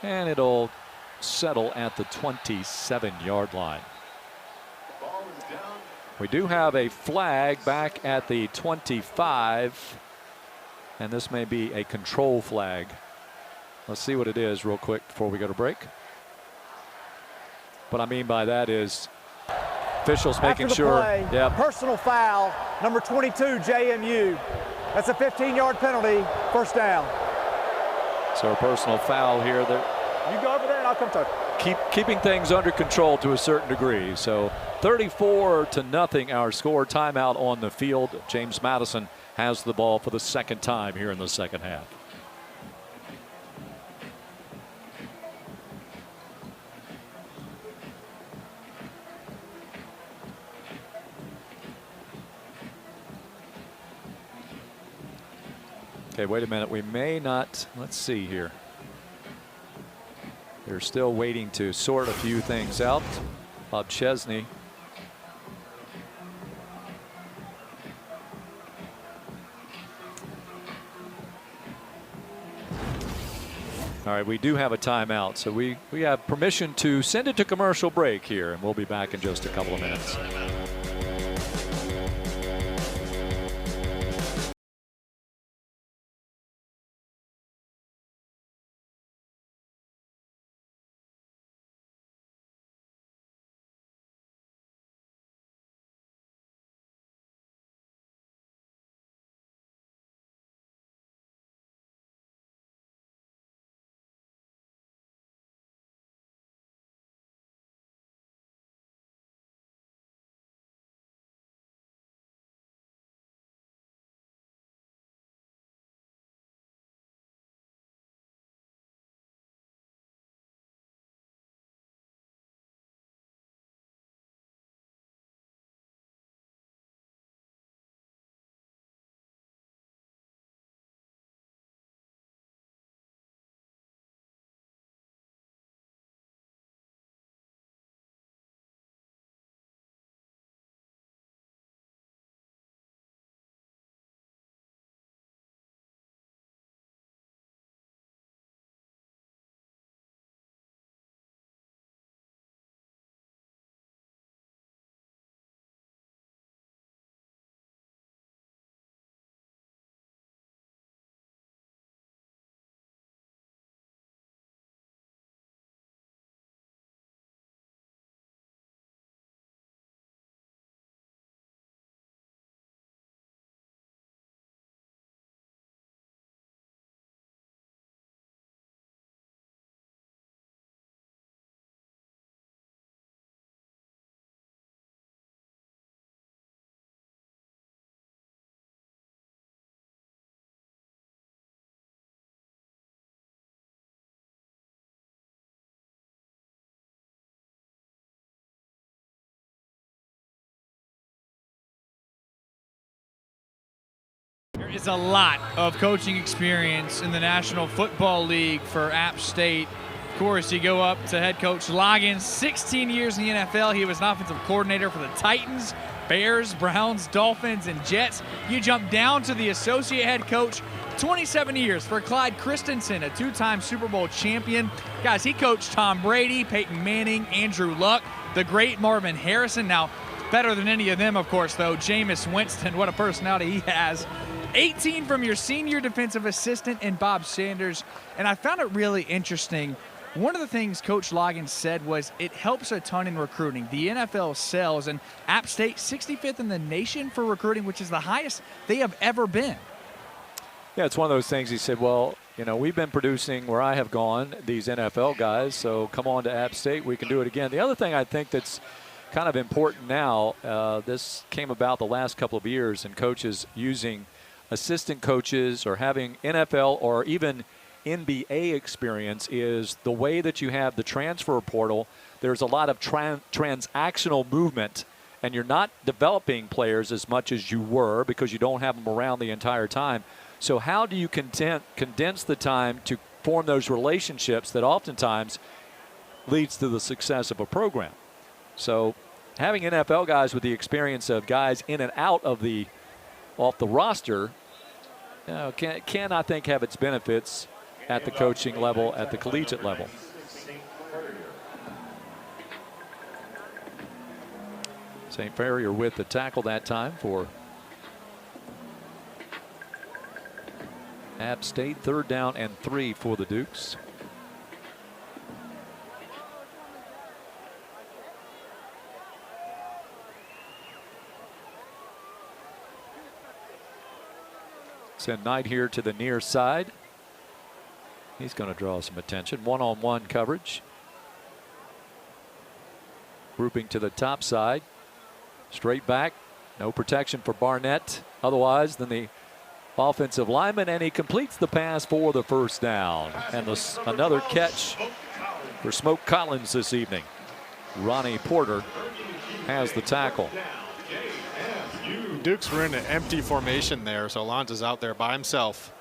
[SPEAKER 2] and it'll settle at the 27-yard line. We do have a flag back at the 25, and this may be a control flag. Let's see what it is real quick before we go to break. What I mean by that is officials making sure.
[SPEAKER 1] Play, personal foul, number 22, JMU. That's a 15-yard penalty, first down.
[SPEAKER 2] So a personal foul here.
[SPEAKER 1] You go over there and I'll come talk.
[SPEAKER 2] Keeping things under control to a certain degree. So 34-0 our score. Timeout on the field. James Madison has the ball for the second time here in the second half. Okay, wait a minute. We may not. Let's see here. They're still waiting to sort a few things out. Bob Chesney. All right, we do have a timeout, so we have permission to send it to commercial break here, and we'll be back in just a couple of minutes.
[SPEAKER 4] is a lot of coaching experience in the National Football League for App State. Of course, you go up to head coach Loggins, 16 years in the NFL. He was an offensive coordinator for the Titans, Bears, Browns, Dolphins, and Jets. You jump down to the associate head coach, 27 years for Clyde Christensen, a two-time Super Bowl champion. Guys, he coached Tom Brady, Peyton Manning, Andrew Luck, the great Marvin Harrison. Now, better than any of them, of course, though, Jameis Winston. What a personality he has. 18 from your senior defensive assistant and Bob Sanders. And I found it really interesting. One of the things Coach Loggins said was it helps a ton in recruiting. The NFL sells, and App State 65th in the nation for recruiting, which is the highest they have ever been.
[SPEAKER 2] Yeah, it's one of those things. He said, well, you know, we've been producing where I have gone, these NFL guys, so come on to App State. We can do it again. The other thing I think that's kind of important now, this came about the last couple of years, and coaches using assistant coaches or having NFL or even NBA experience, is the way that you have the transfer portal. There's a lot of transactional movement, and you're not developing players as much as you were because you don't have them around the entire time. So how do you condense the time to form those relationships that oftentimes leads to the success of a program? So having NFL guys with the experience of guys in and out of off the roster, can I think have its benefits at the coaching level, at the collegiate level. St. Farrier with the tackle that time for App State. 3rd down and 3 for the Dukes. Send Knight here to the near side. He's going to draw some attention. One-on-one coverage. Grouping to the top side. Straight back. No protection for Barnett otherwise than the offensive lineman, and he completes the pass for the 1st down. And another catch for Smoke Collins this evening. Ronnie Porter has the tackle.
[SPEAKER 3] Dukes were in an empty formation there, so Alonzo's out there by himself.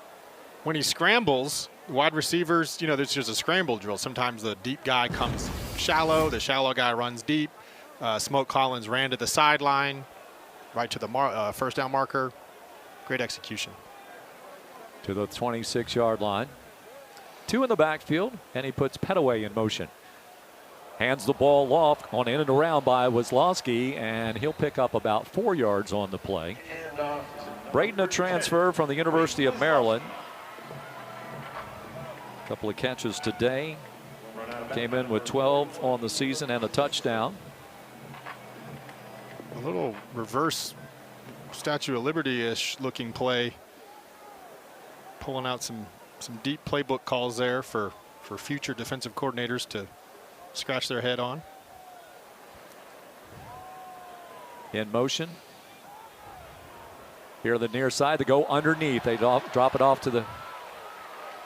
[SPEAKER 3] When he scrambles, wide receivers, you know, there's just a scramble drill. Sometimes the deep guy comes shallow, the shallow guy runs deep. Smoke Collins ran to the sideline, right to the 1st down marker. Great execution.
[SPEAKER 2] To the 26-yard line. 2 in the backfield, and he puts Petaway in motion. Hands the ball off on in and around by Wazlowski, and he'll pick up about 4 yards on the play. Braden, a transfer from the University of Maryland. A couple of catches today. Came in with 12 on the season and a touchdown.
[SPEAKER 3] A little reverse Statue of Liberty-ish looking play. Pulling out some deep playbook calls there for future defensive coordinators to scratch their head on.
[SPEAKER 2] In motion. Here on the near side, they go underneath. They drop it off to the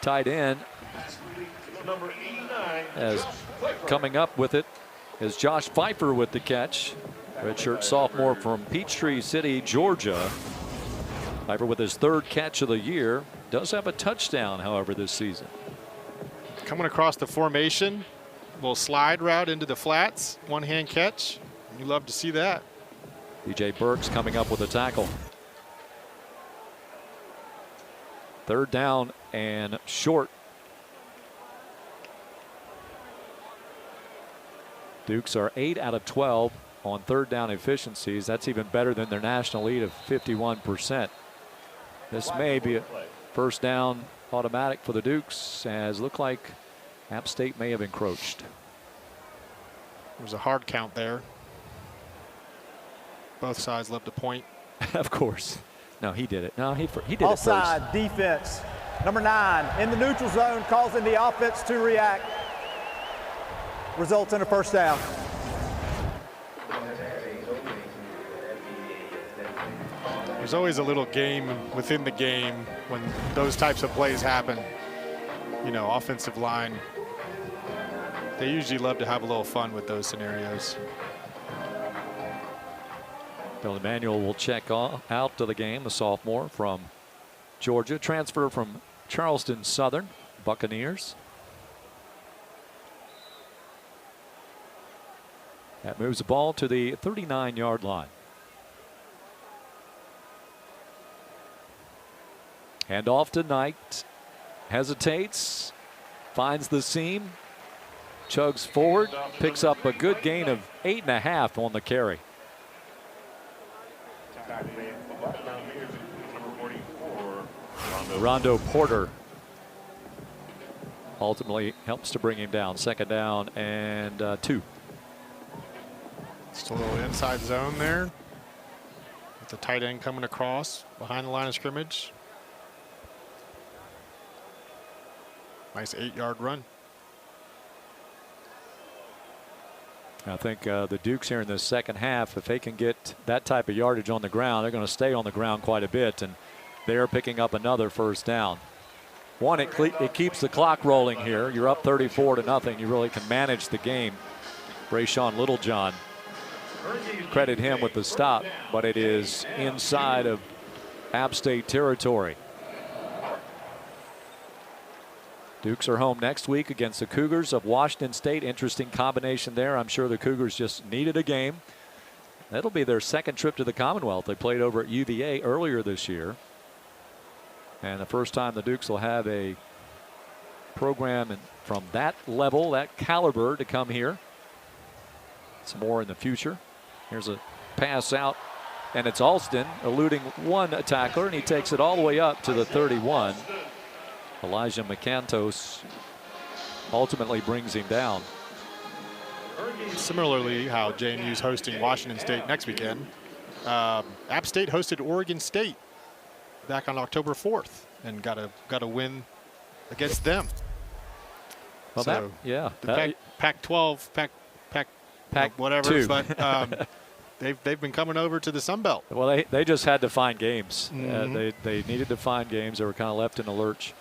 [SPEAKER 2] tight end. As coming up with it is Josh Pfeiffer with the catch. Redshirt sophomore from Peachtree City, Georgia. Pfeiffer with his 3rd catch of the year. Does have a touchdown, however, this season.
[SPEAKER 3] Coming across the formation. Little slide route into the flats. One-hand catch. You love to see that.
[SPEAKER 2] DJ Burks coming up with a tackle. 3rd down and short. Dukes are 8 out of 12 on 3rd down efficiencies. That's even better than their national lead of 51%. This may be a 1st down automatic for the Dukes, as look like App State may have encroached.
[SPEAKER 3] There's a hard count there. Both sides love to point.
[SPEAKER 2] Of course. No, he did it. No, he did it first.
[SPEAKER 1] Offside defense. Number 9 in the neutral zone, causing the offense to react. Results in a 1st down.
[SPEAKER 3] There's always a little game within the game when those types of plays happen. You know, offensive line, they usually love to have a little fun with those scenarios.
[SPEAKER 2] Bill Emanuel will check out to the game, the sophomore from Georgia, transfer from Charleston Southern Buccaneers. That moves the ball to the 39-yard line. Hand off to Knight. Hesitates. Finds the seam. Chugs forward. Picks up a good gain of 8.5 on the carry. Rondo Porter ultimately helps to bring him down. Second down and 2.
[SPEAKER 3] Still a little inside zone there. With the tight end coming across behind the line of scrimmage. Nice 8-yard run.
[SPEAKER 2] I think the Dukes here in the second half, if they can get that type of yardage on the ground, they're going to stay on the ground quite a bit, and they're picking up another first down. One, it keeps the clock rolling here. You're up 34-0. You really can manage the game. Brayshawn Littlejohn, credit him with the stop, but it is inside of App State territory. Dukes are home next week against the Cougars of Washington State. Interesting combination there. I'm sure the Cougars just needed a game. That'll be their second trip to the Commonwealth. They played over at UVA earlier this year. And the first time the Dukes will have a program from that level, that caliber, to come here. Some more in the future. Here's a pass out, and it's Alston eluding one tackler, and he takes it all the way up to the 31. Elijah McCantos ultimately brings him down.
[SPEAKER 3] Similarly, how JMU's hosting Washington State next weekend. App State hosted Oregon State back on October 4th and got a win against them.
[SPEAKER 2] Well,
[SPEAKER 3] so
[SPEAKER 2] the
[SPEAKER 3] Pac-12, Pac whatever,
[SPEAKER 2] 2.
[SPEAKER 3] but they've been coming over to the Sun Belt.
[SPEAKER 2] Well, they just had to find games. They needed to find games. They were kind of left in a lurch.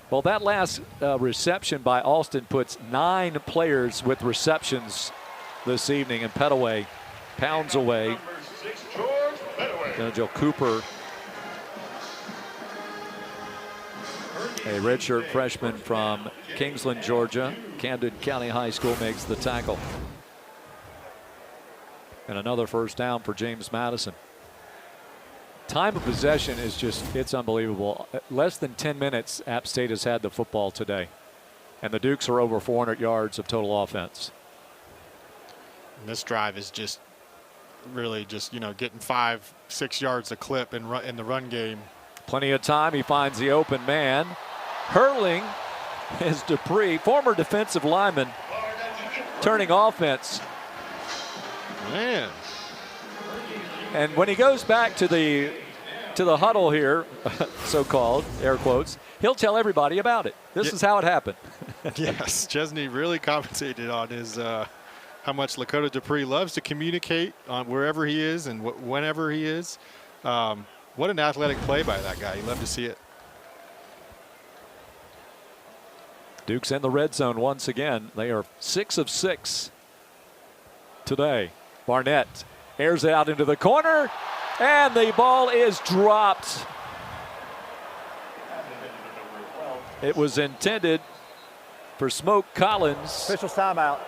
[SPEAKER 2] Well, that last reception by Alston puts 9 players with receptions this evening, and Pettaway pounds away. Joe Cooper, a redshirt freshman from Kingsland, Georgia, Camden County High School, makes the tackle. And another first down for James Madison. Time of possession is it's unbelievable. Less than 10 minutes, App State has had the football today. And the Dukes are over 400 yards of total offense.
[SPEAKER 3] And this drive is just really getting 5-6 yards a clip in the run game.
[SPEAKER 2] Plenty of time. He finds the open man. Hurling is Dupree, former defensive lineman, turning offense.
[SPEAKER 3] Man.
[SPEAKER 2] And when he goes back to the huddle here, so-called, air quotes, he'll tell everybody about it. This is how it happened.
[SPEAKER 3] Yes, Chesney really commentated on his how much Lakota Dupree loves to communicate on wherever he is and whenever he is. What an athletic play by that guy. You love to see it.
[SPEAKER 2] Dukes in the red zone once again. They are 6 of 6 today. Barnett airs it out into the corner, and the ball is dropped. It was intended for Smoke Collins.
[SPEAKER 1] Official's timeout.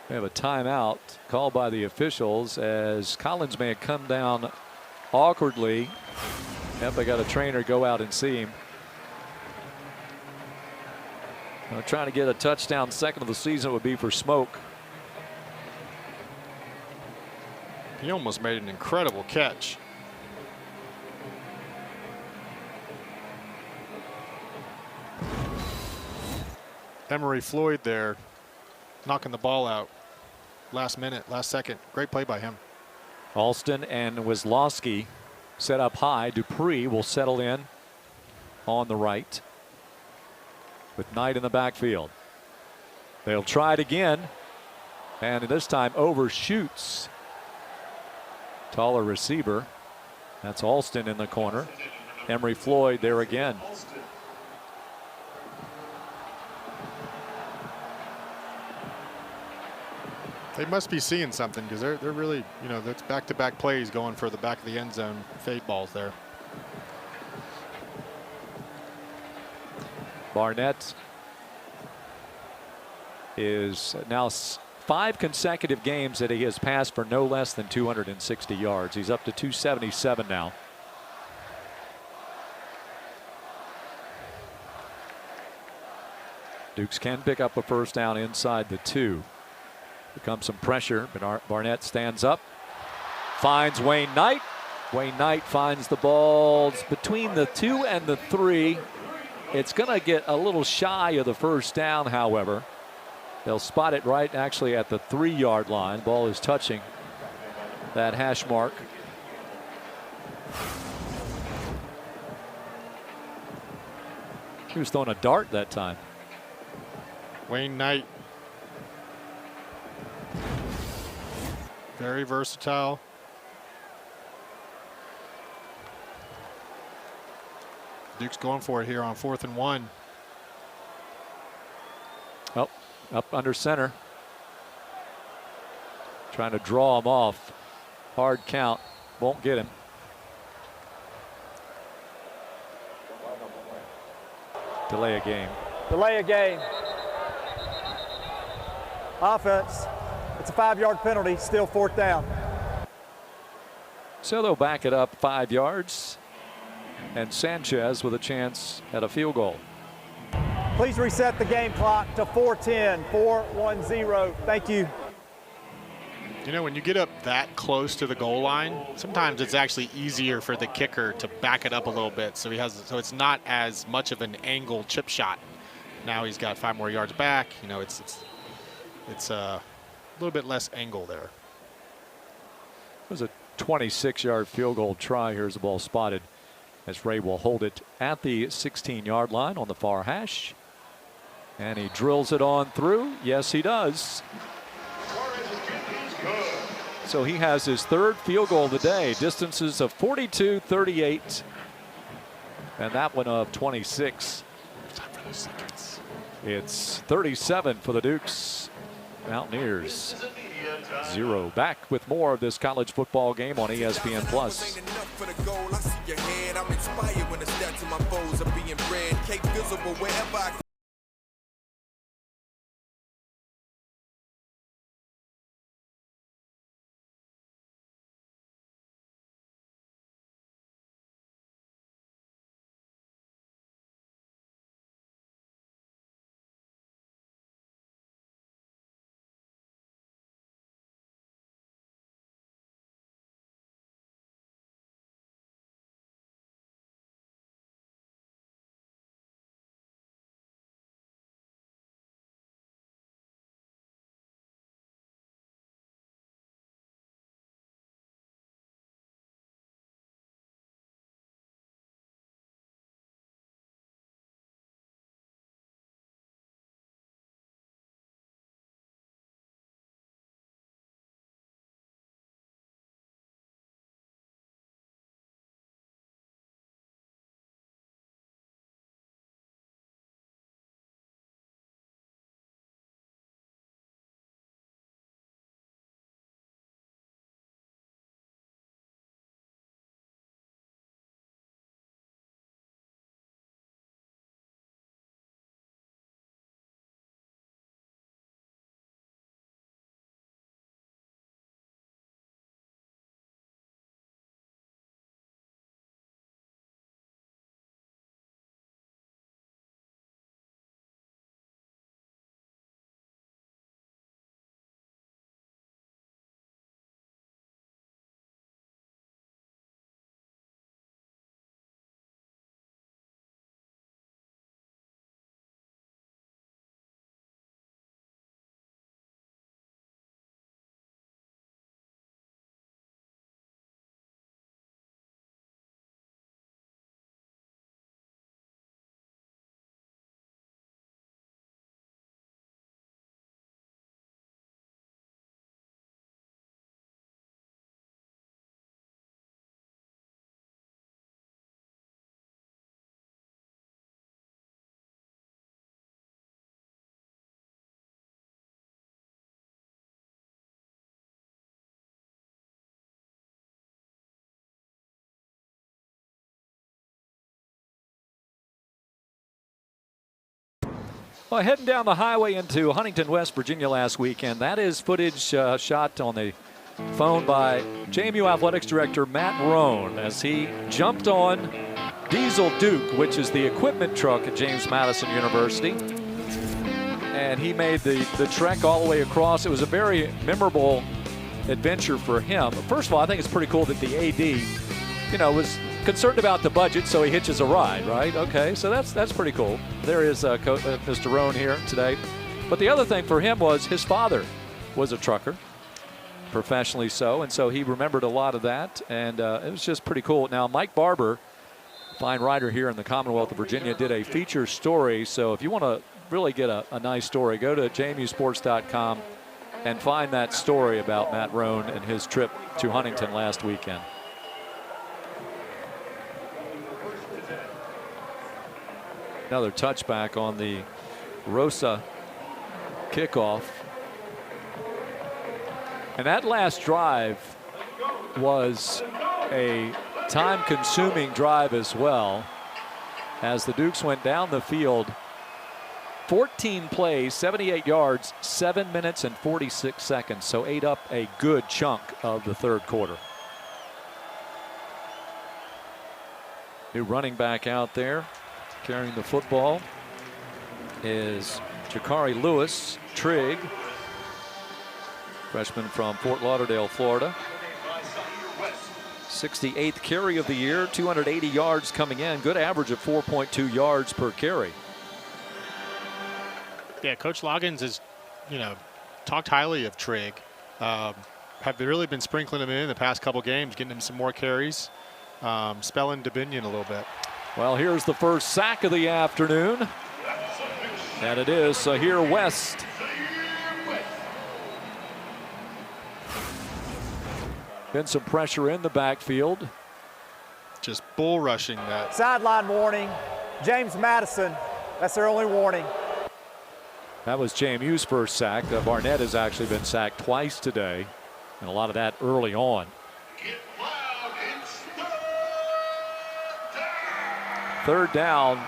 [SPEAKER 2] We have a timeout called by the officials as Collins may have come down awkwardly. Yep, they got a trainer go out and see him. Trying to get a touchdown second of the season would be for Smoke.
[SPEAKER 3] He almost made an incredible catch. Emory Floyd there, knocking the ball out. Last minute, last second. Great play by him.
[SPEAKER 2] Alston and Wisłowski set up high. Dupree will settle in on the right with Knight in the backfield. They'll try it again, and this time overshoots. Taller receiver. That's Alston in the corner. Emory Floyd there again.
[SPEAKER 3] They must be seeing something because they're really, you know, that's back-to-back plays going for the back of the end zone fade balls there.
[SPEAKER 2] Barnett is now 5 consecutive games that he has passed for no less than 260 yards. He's up to 277 now. Dukes can pick up a first down inside the 2. Here comes some pressure, but Barnett stands up, finds Wayne Knight. Wayne Knight finds the balls between the 2 and the 3. It's going to get a little shy of the first down, however. They'll spot it right actually at the 3-yard line. Ball is touching that hash mark. He was throwing a dart that time.
[SPEAKER 3] Wayne Knight, very versatile. Duke's going for it here on 4th and 1.
[SPEAKER 2] Oh, up under center. Trying to draw him off. Hard count. Won't get him. Delay a game.
[SPEAKER 1] Delay a game. Offense. It's a 5-yard penalty. Still 4th down.
[SPEAKER 2] So they'll back it up 5 yards. And Sanchez with a chance at a field goal.
[SPEAKER 1] Please reset the game clock to 4:10. 4-1-0. Thank you.
[SPEAKER 3] You know, when you get up that close to the goal line, sometimes it's actually easier for the kicker to back it up a little bit, so it's not as much of an angle chip shot. Now he's got 5 more yards back. You know, it's a little bit less angle there.
[SPEAKER 2] It was a 26-yard field goal try. Here's the ball spotted as Ray will hold it at the 16-yard line on the far hash. And he drills it on through. Yes, he does. So he has his 3rd field goal of the day. Distances of 42, 38, and that one of 26. It's 37 for the Dukes. Mountaineers 0. Back with more of this college football game on ESPN Plus. Well, heading down the highway into Huntington, West Virginia last weekend. That is footage shot on the phone by JMU Athletics Director Matt Roan as he jumped on Diesel Duke, which is the equipment truck at James Madison University. And he made the trek all the way across. It was a very memorable adventure for him. First of all, I think it's pretty cool that the AD, was concerned about the budget, so he hitches a ride, right? Okay, so that's pretty cool. There is Mr. Roan here today. But the other thing for him was his father was a trucker, professionally so, and so he remembered a lot of that, and it was just pretty cool. Now, Mike Barber, fine writer here in the Commonwealth of Virginia, did a feature story, so if you want to really get a nice story, go to jmusports.com and find that story about Matt Roan and his trip to Huntington last weekend. Another touchback on the Rosa kickoff. And that last drive was a time-consuming drive as well, as the Dukes went down the field. 14 plays, 78 yards, 7 minutes and 46 seconds, so ate up a good chunk of the third quarter. New running back out there carrying the football is Jakari Lewis Trigg, freshman from Fort Lauderdale, Florida. 68th carry of the year, 280 yards coming in, good average of 4.2 yards per carry.
[SPEAKER 3] Yeah, Coach Loggins has, talked highly of Trigg. Have really been sprinkling him in the past couple games, getting him some more carries, spelling Dominion a little bit.
[SPEAKER 2] Well, here's the first sack of the afternoon. And it is Sahir West. Been some pressure in the backfield.
[SPEAKER 3] Just bull rushing that.
[SPEAKER 1] Sideline warning. James Madison. That's their only warning.
[SPEAKER 2] That was JMU's first sack. Barnett has actually been sacked twice today, and a lot of that early on. Third down,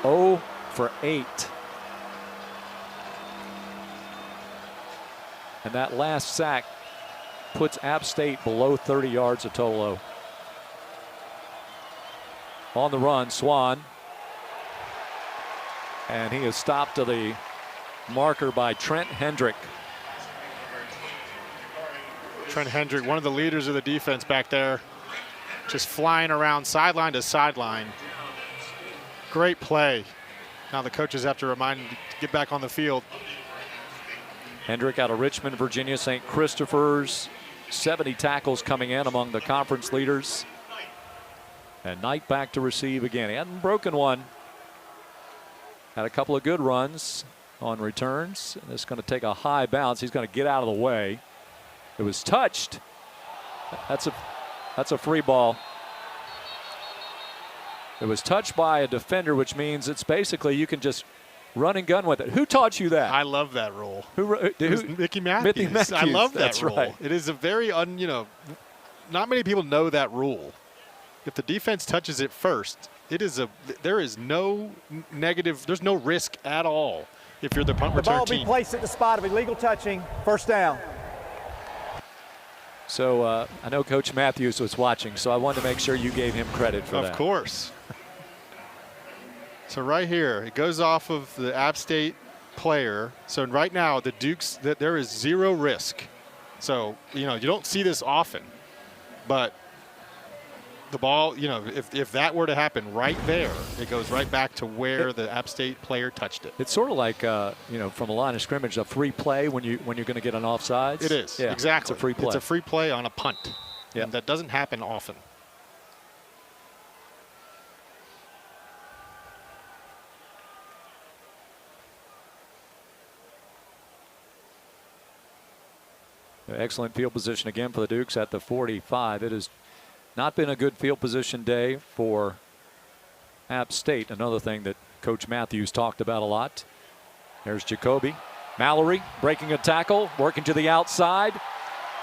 [SPEAKER 2] 0 for 8. And that last sack puts App State below 30 yards of total. On the run, Swan. And he is stopped to the marker by Trent Hendrick.
[SPEAKER 3] Trent Hendrick, one of the leaders of the defense back there, just flying around sideline to sideline. Great play. Now the coaches have to remind him to get back on the field.
[SPEAKER 2] Hendrick out of Richmond, Virginia, St. Christopher's. 70 tackles coming in among the conference leaders. And Knight back to receive again. He hadn't broken one. Had a couple of good runs on returns. And it's going to take a high bounce. He's going to get out of the way. It was touched. That's a free ball. It was touched by a defender, which means it's basically you can just run and gun with it. Who taught you that?
[SPEAKER 3] I love that rule.
[SPEAKER 2] Mickey Matthews.
[SPEAKER 3] I love that
[SPEAKER 2] That's
[SPEAKER 3] rule.
[SPEAKER 2] Right.
[SPEAKER 3] It is a very, not many people know that rule. If the defense touches it first, there is no negative, there's no risk at all if you're the punt return team.
[SPEAKER 1] The ball will be placed at the spot of illegal touching, first down.
[SPEAKER 2] So I know Coach Matthews was watching, so I wanted to make sure you gave him credit for that.
[SPEAKER 3] Of course. So right here, it goes off of the App State player. So right now, the Dukes, there is zero risk. So, you don't see this often. But the ball, if that were to happen right there, it goes right back to where the App State player touched it.
[SPEAKER 2] It's sort of like, from a line of scrimmage, a free play when you're going to get an offsides.
[SPEAKER 3] It is,
[SPEAKER 2] yeah,
[SPEAKER 3] exactly.
[SPEAKER 2] It's a free play.
[SPEAKER 3] It's a free play on a punt.
[SPEAKER 2] Yeah.
[SPEAKER 3] And that doesn't happen often.
[SPEAKER 2] Excellent field position again for the Dukes at the 45. It has not been a good field position day for App State. Another thing that Coach Matthews talked about a lot. There's Jacoby. Mallory breaking a tackle, working to the outside.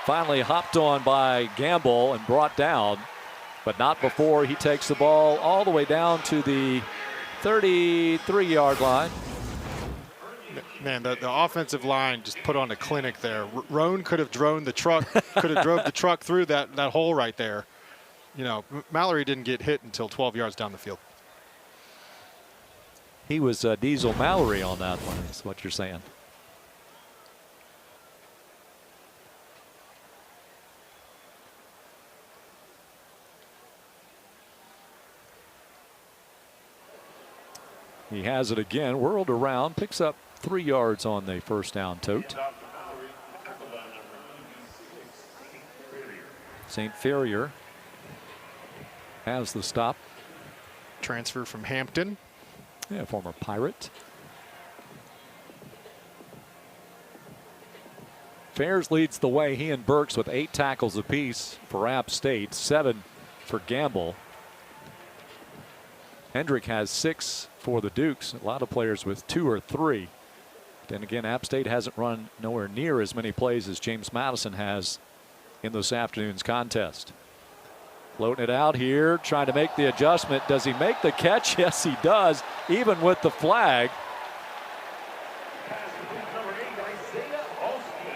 [SPEAKER 2] Finally hopped on by Gamble and brought down, but not before he takes the ball all the way down to the 33-yard line.
[SPEAKER 3] Man, the offensive line just put on a clinic there. Roan could have drove the truck through that hole right there. You know, Mallory didn't get hit until 12 yards down the field.
[SPEAKER 2] He was Diesel Mallory on that one, is what you're saying. He has it again, whirled around, picks up 3 yards on the first down tote. St. Ferrier has the stop.
[SPEAKER 3] Transfer from Hampton.
[SPEAKER 2] Yeah, former Pirate. Fairs leads the way. He and Burks with 8 tackles apiece for App State, 7 for Gamble. Hendrick has 6 for the Dukes. A lot of players with 2 or 3. Then again, App State hasn't run nowhere near as many plays as James Madison has in this afternoon's contest. Floating it out here, trying to make the adjustment. Does he make the catch? Yes, he does, even with the flag.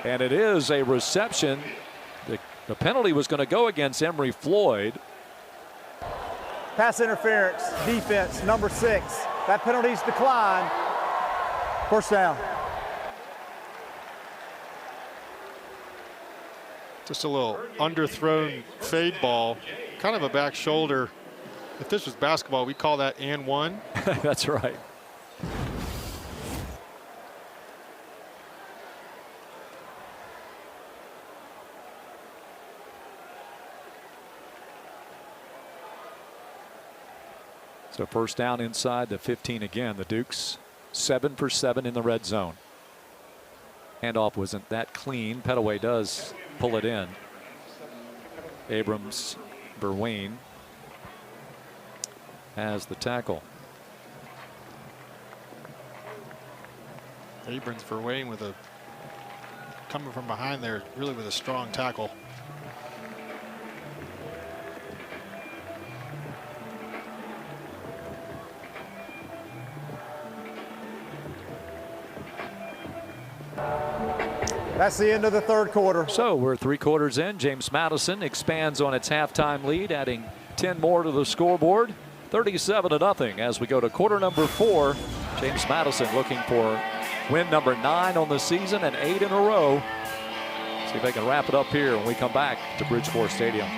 [SPEAKER 2] And it is a reception. The penalty was going to go against Emory Floyd.
[SPEAKER 1] Pass interference, defense, number 6. That penalty's declined. First down.
[SPEAKER 3] Just a little underthrown fade ball, kind of a back shoulder. If this was basketball, we'd call that and one.
[SPEAKER 2] That's right. So first down inside the 15 again. The Dukes 7 for 7 in the red zone. Handoff wasn't that clean. Petaway does pull it in. Abrams, Berwayne has the tackle.
[SPEAKER 3] Abrams, Berwayne with a coming from behind there, really with a strong tackle.
[SPEAKER 1] That's the end of the third quarter.
[SPEAKER 2] So we're 3 quarters in. James Madison expands on its halftime lead, adding 10 more to the scoreboard. 37-0 as we go to quarter number 4. James Madison looking for win number 9 on the season and 8 in a row. See if they can wrap it up here when we come back to Bridgeport Stadium.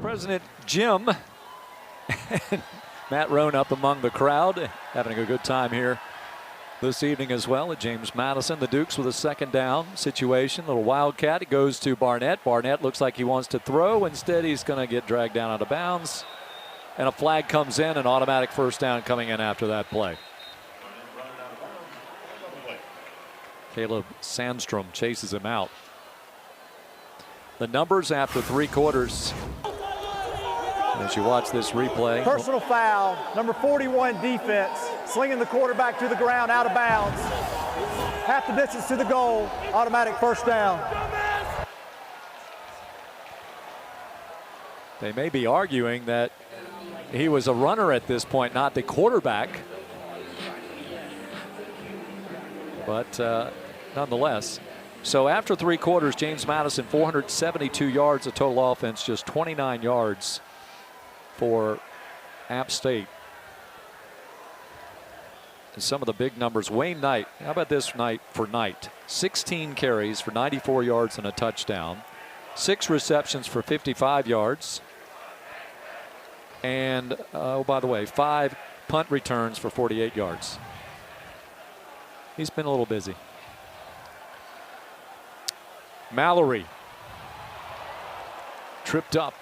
[SPEAKER 2] President Jim and Matt Roan up among the crowd, having a good time here this evening as well at James Madison. The Dukes with a second down situation. Little wildcat. It goes to Barnett. Barnett looks like he wants to throw. Instead, he's going to get dragged down out of bounds. And a flag comes in, an automatic first down coming in after that play. Caleb Sandstrom chases him out. The numbers after 3 quarters. As you watch this replay.
[SPEAKER 1] Personal foul, number 41 defense, slinging the quarterback to the ground out of bounds. Half the distance to the goal, automatic first down.
[SPEAKER 2] They may be arguing that he was a runner at this point, not the quarterback. But nonetheless. So after 3 quarters, James Madison 472 yards of total offense, just 29 yards for App State. And some of the big numbers. Wayne Knight, how about this night for Knight? 16 carries for 94 yards and a touchdown. 6 receptions for 55 yards. And, oh, by the way, 5 punt returns for 48 yards. He's been a little busy. Mallory tripped up.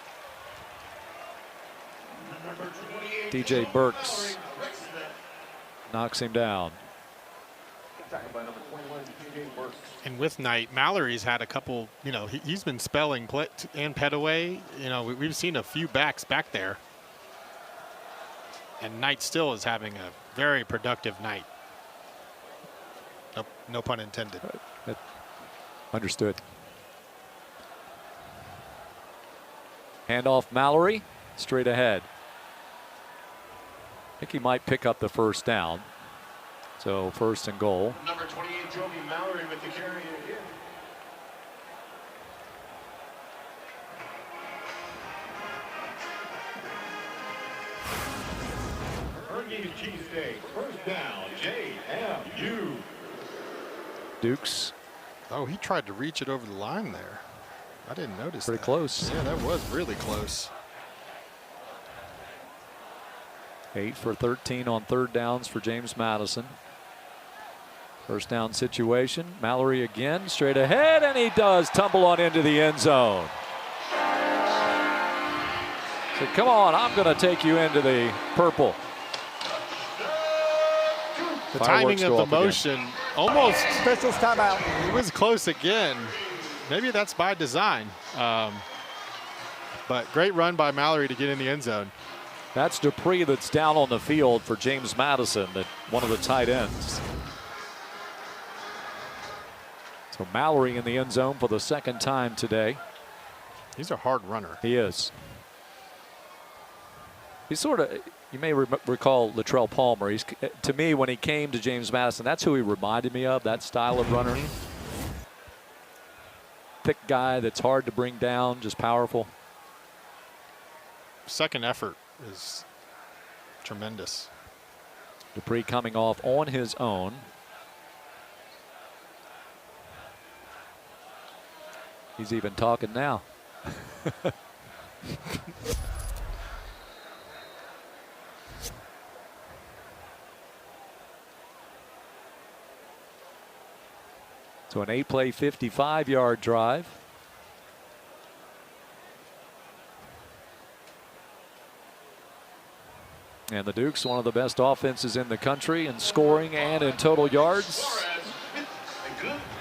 [SPEAKER 2] DJ Burks knocks him down.
[SPEAKER 3] And with Knight, Mallory's had a couple, he's been spelling and Petaway. We've seen a few backs back there. And Knight still is having a very productive night. No pun intended.
[SPEAKER 2] Understood. Handoff Mallory, straight ahead. I think he might pick up the first down. So first and goal.
[SPEAKER 5] Number 28, Joby Mallory with the carry again. Hurricane Cheesesteak, first down, JMU.
[SPEAKER 2] Dukes.
[SPEAKER 3] Oh, he tried to reach it over the line there. I didn't notice
[SPEAKER 2] Pretty close.
[SPEAKER 3] Yeah, that was really close.
[SPEAKER 2] 8 for 13 on third downs for James Madison. First down situation. Mallory again, straight ahead, and he does tumble on into the end zone. So come on, I'm going to take you into the purple.
[SPEAKER 3] The timing of the motion almost.
[SPEAKER 1] Officials timeout.
[SPEAKER 3] It was close again. Maybe that's by design. But great run by Mallory to get in the end zone.
[SPEAKER 2] That's Dupree that's down on the field for James Madison, one of the tight ends. So Mallory in the end zone for the second time today.
[SPEAKER 3] He's a hard runner.
[SPEAKER 2] He is. He's sort of, you may recall Latrell Palmer. He's, to me, when he came to James Madison, that's who he reminded me of, that style of runner. Thick guy that's hard to bring down, just powerful.
[SPEAKER 3] Second effort is tremendous.
[SPEAKER 2] Dupree coming off on his own. He's even talking now. So an 8-play, 55-yard drive. And the Dukes, one of the best offenses in the country in scoring and in total yards,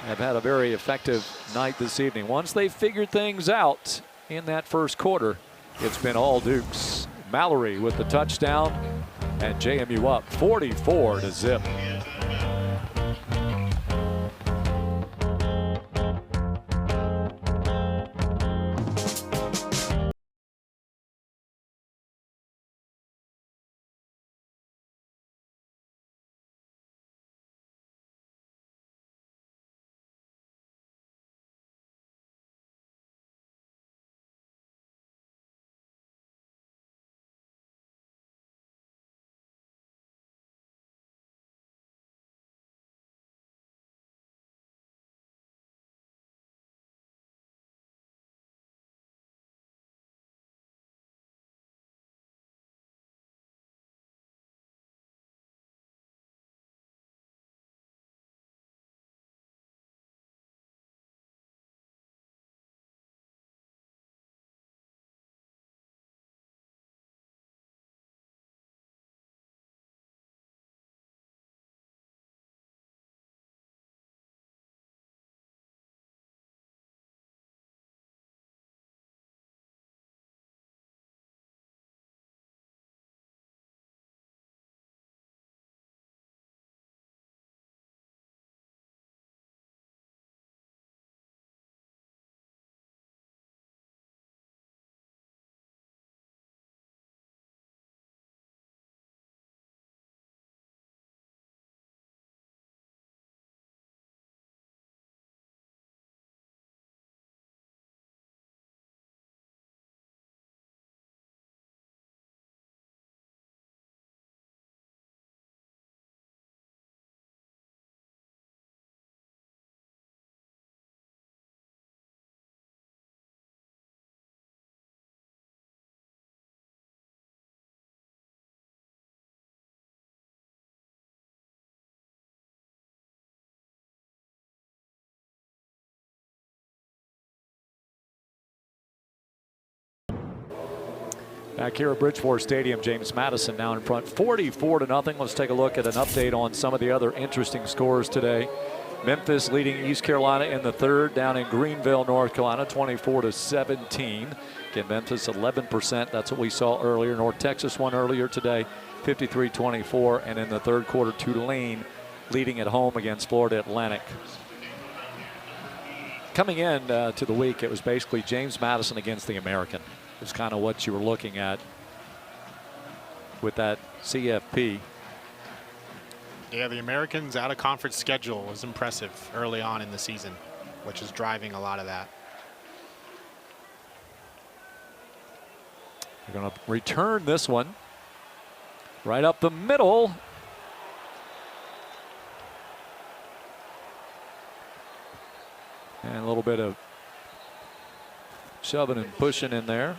[SPEAKER 2] have had a very effective night this evening. Once they figured things out in that first quarter, it's been all Dukes. Mallory with the touchdown, and JMU up 44-0. Back here at Bridgeport Stadium, James Madison now in front 44-0. Let's take a look at an update on some of the other interesting scores today. Memphis leading East Carolina in the third down in Greenville, North Carolina, 24-17. Again, Memphis 11%. That's what we saw earlier. North Texas won earlier today, 53-24. And in the third quarter, Tulane leading at home against Florida Atlantic. Coming in to the week, it was basically James Madison against the American. It's kind of what you were looking at with that CFP.
[SPEAKER 3] Yeah, the Americans' out-of-conference schedule was impressive early on in the season, which is driving a lot of that.
[SPEAKER 2] They're going to return this one right up the middle. And a little bit of shoving and pushing in there.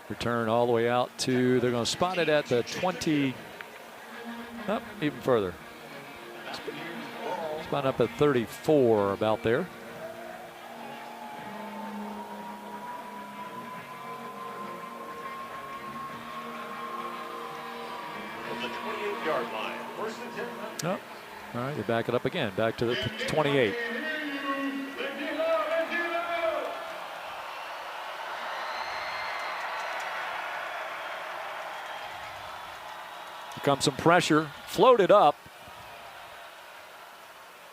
[SPEAKER 2] Return all the way out to, they're going to spot it at the 20, up even further. Spot up at 34, about there.
[SPEAKER 5] From the 28-yard line, first and 10.
[SPEAKER 2] Oh, all right, they back it up again, back to the 28. Comes some pressure, floated up.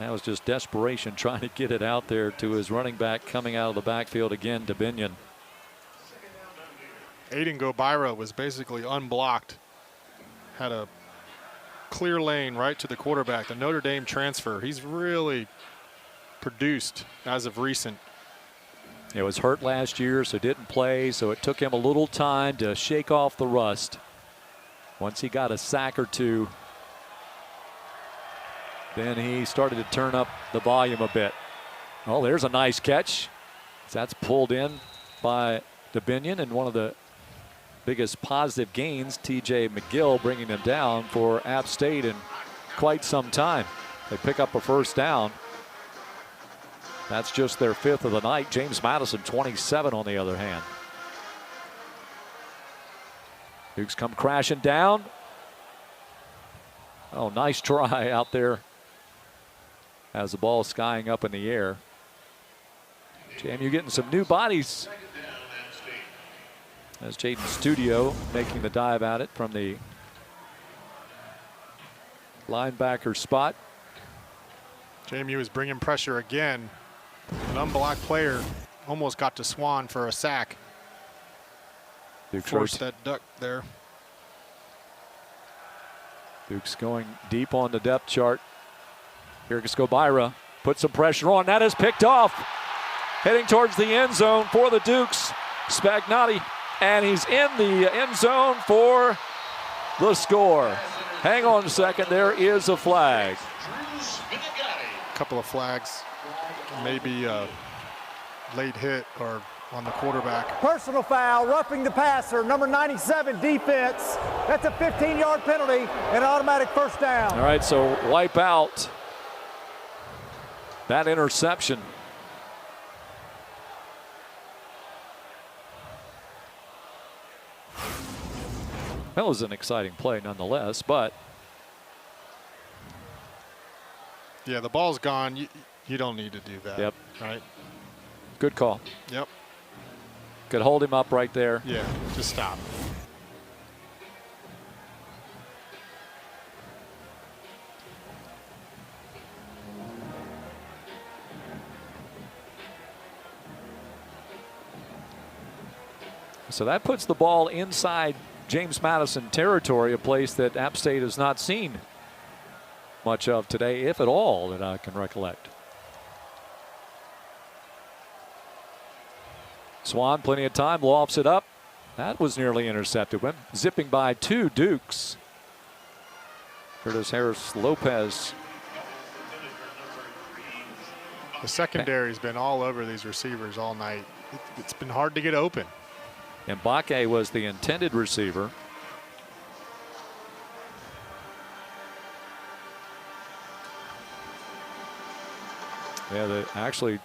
[SPEAKER 2] That was just desperation trying to get it out there to his running back coming out of the backfield again, DeBinion.
[SPEAKER 3] Aiden Gobira was basically unblocked. Had a clear lane right to the quarterback. The Notre Dame transfer, he's really produced as of recent.
[SPEAKER 2] He was hurt last year, so didn't play, so it took him a little time to shake off the rust. Once he got a sack or two, then he started to turn up the volume a bit. Oh, there's a nice catch. That's pulled in by DeBinion, and one of the biggest positive gains, TJ McGill bringing him down for App State in quite some time. They pick up a first down. That's just their fifth of the night. James Madison 27 on the other hand. Dukes come crashing down. Oh, nice try out there as the ball skying up in the air. JMU getting some new bodies. As Jaden Studio making the dive at it from the linebacker spot.
[SPEAKER 3] JMU is bringing pressure again. An unblocked player almost got to Swan for a sack. Forced that duck there.
[SPEAKER 2] Duke's going deep on the depth chart. Here goes Gobira. Put some pressure on. That is picked off. Heading towards the end zone for the Dukes. Spagnotti. And he's in the end zone for the score. Hang on a second. There is a flag.
[SPEAKER 3] A couple of flags. Maybe a late hit or on the quarterback.
[SPEAKER 1] Personal foul, roughing the passer, number 97 defense. That's a 15-yard penalty and an automatic first down.
[SPEAKER 2] All right, so wipe out that interception. That was an exciting play nonetheless, but
[SPEAKER 3] yeah, the ball's gone. You don't need to do that.
[SPEAKER 2] Yep.
[SPEAKER 3] Right?
[SPEAKER 2] Good call.
[SPEAKER 3] Yep.
[SPEAKER 2] Could hold him up right there.
[SPEAKER 3] Yeah, just stop.
[SPEAKER 2] So that puts the ball inside James Madison territory, a place that App State has not seen much of today, if at all, that I can recollect. Swan, plenty of time, lofts it up. That was nearly intercepted. Went zipping by two Dukes. Curtis Harris Lopez.
[SPEAKER 3] The secondary's been all over these receivers all night. It's been hard to get open.
[SPEAKER 2] And Mbake was the intended receiver. Yeah, actually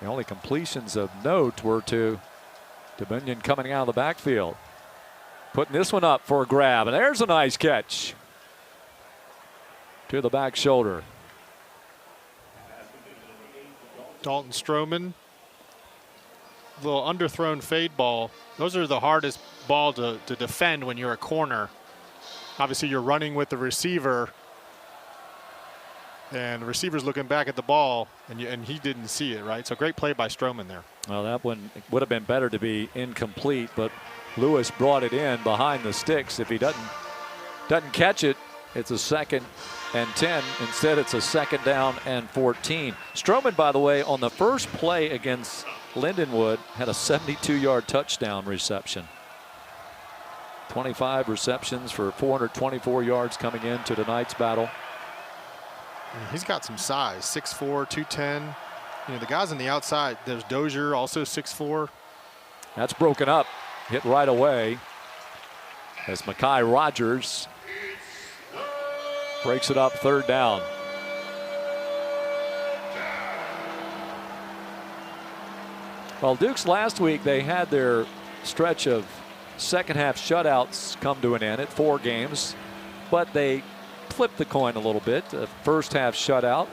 [SPEAKER 2] The only completions of note were to Dominion coming out of the backfield. Putting this one up for a grab, and there's a nice catch to the back shoulder.
[SPEAKER 3] Dalton Stroman, little underthrown fade ball. Those are the hardest ball to defend when you're a corner. Obviously, you're running with the receiver, and the receiver's looking back at the ball, and he didn't see it, right? So great play by Stroman there.
[SPEAKER 2] Well, that one would have been better to be incomplete, but Lewis brought it in behind the sticks. If he doesn't catch it, it's a 2nd and 10. Instead, it's a 2nd down and 14. Stroman, by the way, on the first play against Lindenwood, had a 72-yard touchdown reception. 25 receptions for 424 yards coming into tonight's battle.
[SPEAKER 3] He's got some size, 6'4", 210. You know, the guys on the outside, there's Dozier, also 6'4".
[SPEAKER 2] That's broken up, hit right away as Mekhi Rogers breaks it up, 3rd down. Well, Dukes last week, they had their stretch of second half shutouts come to an end at 4 games, but they flipped the coin a little bit. The first half shutout.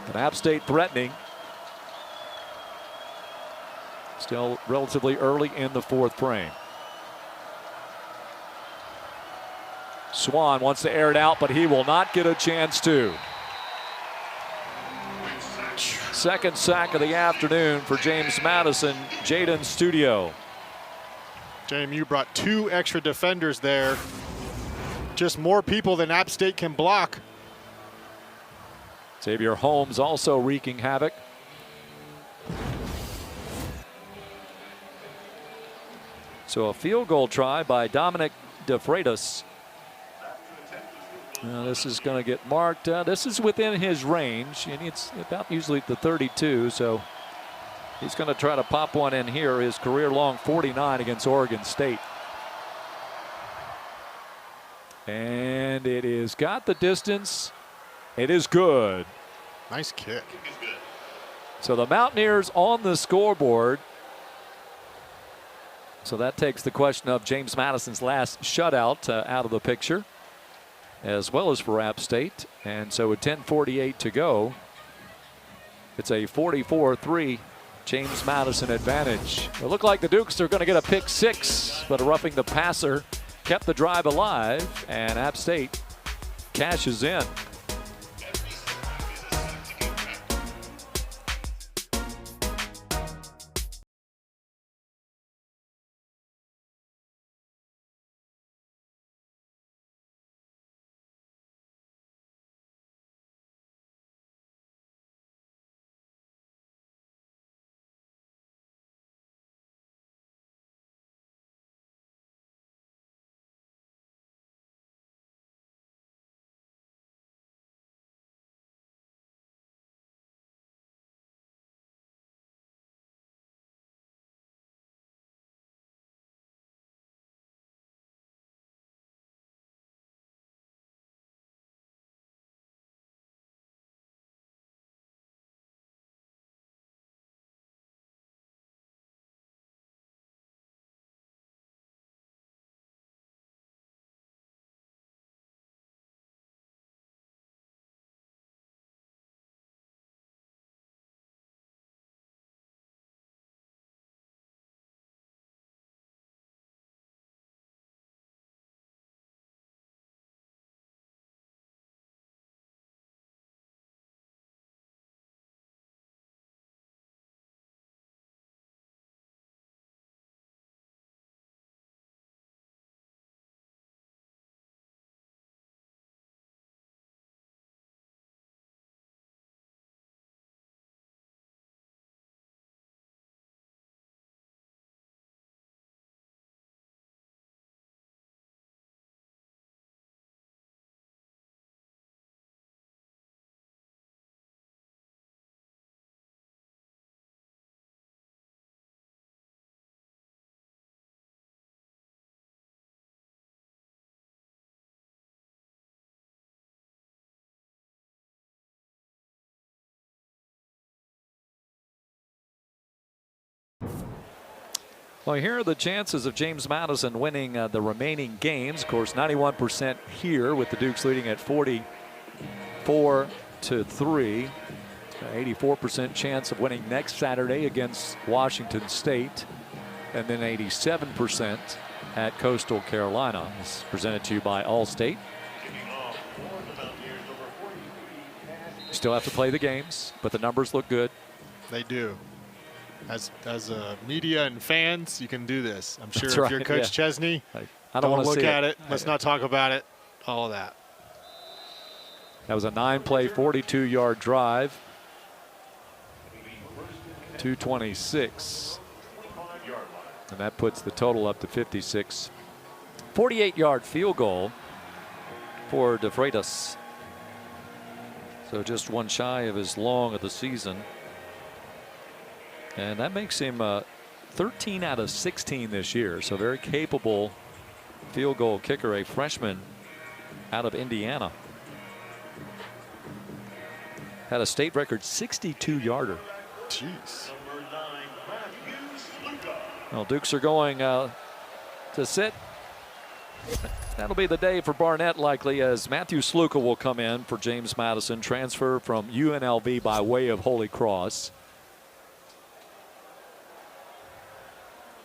[SPEAKER 2] And App State threatening. Still relatively early in the 4th frame. Swan wants to air it out, but he will not get a chance to. 2nd sack of the afternoon for James Madison, Jaden Studio.
[SPEAKER 3] JMU brought 2 extra defenders there. Just more people than App State can block.
[SPEAKER 2] Xavier Holmes also wreaking havoc. So a field goal try by Dominic DeFreitas. This is going to get marked. This is within his range, and it's about usually the 32. So he's going to try to pop one in here. His career-long 49 against Oregon State. And it is got the distance. It is good.
[SPEAKER 3] Nice kick.
[SPEAKER 2] So the Mountaineers on the scoreboard. So that takes the question of James Madison's last shutout out of the picture, as well as for App State. And so with 10:48 to go, it's a 44-3 James Madison advantage. It looked like the Dukes are going to get a pick 6, but a roughing the passer kept the drive alive, and App State cashes in. Well, here are the chances of James Madison winning the remaining games. Of course, 91% here with the Dukes leading at 44-3. 84% chance of winning next Saturday against Washington State. And then 87% at Coastal Carolina. This is presented to you by Allstate. Still have to play the games, but the numbers look good.
[SPEAKER 3] They do. As media and fans, you can do this. I'm sure
[SPEAKER 2] That's
[SPEAKER 3] if
[SPEAKER 2] right,
[SPEAKER 3] you're Coach Chesney,
[SPEAKER 2] I don't want to
[SPEAKER 3] look
[SPEAKER 2] see
[SPEAKER 3] at it. Let's not talk about it. All of that.
[SPEAKER 2] That was a 9-play, 42-yard drive. 226. And that puts the total up to 56. 48-yard field goal for De Freitas. So just one shy of his long of the season. And that makes him 13 out of 16 this year. So very capable field goal kicker, a freshman out of Indiana. Had a state record 62-yarder.
[SPEAKER 3] Jeez.
[SPEAKER 2] Well, Dukes are going to sit. That'll be the day for Barnett, likely, as Matthew Sluka will come in for James Madison, transfer from UNLV by way of Holy Cross.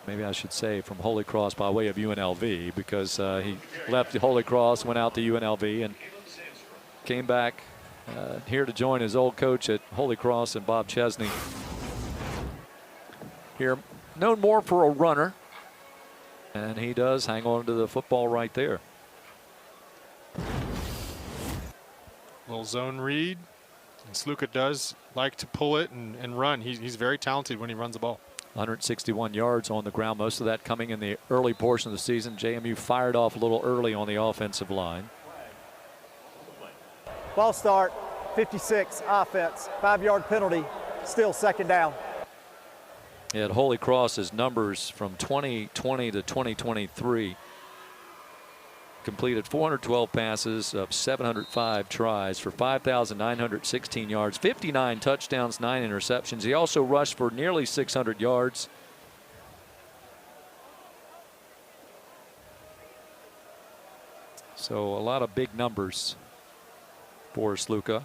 [SPEAKER 2] Maybe I should say from Holy Cross by way of UNLV, because he left Holy Cross, went out to UNLV, and came back here to join his old coach at Holy Cross and Bob Chesney. Here, known more for a runner, and he does hang on to the football right there.
[SPEAKER 3] Little zone read, and Sluka does like to pull it and run. He's very talented when he runs the ball.
[SPEAKER 2] 161 yards on the ground, most of that coming in the early portion of the season. JMU fired off a little early on the offensive line.
[SPEAKER 1] Ball start, 56, offense, 5-yard penalty, still second down.
[SPEAKER 2] At Holy Cross, his numbers from 2020 to 2023. Completed 412 passes of 705 tries for 5,916 yards, 59 touchdowns, 9 interceptions. He also rushed for nearly 600 yards. So a lot of big numbers for Sluka.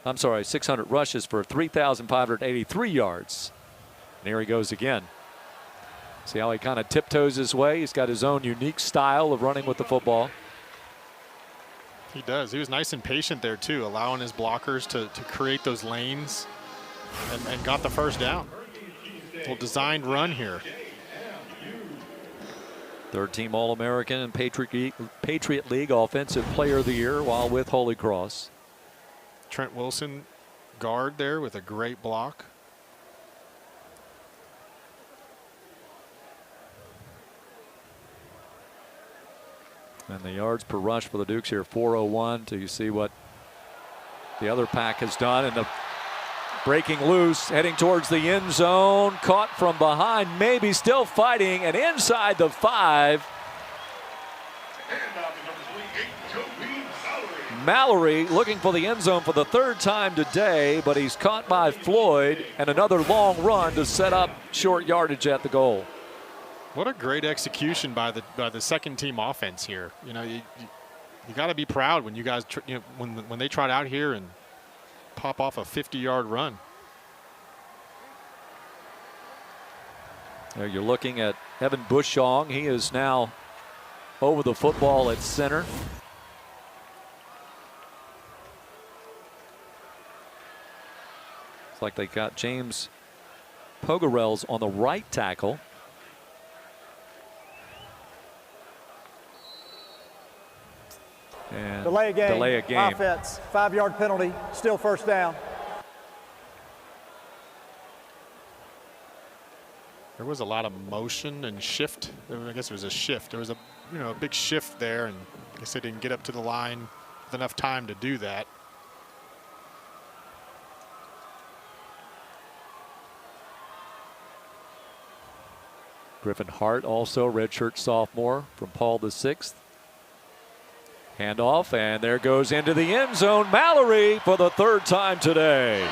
[SPEAKER 2] I'm sorry, 600 rushes for 3,583 yards. And here he goes again. See how he kind of tiptoes his way? He's got his own unique style of running with the football.
[SPEAKER 3] He does. He was nice and patient there, too, allowing his blockers to create those lanes and got the first down. Little designed run here.
[SPEAKER 2] Third-team All-American and Patriot League Offensive Player of the Year while with Holy Cross.
[SPEAKER 3] Trent Wilson, guard there with a great block.
[SPEAKER 2] And the yards per rush for the Dukes here, 401. To you see what the other pack has done. And the breaking loose, heading towards the end zone. Caught from behind, maybe still fighting, and inside the 5. Mallory looking for the end zone for the third time today, but he's caught by Floyd, and another long run to set up short yardage at the goal.
[SPEAKER 3] What a great execution by the second team offense here. You know, you got to be proud when you guys, when they trot out here and pop off a 50-yard run.
[SPEAKER 2] There you're looking at Evan Bushong. He is now over the football at center. It's like they got James Pogarels on the right tackle. And
[SPEAKER 1] Delay a game.
[SPEAKER 2] Offense,
[SPEAKER 1] 5-yard penalty, still first down.
[SPEAKER 3] There was a lot of motion and shift. I guess it was a shift. There was a big shift there, and I guess they didn't get up to the line with enough time to do that.
[SPEAKER 2] Griffin Hart, also redshirt sophomore from Paul VI. Handoff, and there goes into the end zone. Mallory for the third time today.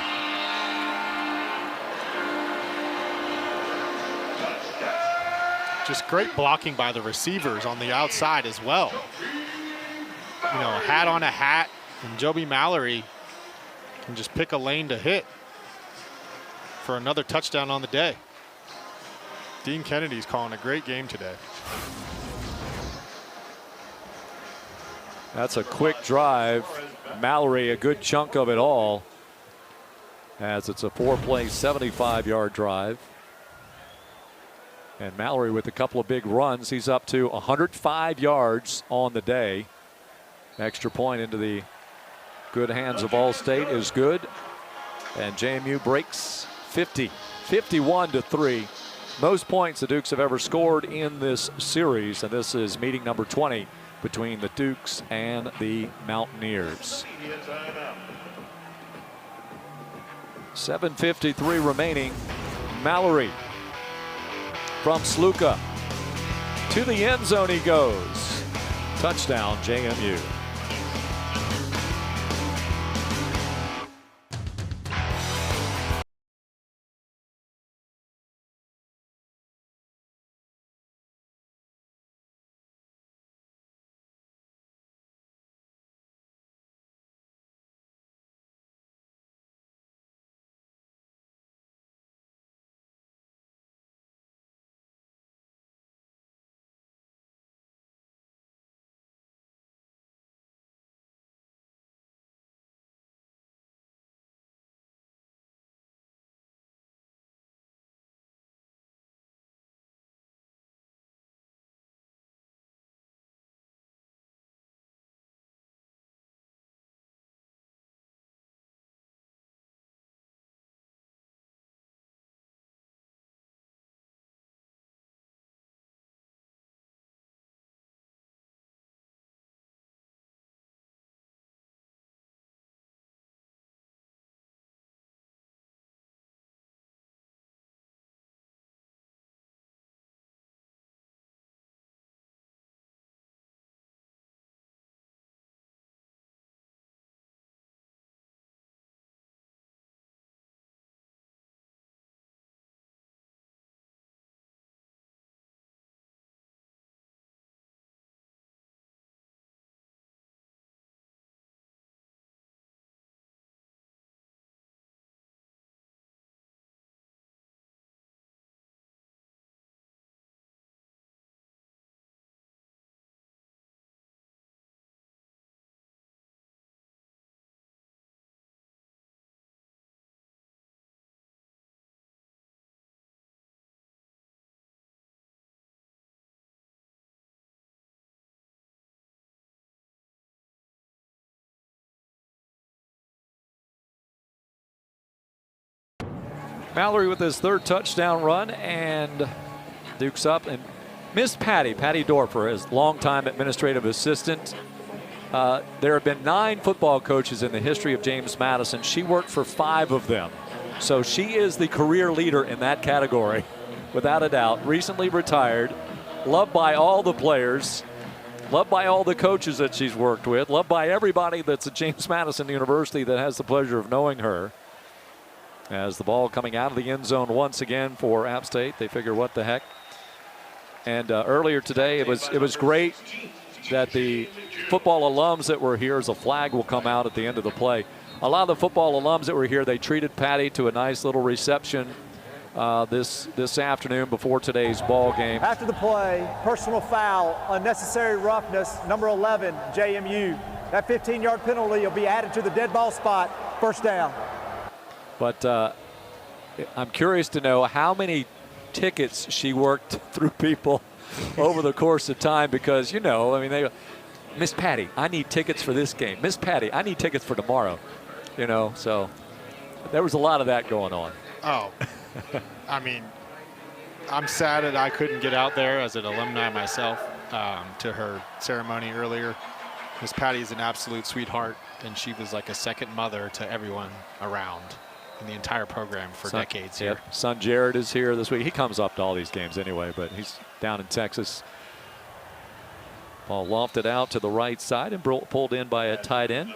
[SPEAKER 3] Just great blocking by the receivers on the outside as well. You know, hat on a hat, and Joby Mallory can just pick a lane to hit for another touchdown on the day. Dean Kennedy's calling a great game today.
[SPEAKER 2] That's a quick drive. Mallory, a good chunk of it all, as it's a 4-play, 75-yard drive. And Mallory with a couple of big runs. He's up to 105 yards on the day. Extra point into the good hands of All-State is good. And JMU breaks 50, 51-3. Most points the Dukes have ever scored in this series. And this is meeting number 20 between the Dukes and the Mountaineers. 7:53 remaining. Mallory from Sluka to the end zone he goes. Touchdown JMU. Mallory with his third touchdown run, and Duke's up. And Miss Patty Dorfer, his longtime administrative assistant. There have been 9 football coaches in the history of James Madison. She worked for 5 of them. So she is the career leader in that category, without a doubt. Recently retired, loved by all the players, loved by all the coaches that she's worked with, loved by everybody that's at James Madison University that has the pleasure of knowing her. As the ball coming out of the end zone once again for App State. They figure, what the heck. And earlier today, it was great that the football alums that were here, as a flag will come out at the end of the play. A lot of the football alums that were here, they treated Patty to a nice little reception this afternoon before today's ball game.
[SPEAKER 1] After the play, personal foul, unnecessary roughness, number 11, JMU. That 15-yard penalty will be added to the dead ball spot, first down.
[SPEAKER 2] But I'm curious to know how many tickets she worked through people over the course of time, because, you know, I mean, they go, Miss Patty, I need tickets for this game. Miss Patty, I need tickets for tomorrow. You know, so there was a lot of that going on.
[SPEAKER 3] Oh, I mean, I'm sad that I couldn't get out there as an alumni myself to her ceremony earlier. Miss Patty is an absolute sweetheart, and she was like a second mother to everyone around in the entire program for decades here.
[SPEAKER 2] Yeah. Son Jared is here this week. He comes up to all these games anyway, but he's down in Texas. Ball lofted out to the right side and pulled in by a tight end.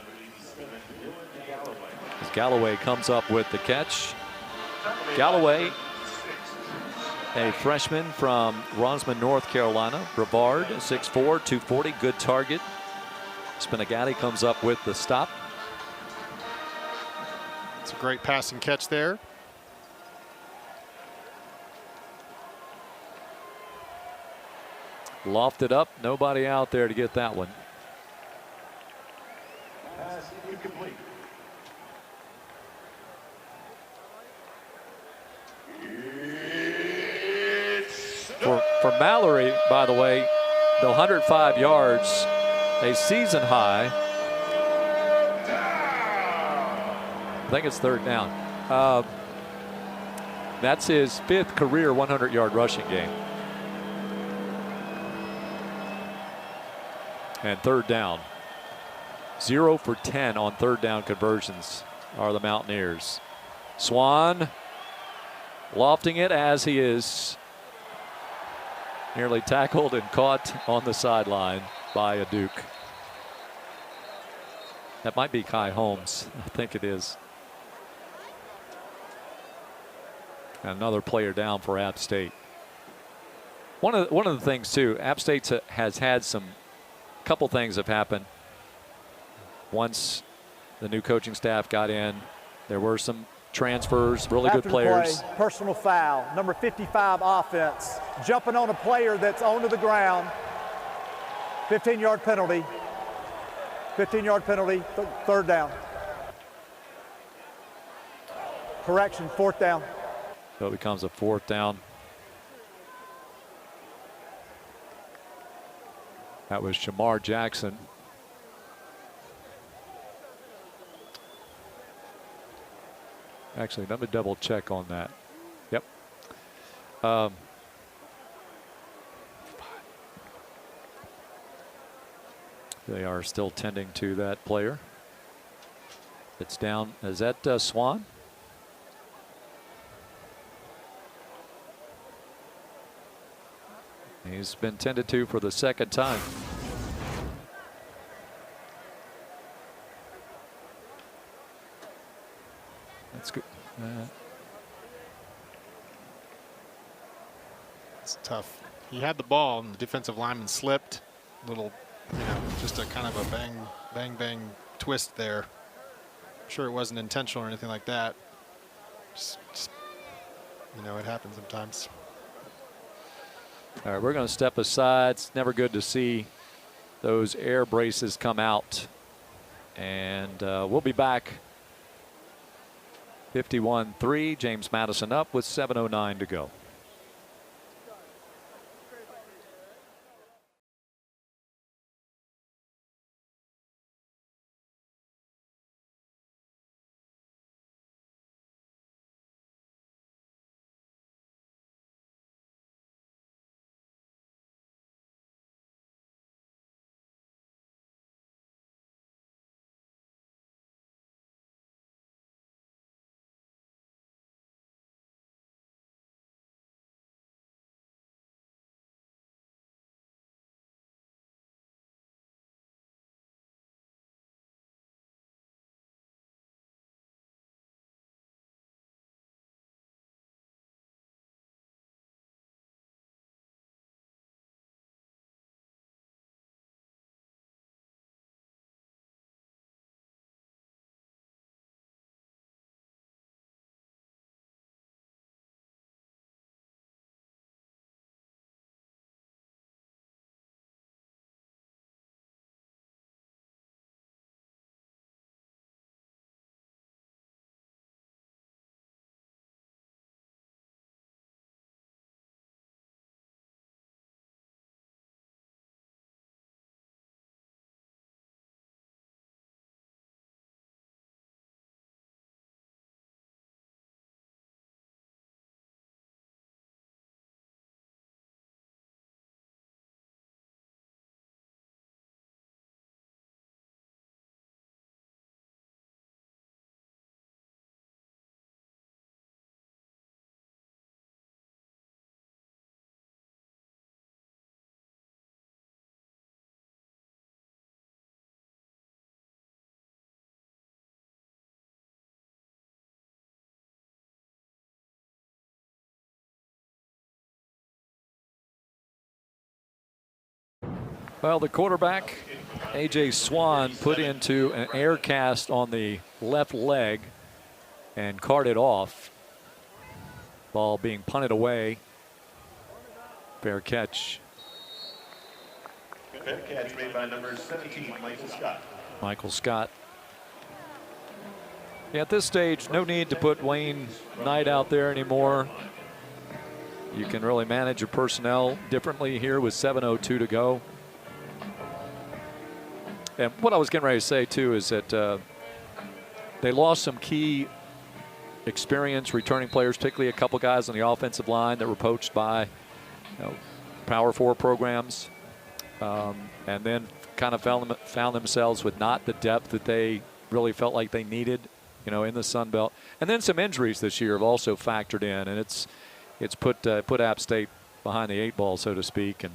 [SPEAKER 2] As Galloway comes up with the catch. Galloway a freshman from Rosman, North Carolina. Brevard, 6'4", 240, good target. Spinagatti comes up with the stop.
[SPEAKER 3] It's a great passing catch there.
[SPEAKER 2] Lofted up, nobody out there to get that one.
[SPEAKER 5] Pass incomplete.
[SPEAKER 2] For Mallory, by the way, the 105 yards, a season high. I think it's third down. That's his 5th career 100-yard rushing game. And third down. 0 for 10 on third down conversions are the Mountaineers. Swan lofting it as he is nearly tackled and caught on the sideline by a Duke. That might be Kai Holmes. I think it is. Another player down for App State. One of the things too, App State has had some couple things have happened. Once the new coaching staff got in, there were some transfers, really good players.
[SPEAKER 1] Play, personal foul, number 55 offense, jumping on a player that's onto the ground. 15-yard penalty. 15-yard penalty, third down. Correction, fourth down.
[SPEAKER 2] So it becomes a fourth down. That was Shamar Jackson. Actually, let me double check on that. Yep. They are still tending to that player. It's down. Is that Swan? He's been tended to for the second time. That's good.
[SPEAKER 3] It's tough. He had the ball and the defensive lineman slipped. Little, just a kind of a bang twist there. I'm sure it wasn't intentional or anything like that. Just it happens sometimes.
[SPEAKER 2] All right, we're going to step aside. It's never good to see those air braces come out. And we'll be back. 51-3, James Madison up with 7:09 to go. Well, the quarterback, A.J. Swan, put into an air cast on the left leg and carted off. Ball being punted away. Fair catch.
[SPEAKER 5] Fair catch made by number 17, Michael Scott.
[SPEAKER 2] Michael Scott. Yeah, at this stage, no need to put Wayne Knight out there anymore. You can really manage your personnel differently here with 7:02 to go. And what I was getting ready to say, too, is that they lost some key experienced returning players, particularly a couple guys on the offensive line that were poached by Power 4 programs, and then kind of found themselves with not the depth that they really felt like they needed, in the Sun Belt. And then some injuries this year have also factored in, and it's put App State behind the 8 ball, so to speak. And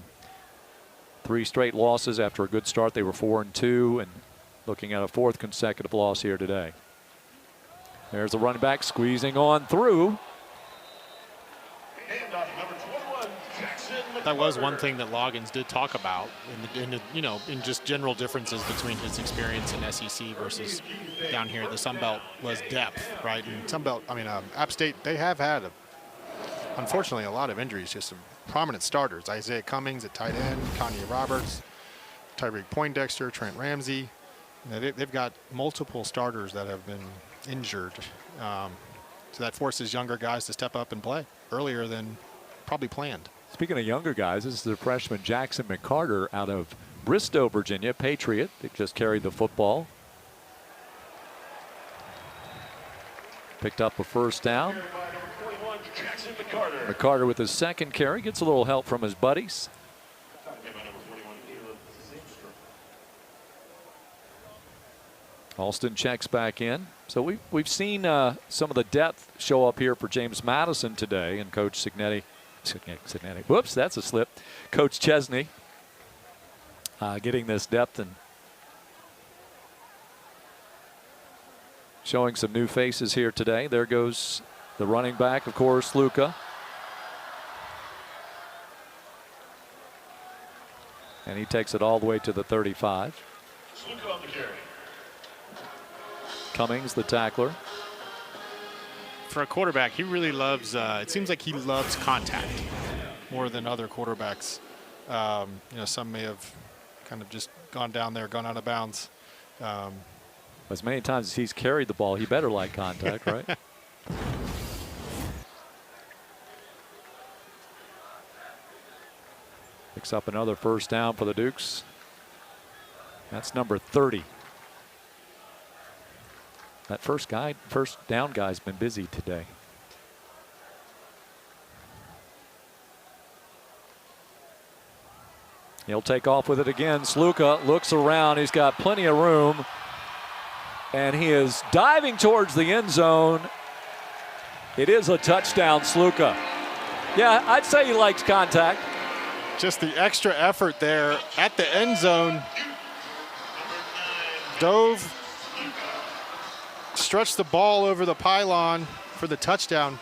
[SPEAKER 2] 3 straight losses after a good start. They were 4-2, and looking at a 4th consecutive loss here today. There's the running back squeezing on through.
[SPEAKER 6] That was one thing that Loggins did talk about in just general differences between his experience in SEC versus down here. The Sun Belt was depth, right? And
[SPEAKER 3] Sun Belt, App State, they have had, unfortunately, a lot of injuries, just some prominent starters. Isaiah Cummings at tight end, Kanye Roberts, Tyreek Poindexter, Trent Ramsey. They've got multiple starters that have been injured. So that forces younger guys to step up and play earlier than probably planned.
[SPEAKER 2] Speaking of younger guys, this is the freshman Jackson McCarter out of Bristow, Virginia, Patriot. They just carried the football. Picked up a first down. McCarter with his 2nd carry gets a little help from his buddies. Alston checks back in. So we've seen some of the depth show up here for James Madison today, and Coach Signetti. Whoops, that's a slip. Coach Chesney getting this depth and showing some new faces here today. There goes the running back, of course, Luca. And he takes it all the way to the 35.
[SPEAKER 5] Luca on the carry.
[SPEAKER 2] Cummings, the tackler.
[SPEAKER 6] For a quarterback, he really loves, it seems like he loves contact more than other quarterbacks. Some may have kind of just gone down there, gone out of bounds.
[SPEAKER 2] As many times as he's carried the ball, he better like contact, right? Picks up another first down for the Dukes. That's number 30. That first down guy's been busy today. He'll take off with it again. Sluka looks around. He's got plenty of room. And he is diving towards the end zone. It is a touchdown, Sluka. Yeah, I'd say he likes contact.
[SPEAKER 3] Just the extra effort there at the end zone. Dove. Stretched the ball over the pylon for the touchdown.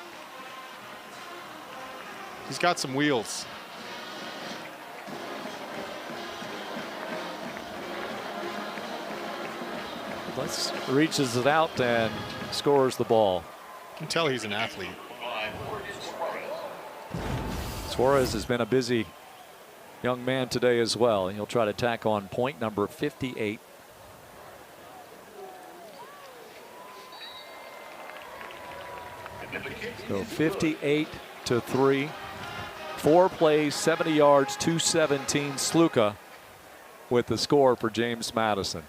[SPEAKER 3] He's got some wheels.
[SPEAKER 2] Reaches it out and scores the ball.
[SPEAKER 3] You can tell he's an athlete.
[SPEAKER 2] Suarez has been a busy young man today as well. He'll try to tack on point number 58. So 58-3. 4 plays, 70 yards, 217. Sluka with the score for James Madison.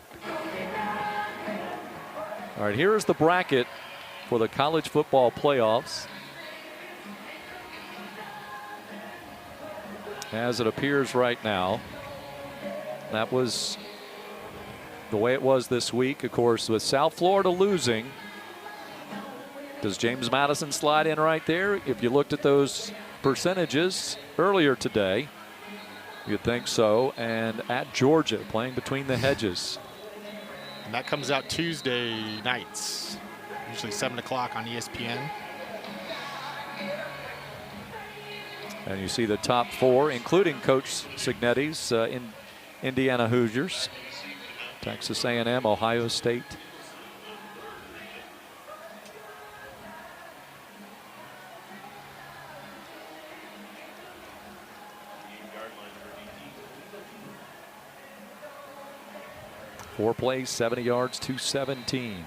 [SPEAKER 2] All right, here is the bracket for the college football playoffs. As it appears right now, that was the way it was this week. Of course, with South Florida losing, does James Madison slide in right there? If you looked at those percentages earlier today, you'd think so. And at Georgia, playing between the hedges.
[SPEAKER 6] And that comes out Tuesday nights, usually 7 o'clock on ESPN.
[SPEAKER 2] And you see the top 4, including Coach Signetti's Indiana Hoosiers, Texas A&M, Ohio State. Four plays, 70 yards, 217.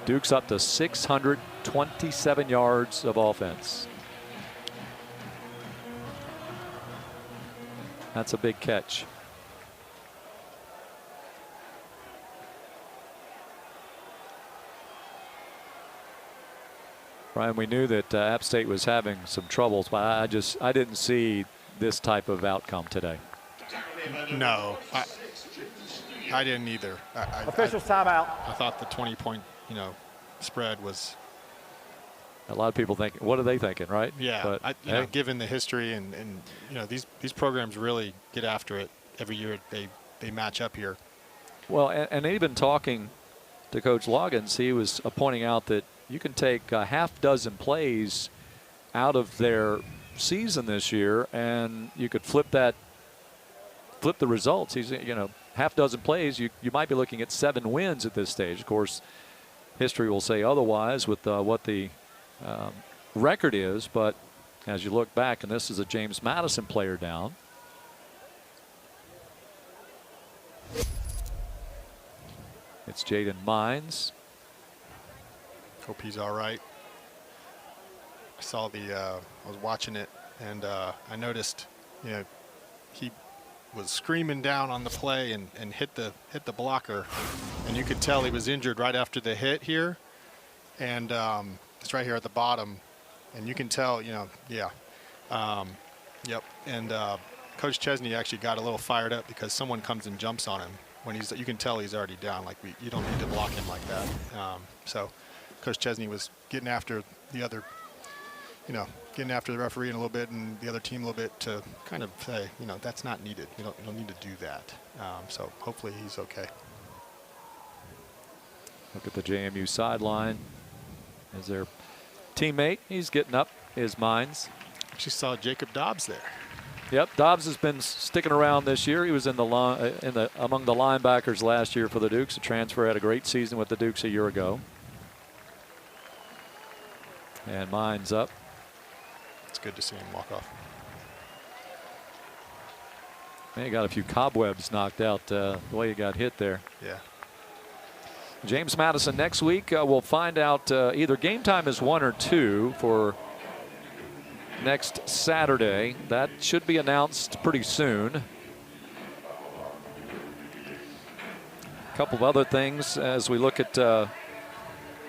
[SPEAKER 2] Duke's up to 627 yards of offense. That's a big catch. Brian, we knew that App State was having some troubles, but I didn't see this type of outcome today.
[SPEAKER 6] No, I didn't either.
[SPEAKER 1] Officials timeout.
[SPEAKER 6] I thought the 20-point, spread was.
[SPEAKER 2] A lot of people think, what are they thinking, right?
[SPEAKER 6] Yeah,
[SPEAKER 2] but
[SPEAKER 6] hey, given the history and these programs really get after it every year. They match up here.
[SPEAKER 2] Well, and even talking to Coach Loggins, he was pointing out that you can take a half dozen plays out of their season this year, and you could flip the results. He's half dozen plays. You might be looking at 7 wins at this stage. Of course, history will say otherwise with what the record is, but as you look back, and this is a James Madison player down. It's Jaden Mines.
[SPEAKER 6] Hope he's all right. I saw I was watching it, and I noticed, he was screaming down on the play and hit the blocker, and you could tell he was injured right after the hit here, and it's right here at the bottom, and you can tell, yep. And Coach Chesney actually got a little fired up because someone comes and jumps on him when you can tell he's already down. Like you don't need to block him like that. So Coach Chesney was getting after the other, getting after the referee a little bit and the other team a little bit to kind of say, that's not needed. You don't need to do that. So hopefully he's okay.
[SPEAKER 2] Look at the JMU sideline. Is their teammate? He's getting up. His Mines.
[SPEAKER 6] Actually saw Jacob Dobbs there.
[SPEAKER 2] Yep, Dobbs has been sticking around this year. He was among the linebackers last year for the Dukes. A transfer, had a great season with the Dukes a year ago. And Mines up.
[SPEAKER 6] It's good to see him walk off.
[SPEAKER 2] Man, he got a few cobwebs knocked out the way he got hit there.
[SPEAKER 6] Yeah.
[SPEAKER 2] James Madison next week. We'll find out either game time is 1 or 2 for next Saturday. That should be announced pretty soon. A couple of other things as we look at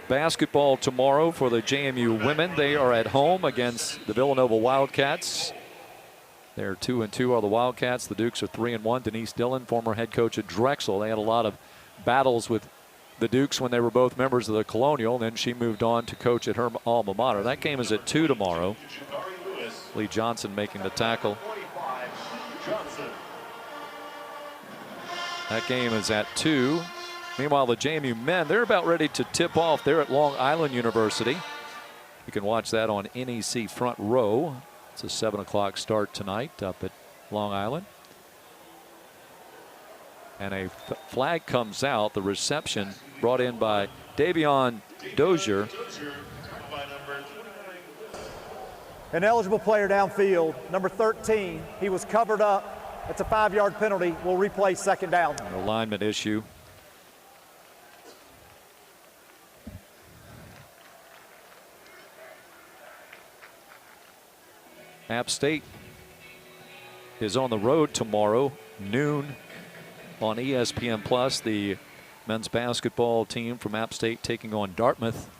[SPEAKER 2] basketball tomorrow for the JMU women. They are at home against the Villanova Wildcats. They're 2-2 are the Wildcats. The Dukes are 3-1. Denise Dillon, former head coach at Drexel. They had a lot of battles with the Dukes when they were both members of the Colonial. Then she moved on to coach at her alma mater. That game is at 2 tomorrow. Lee Johnson making the tackle. That game is at 2. Meanwhile, the JMU men, they're about ready to tip off. They're at Long Island University. You can watch that on NEC Front Row. It's a 7 o'clock start tonight up at Long Island. And a flag comes out. The reception brought in by Davion Dozier.
[SPEAKER 1] An eligible player downfield, number 13. He was covered up. It's a 5-yard penalty. We'll replay second down.
[SPEAKER 2] An alignment issue. App State is on the road tomorrow, noon on ESPN Plus. The men's basketball team from App State taking on Dartmouth.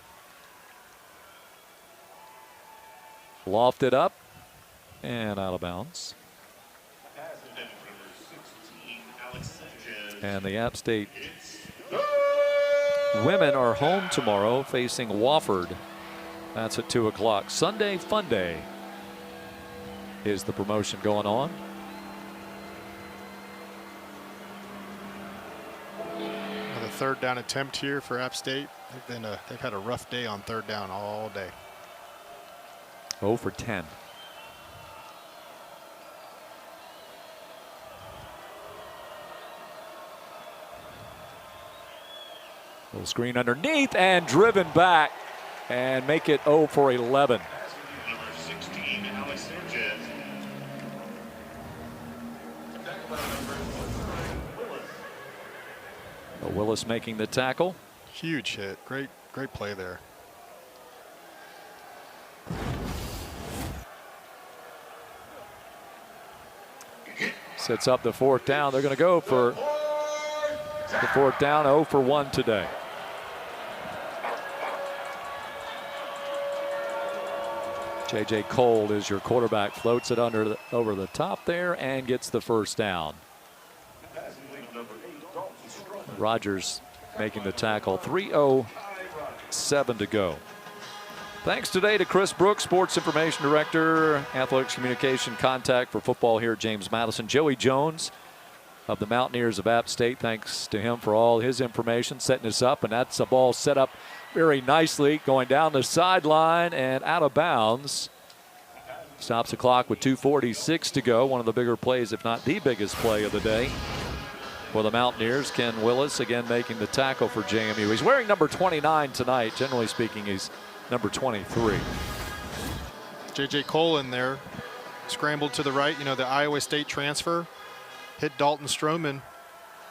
[SPEAKER 2] Lofted up and out of bounds. And the App State women are home tomorrow facing Wofford. That's at 2 o'clock. Sunday Fun Day is the promotion going on.
[SPEAKER 6] The third down attempt here for App State. They've had a rough day on third down all day.
[SPEAKER 2] 0 for 10. Little screen underneath and driven back and make it 0 for 11.
[SPEAKER 5] Number 16, Alex Sanchez. Tackle by number 1, Willis.
[SPEAKER 2] Willis making the tackle.
[SPEAKER 6] Huge hit. Great play there.
[SPEAKER 2] Sets up the 4th down. They're going to go for the 4th down. 0 for 1 today. J.J. Cole is your quarterback. Floats it over the top there and gets the 1st down. Rogers making the tackle. 3:07 to go. Thanks today to Chris Brooks, Sports Information Director, Athletics Communication Contact for football here at James Madison. Joey Jones of the Mountaineers of App State, thanks to him for all his information, setting us up. And that's a ball set up very nicely, going down the sideline and out of bounds. Stops the clock with 2:46 to go. One of the bigger plays, if not the biggest play of the day for the Mountaineers. Ken Willis again making the tackle for JMU. He's wearing number 29 tonight. Generally speaking, he's number 23.
[SPEAKER 6] J.J. Cole in there, scrambled to the right. You know, the Iowa State transfer hit Dalton Stroman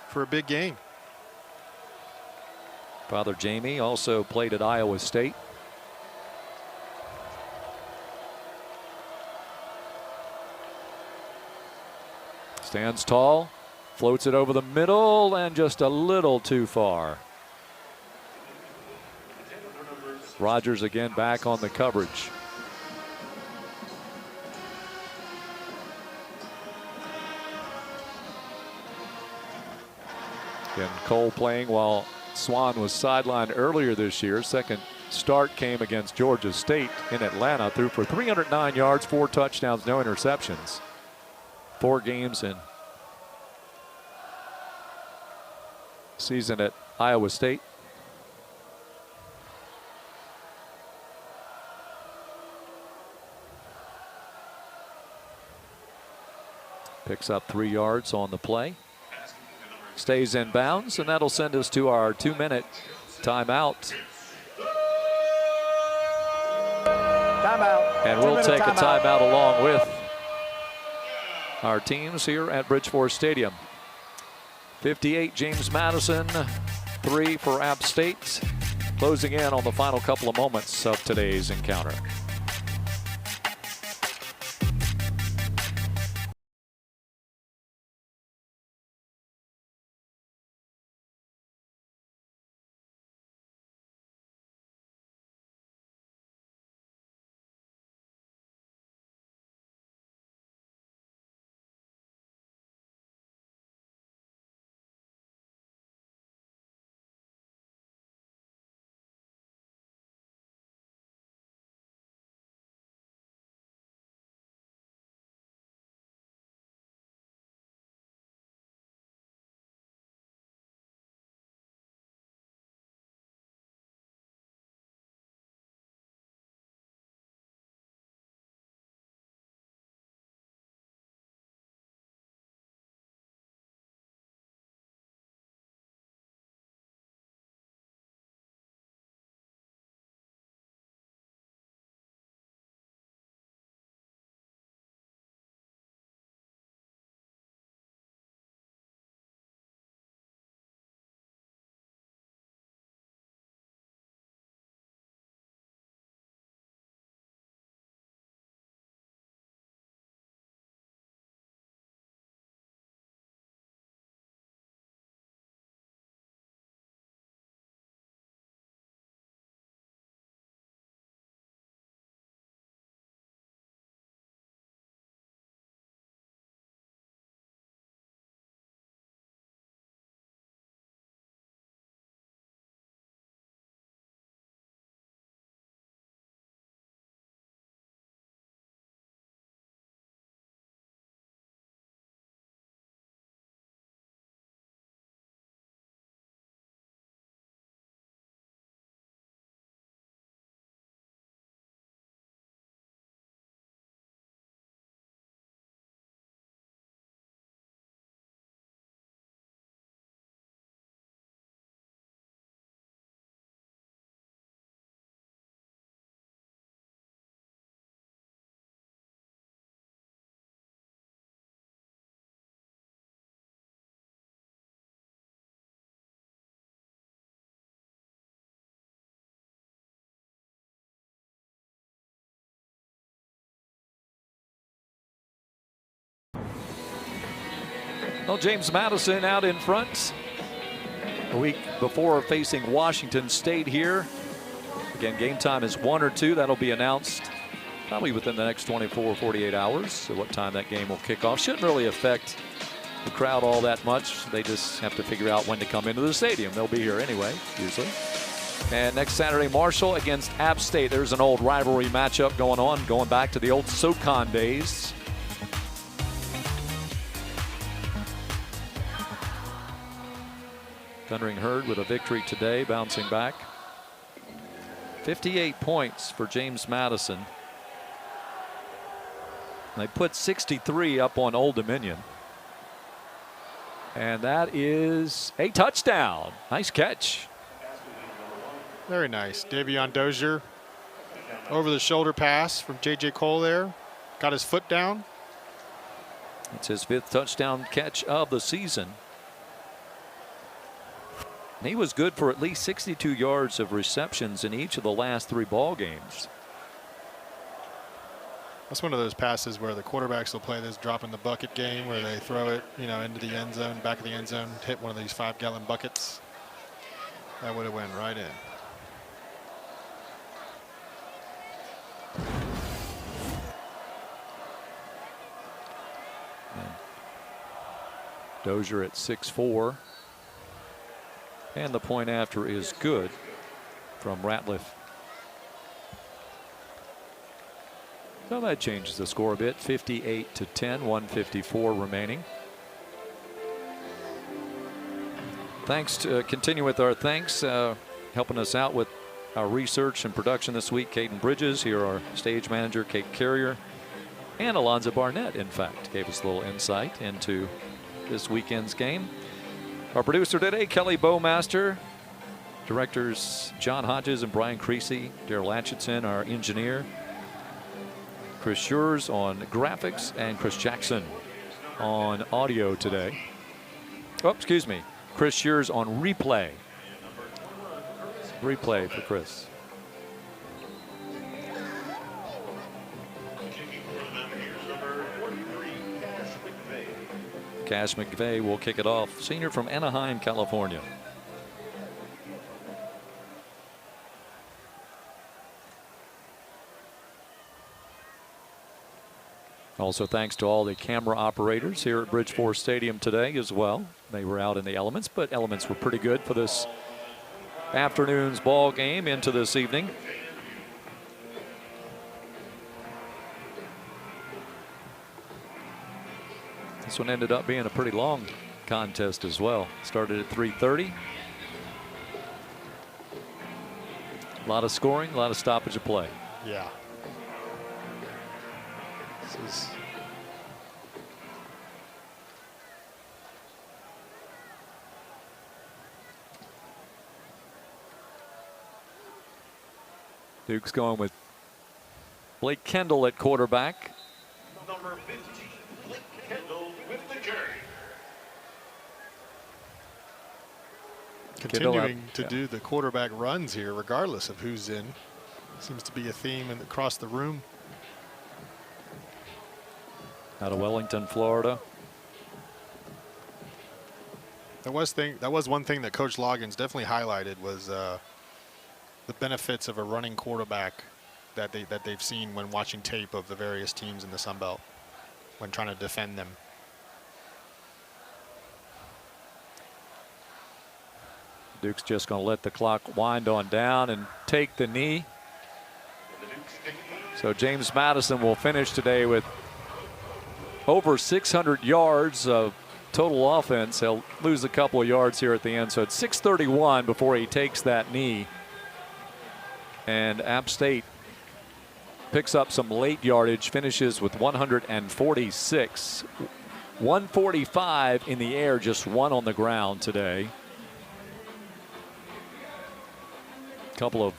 [SPEAKER 6] for a big game.
[SPEAKER 2] Father Jamie also played at Iowa State. Stands tall, floats it over the middle, and just a little too far. Rogers again back on the coverage. Again, Cole playing while Swan was sidelined earlier this year. Second start came against Georgia State in Atlanta. Threw for 309 yards, 4 touchdowns, no interceptions. 4 games in season at Iowa State. Picks up 3 yards on the play. Stays in bounds, and that'll send us to our 2-minute timeout.
[SPEAKER 1] Timeout.
[SPEAKER 2] And we'll take a timeout along with our teams here at Bridgeforth Stadium. 58 James Madison, 3 for App State. Closing in on the final couple of moments of today's encounter. Well, James Madison out in front. A week before facing Washington State here. Again, game time is 1 or 2. That'll be announced probably within the next 24 or 48 hours. So what time that game will kick off shouldn't really affect the crowd all that much. They just have to figure out when to come into the stadium. They'll be here anyway, usually. And next Saturday, Marshall against App State. There's an old rivalry matchup going on, going back to the old SoCon days. Thundering Herd with a victory today, bouncing back. 58 points for James Madison. They put 63 up on Old Dominion. And that is a touchdown. Nice catch.
[SPEAKER 6] Very nice. Davion Dozier, over the shoulder pass from J.J. Cole there. Got his foot down.
[SPEAKER 2] It's his 5th touchdown catch of the season. And he was good for at least 62 yards of receptions in each of the last 3 ball games.
[SPEAKER 6] That's one of those passes where the quarterbacks will play this drop in the bucket game where they throw it, into the end zone, back of the end zone, hit one of these 5-gallon buckets. That would have went right in.
[SPEAKER 2] Dozier at 6'4". And the point after is good from Ratliff. So that changes the score a bit. 58-10, 1:54 remaining. Thanks to continue with our thanks, helping us out with our research and production this week. Caden Bridges, here our stage manager, Kate Carrier, and Alonzo Barnett, in fact, gave us a little insight into this weekend's game. Our producer today, Kelly Bowmaster. Directors John Hodges and Brian Creasy. Daryl Atchison, our engineer. Chris Schurz on graphics, and Chris Jackson on audio today. Oh, excuse me. Chris Schurz on replay. Replay for Chris. Cash McVeigh will kick it off. Senior from Anaheim, California. Also thanks to all the camera operators here at Bridgeport Stadium today as well. They were out in the elements, but elements were pretty good for this afternoon's ball game into this evening. This one ended up being a pretty long contest as well. Started at 3:30. A lot of scoring, a lot of stoppage of play.
[SPEAKER 6] Yeah. This is
[SPEAKER 2] Duke's going with Blake Kendall at quarterback.
[SPEAKER 5] Number 15, Blake Kendall with the jersey.
[SPEAKER 6] continuing to do the quarterback runs here, regardless of who's in. Seems to be a theme across the room.
[SPEAKER 2] Out of Wellington, Florida.
[SPEAKER 6] That was one thing that Coach Loggins definitely highlighted was the benefits of a running quarterback that they've seen when watching tape of the various teams in the Sun Belt when trying to defend them.
[SPEAKER 2] Duke's just going to let the clock wind on down and take the knee. So James Madison will finish today with over 600 yards of total offense. He'll lose a couple of yards here at the end. So it's 6:31 before he takes that knee. And App State picks up some late yardage, finishes with 146. 145 in the air, just one on the ground today. A couple of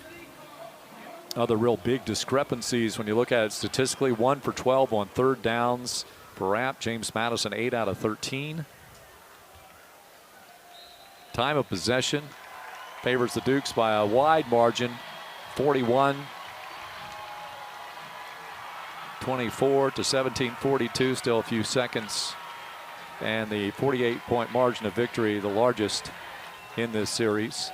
[SPEAKER 2] other real big discrepancies when you look at it statistically. 1 for 12 on third downs for App. James Madison 8 out of 13. Time of possession favors the Dukes by a wide margin. 41-24 to 17-42. Still a few seconds and the 48-point margin of victory, the largest in this series.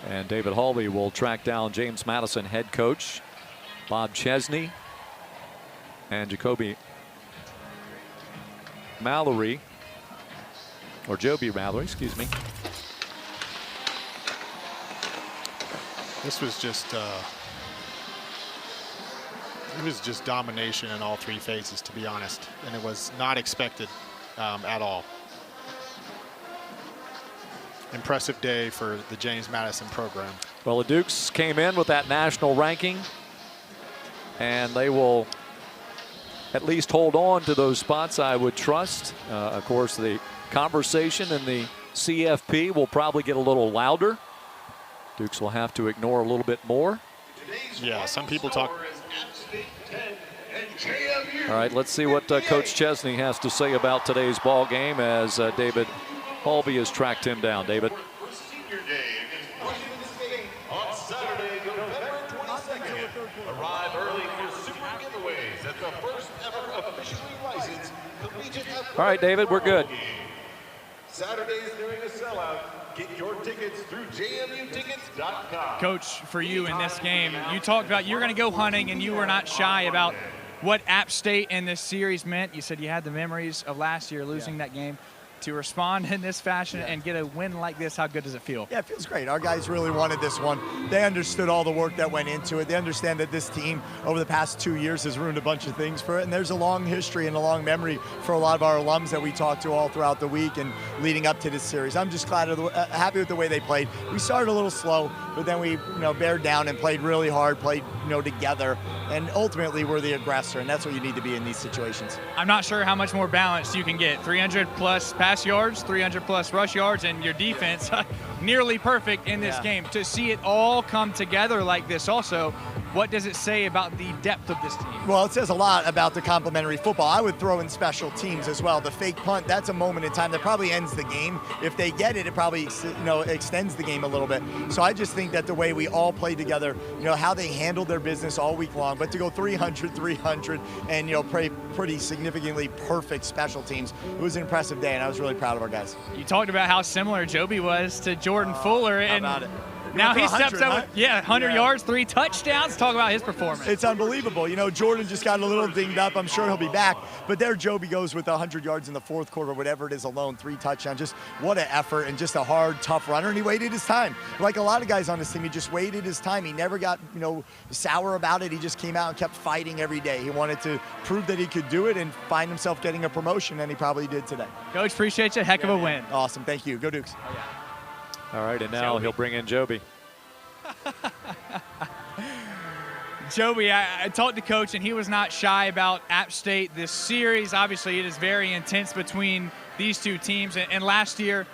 [SPEAKER 2] And David Halby will track down James Madison head coach Bob Chesney and Jacoby Mallory, or Joby Mallory, excuse me.
[SPEAKER 6] This was just it was just domination in all three phases, to be honest, and it was not expected at all. Impressive day for the James Madison program.
[SPEAKER 2] Well, the Dukes came in with that national ranking, and they will at least hold on to those spots, I would trust. Of course, the conversation in the CFP will probably get a little louder. Dukes will have to ignore a little bit more.
[SPEAKER 6] Yeah, some people talk.
[SPEAKER 2] All right, let's see what Coach Chesney has to say about today's ball game as David Halby has tracked him down. David.
[SPEAKER 7] Senior Day against Washington State on Saturday, November 22nd. Arrive early for super giveaways at the first ever officially licensed collegiate athletic.
[SPEAKER 2] All right, David, we're good.
[SPEAKER 7] Saturday is doing a sellout. Get your tickets through jmutickets.com.
[SPEAKER 4] Coach, for you in this game, you talked about you're going to go hunting, and you were not shy about what App State in this series meant. You said you had the memories of last year losing that game. To respond in this fashion and get a win like this, how good does it feel?
[SPEAKER 8] Yeah, it feels great. Our guys really wanted this one. They understood all the work that went into it. They understand that this team over the past 2 years has ruined a bunch of things for it, and there's a long history and a long memory for a lot of our alums that we talked to all throughout the week and leading up to this series. I'm just glad, happy with the way they played. We started a little slow, but then we bared down and played really hard, played together, and ultimately we're the aggressor, and that's what you need to be in these situations.
[SPEAKER 4] I'm not sure how much more balanced you can get. 300 plus pass yards, 300 plus rush yards, and your defense nearly perfect in this game. To see it all come together like this also, what does it say about the depth of this team?
[SPEAKER 8] Well, it says a lot about the complementary football. I would throw in special teams as well. The fake punt, that's a moment in time that probably ends the game. If they get it, it probably extends the game a little bit. So I just think that the way we all played together, how they handled their business all week long, but to go 300, and play pretty significantly perfect special teams, it was an impressive day, and I was really proud of our guys.
[SPEAKER 4] You talked about how similar Joby was to Jordan Fuller, and
[SPEAKER 8] how about it?
[SPEAKER 4] Now he steps up with 100
[SPEAKER 8] Yeah.
[SPEAKER 4] yards, 3 touchdowns. Talk about his performance.
[SPEAKER 8] It's unbelievable. Jordan just got a little dinged up. I'm sure he'll be back. But there Joby goes with 100 yards in the fourth quarter, whatever it is alone, 3 touchdowns. Just what an effort, and just a hard, tough runner. And he waited his time. Like a lot of guys on this team, he just waited his time. He never got, sour about it. He just came out and kept fighting every day. He wanted to prove that he could do it and find himself getting a promotion, and he probably did today.
[SPEAKER 4] Coach, appreciate you. Heck of a win.
[SPEAKER 8] Awesome. Thank you. Go Dukes.
[SPEAKER 2] All right, and now he'll bring in Joby.
[SPEAKER 4] Joby, I talked to Coach, and he was not shy about App State this series. Obviously, it is very intense between these two teams. And last year,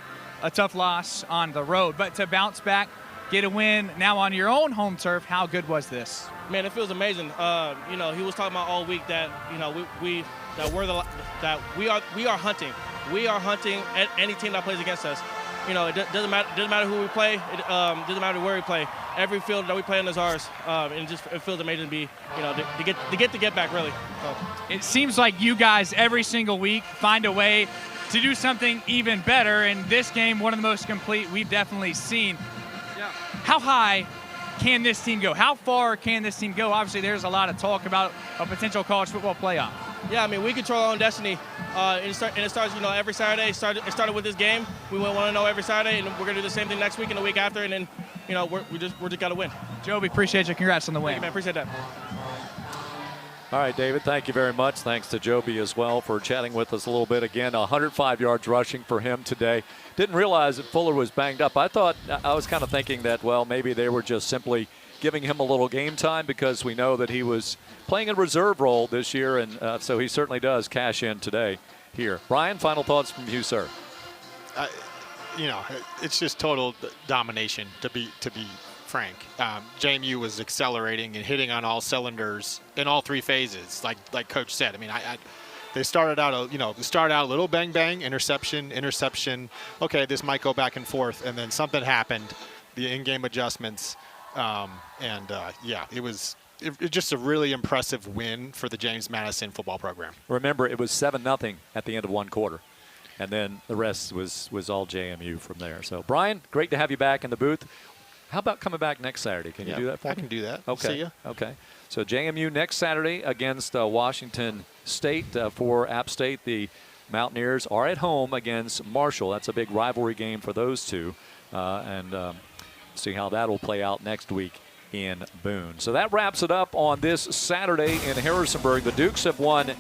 [SPEAKER 4] a tough loss on the road. But to bounce back, get a win now on your own home turf, how good was this?
[SPEAKER 9] Man, it feels amazing. He was talking about all week that we are hunting. We are hunting at any team that plays against us. It doesn't matter who we play. It doesn't matter where we play. Every field that we play in is ours, and it feels amazing to be, to get back really. So.
[SPEAKER 4] It seems like you guys every single week find a way to do something even better. And this game, one of the most complete we've definitely seen.
[SPEAKER 9] Yeah.
[SPEAKER 4] How high can this team go? How far can this team go? Obviously, there's a lot of talk about a potential college football playoff.
[SPEAKER 9] Yeah, we control our own destiny. It starts, every Saturday. It started with this game. We want to know every Saturday, and we're gonna do the same thing next week and the week after, and then, we just gotta win.
[SPEAKER 4] Joby, appreciate you. Congrats on the win.
[SPEAKER 9] Thank you, man. Appreciate that.
[SPEAKER 2] All right, David, thank you very much. Thanks to Joby as well for chatting with us a little bit. Again, 105 yards rushing for him today. Didn't realize that Fuller was banged up. I was kind of thinking that, well, maybe they were just simply giving him a little game time because we know that he was playing a reserve role this year, and so he certainly does cash in today here. Brian, final thoughts from you, sir.
[SPEAKER 6] It's just total domination, to be frank. JMU was accelerating and hitting on all cylinders in all 3 phases, like Coach said. They started out a little bang bang, interception. Okay, this might go back and forth, and then something happened, the in-game adjustments, it was
[SPEAKER 3] just a really impressive win for the James Madison football program.
[SPEAKER 2] Remember, it was 7-0 at the end of one quarter. And then the rest was all JMU from there. So, Brian, great to have you back in the booth. How about coming back next Saturday? Can you do that for me?
[SPEAKER 3] I can do that.
[SPEAKER 2] Okay.
[SPEAKER 3] See ya.
[SPEAKER 2] Okay. So JMU next Saturday against Washington State for App State. The Mountaineers are at home against Marshall. That's a big rivalry game for those two. And see how that will play out next week in Boone. So that wraps it up on this Saturday in Harrisonburg. The Dukes have won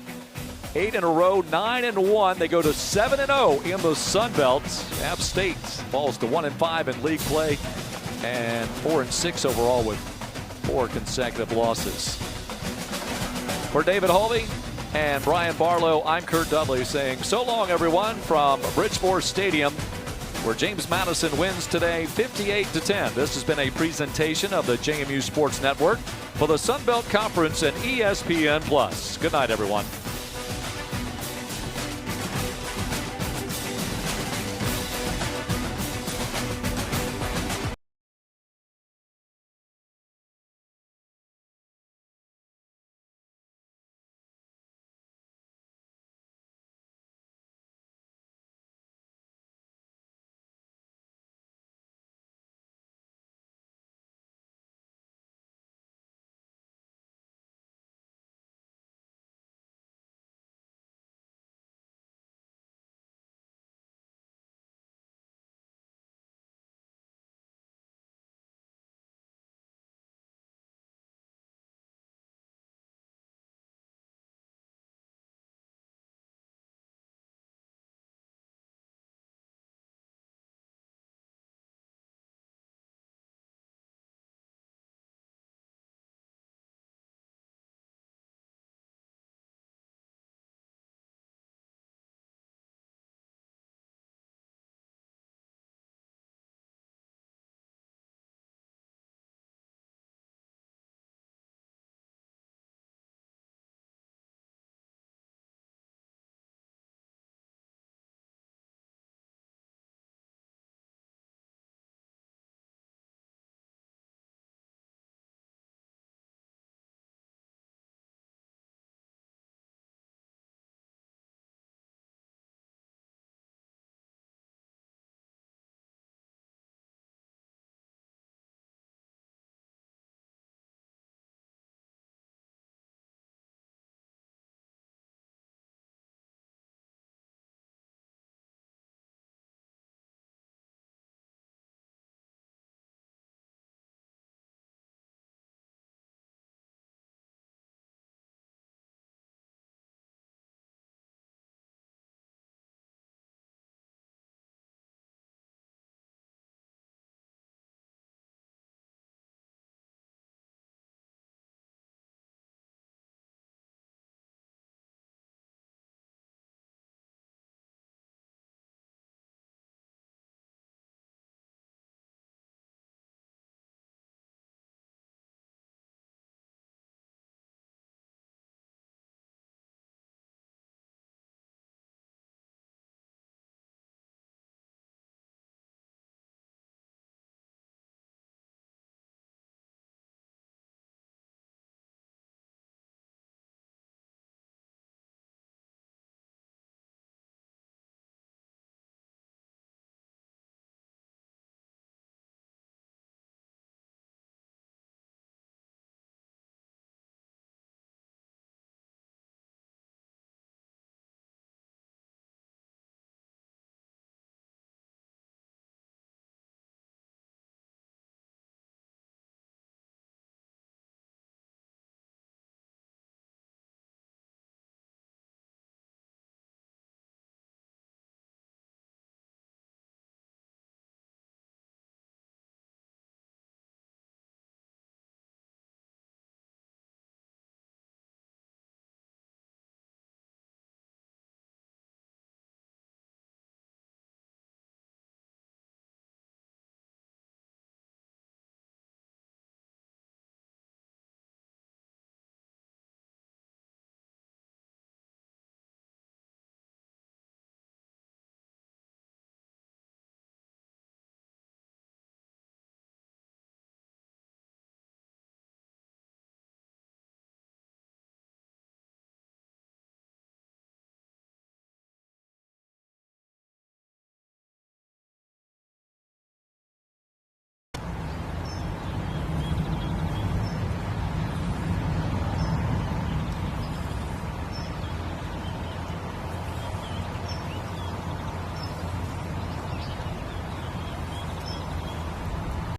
[SPEAKER 2] 8 in a row, 9-1. They go to 7-0 in the Sun Belt. App State falls to 1-5 in league play and 4-6 overall with 4 consecutive losses. For David Holby and Brian Barlow, I'm Kurt Dudley saying so long, everyone, from Bridgeport Stadium, where James Madison wins today 58-10. This has been a presentation of the JMU Sports Network for the Sun Belt Conference and ESPN+. Good night, everyone.